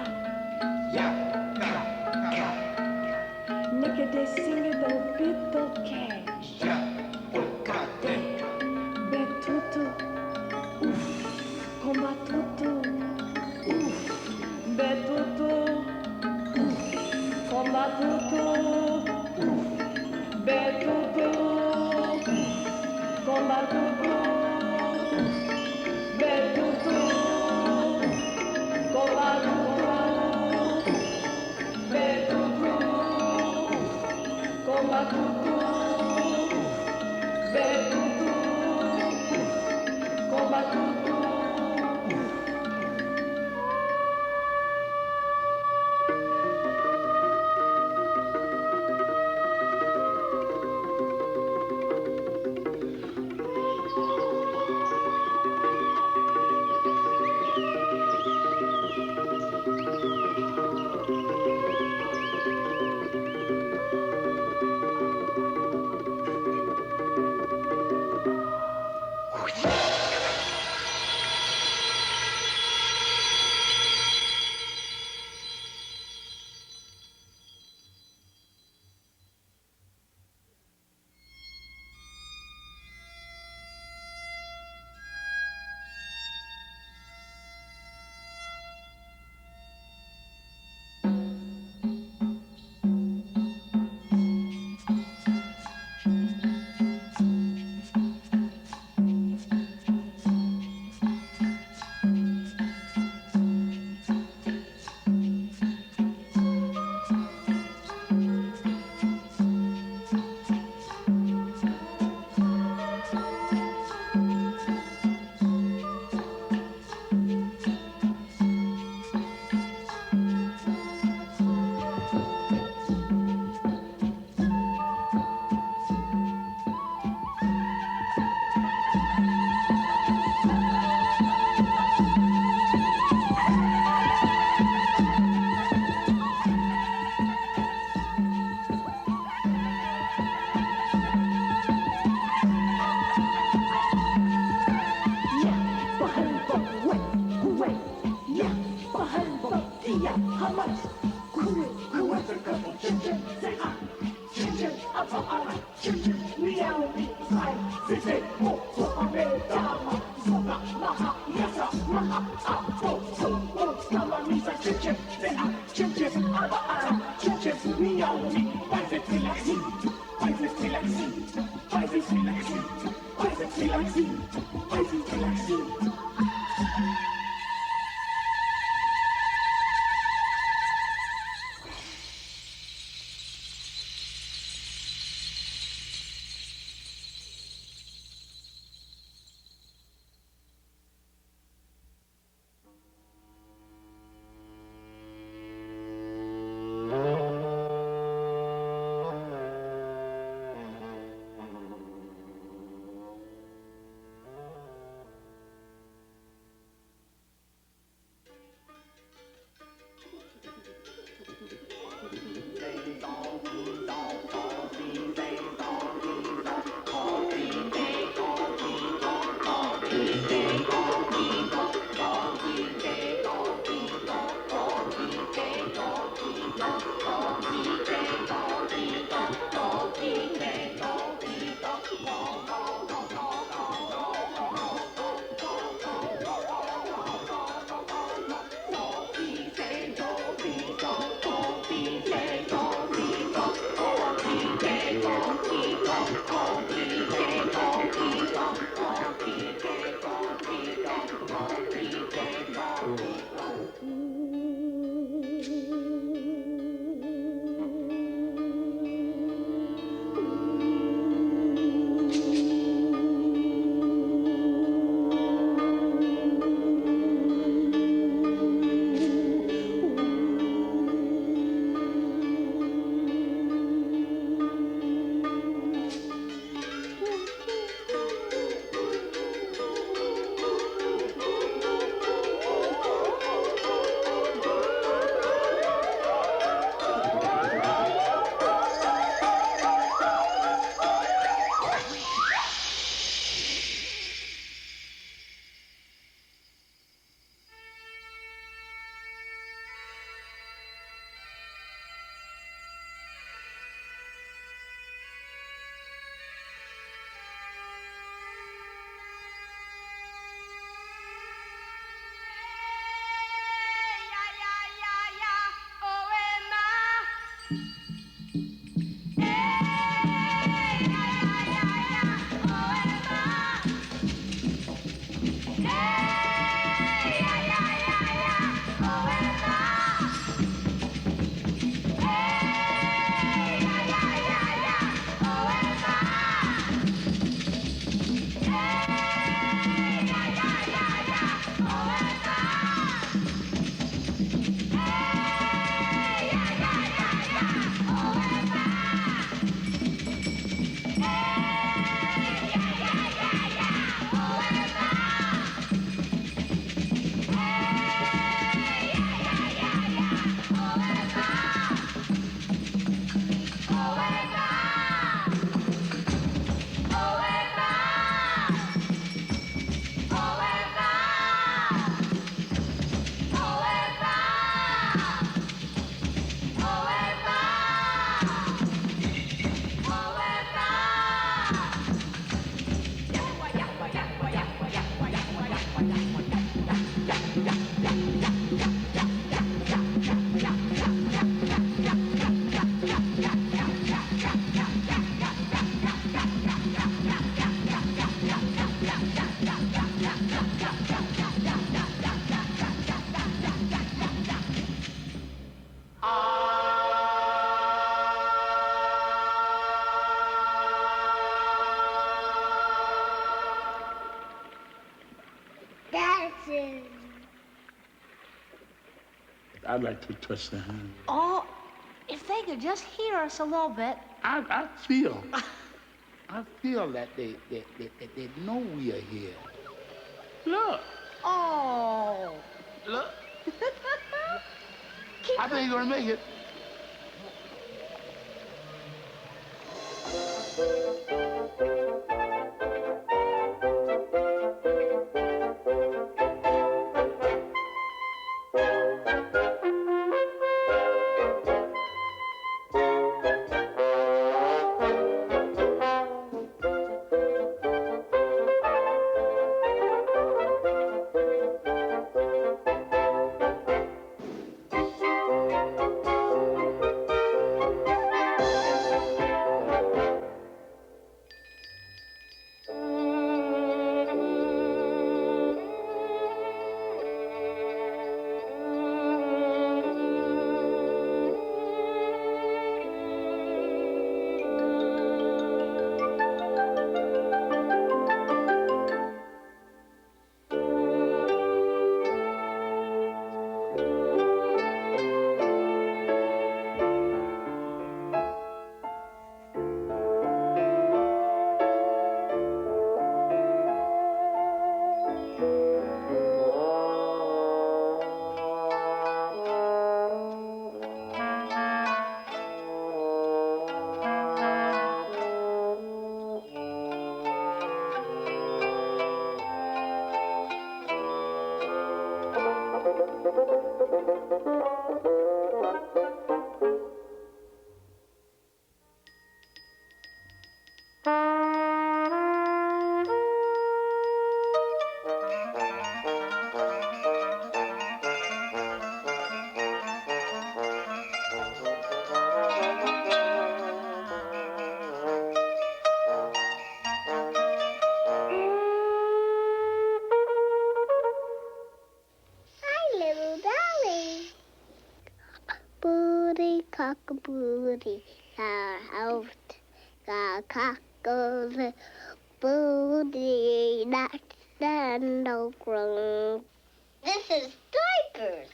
ya, ka, ka, Nekede singe do bito ke. ja, okate, Betutu. Combatutu. Betutu. Combatutu. Betutu. Combatutu. Betutu. Combatutu. Betutu. Combatutu. Betutu. Combatutu. I'd like to touch their hand. Oh, if they could just hear us a little bit. I feel that they know we are here. Look. Oh. Look. I think you're gonna make it. Cock-a-booty, out, cockle, booty, not stand over. This is diapers.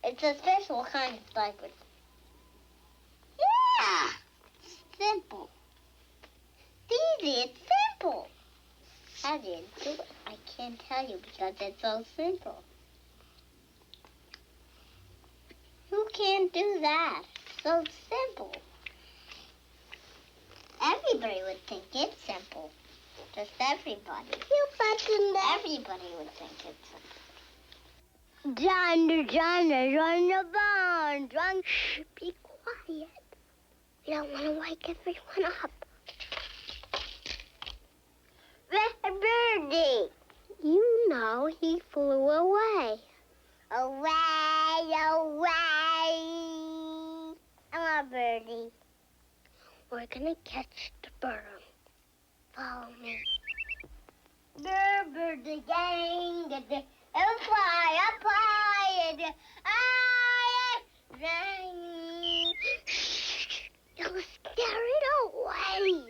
It's a special kind of diapers. Yeah, simple. Easy, it's simple. How do you do it? I can't tell you because it's so simple. Who can't do that? So simple. Everybody would think it's simple. Just everybody. You button that. Everybody would think it's simple. John, run the barn. John, shh, be quiet. We don't want to wake everyone up. Birdie. You know he flew away. Away, away. We're gonna catch the bird. Follow me. The bird again, and fly up high, and it'll scare it away.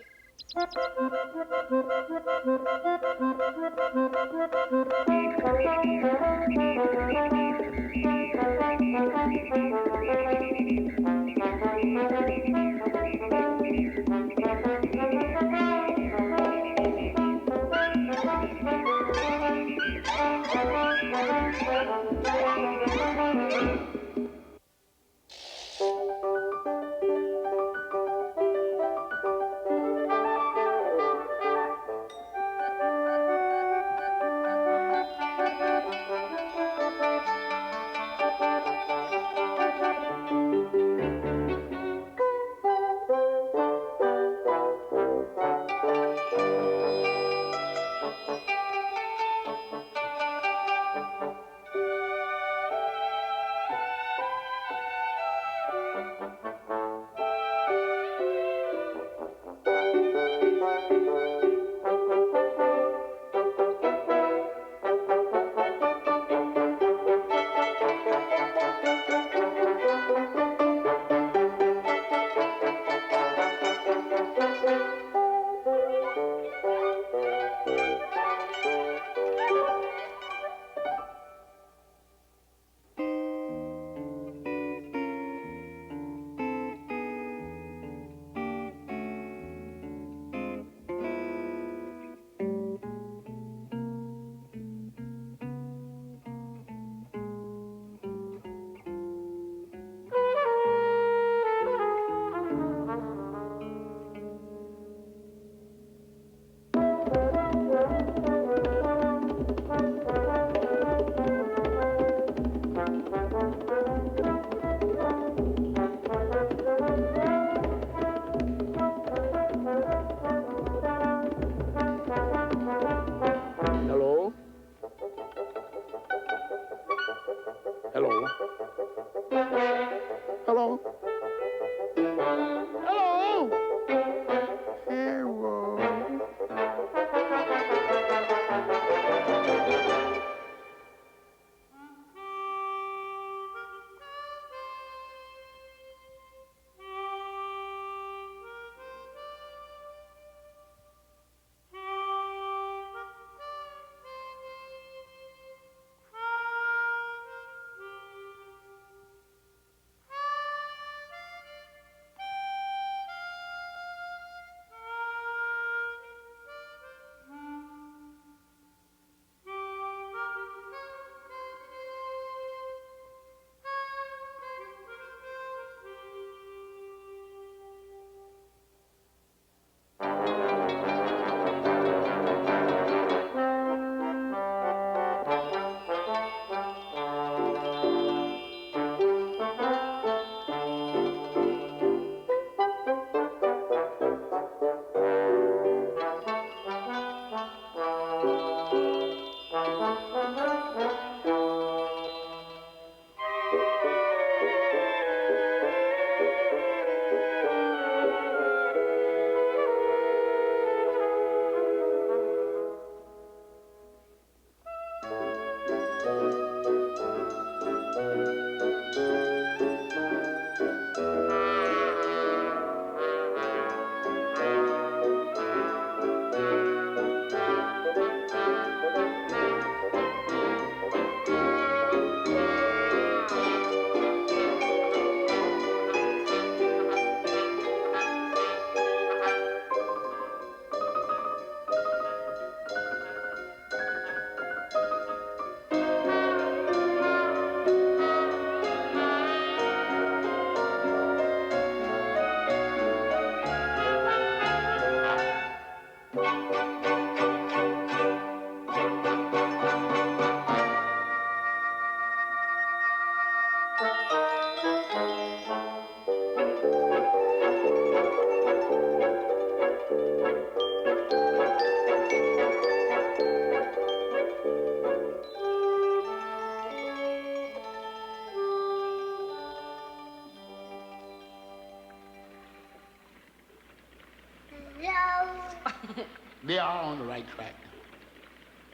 They are on the right track.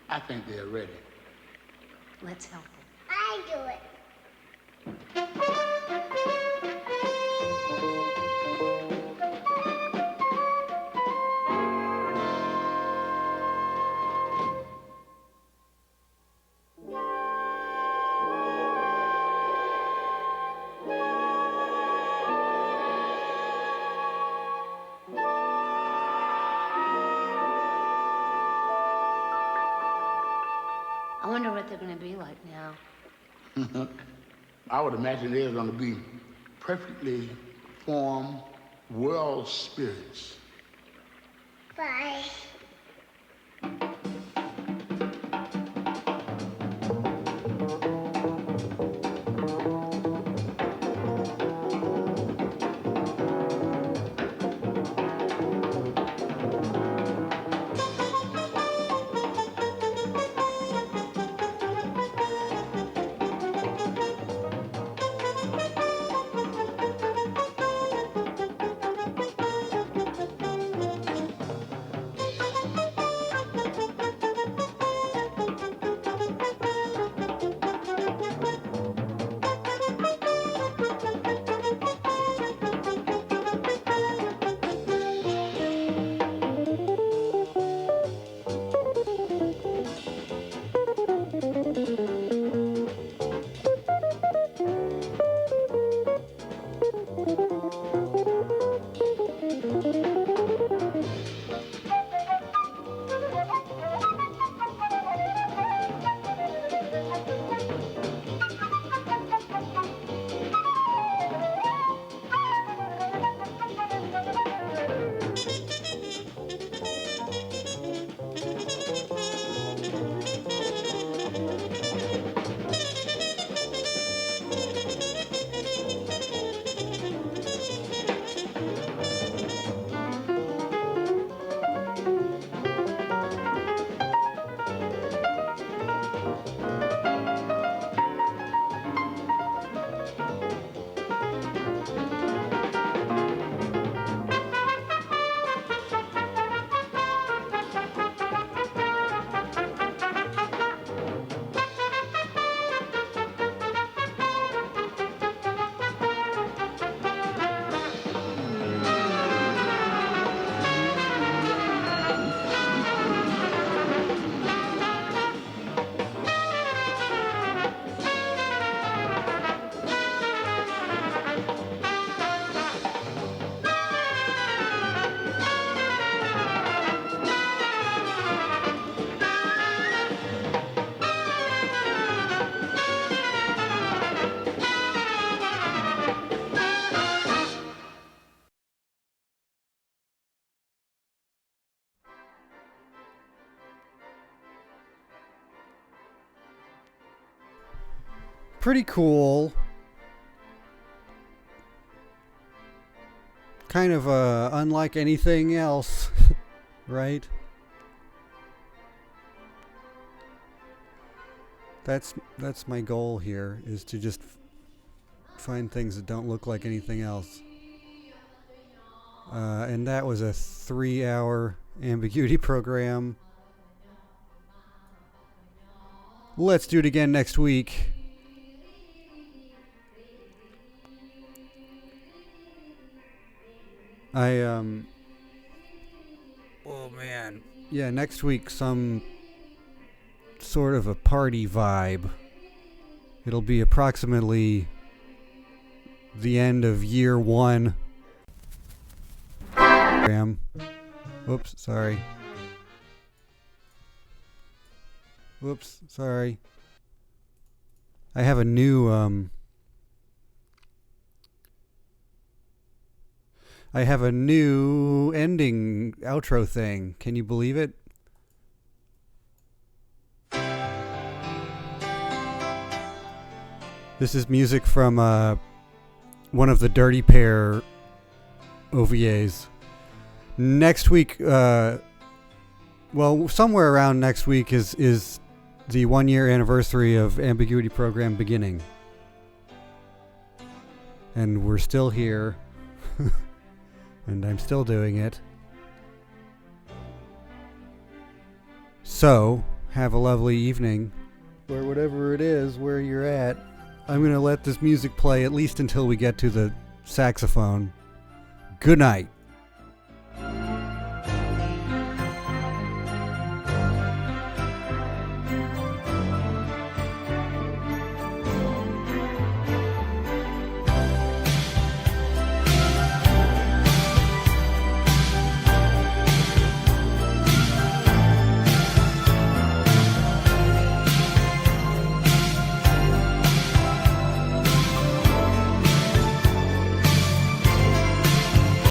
I think they're ready. Let's help them. I do it. I wonder what they're going to be like now. I would imagine they're going to be perfectly formed world spirits. Bye. Pretty cool. Kind of unlike anything else, right? That's my goal here, is to just find things that don't look like anything else. And that was a 3-hour Ambiguity program. Let's do it again next week. Oh man. Yeah, next week some sort of a party vibe. It'll be approximately the end of year 1. Whoops, sorry. Whoops, sorry. I have a new ending outro thing. Can you believe it? This is music from one of the Dirty Pair OVAs. Next week, well, somewhere around next week is the 1-year anniversary of Ambiguity program beginning. And we're still here. And I'm still doing it. So, have a lovely evening, or whatever it is where you're at. I'm going to let this music play at least until we get to the saxophone. Good night.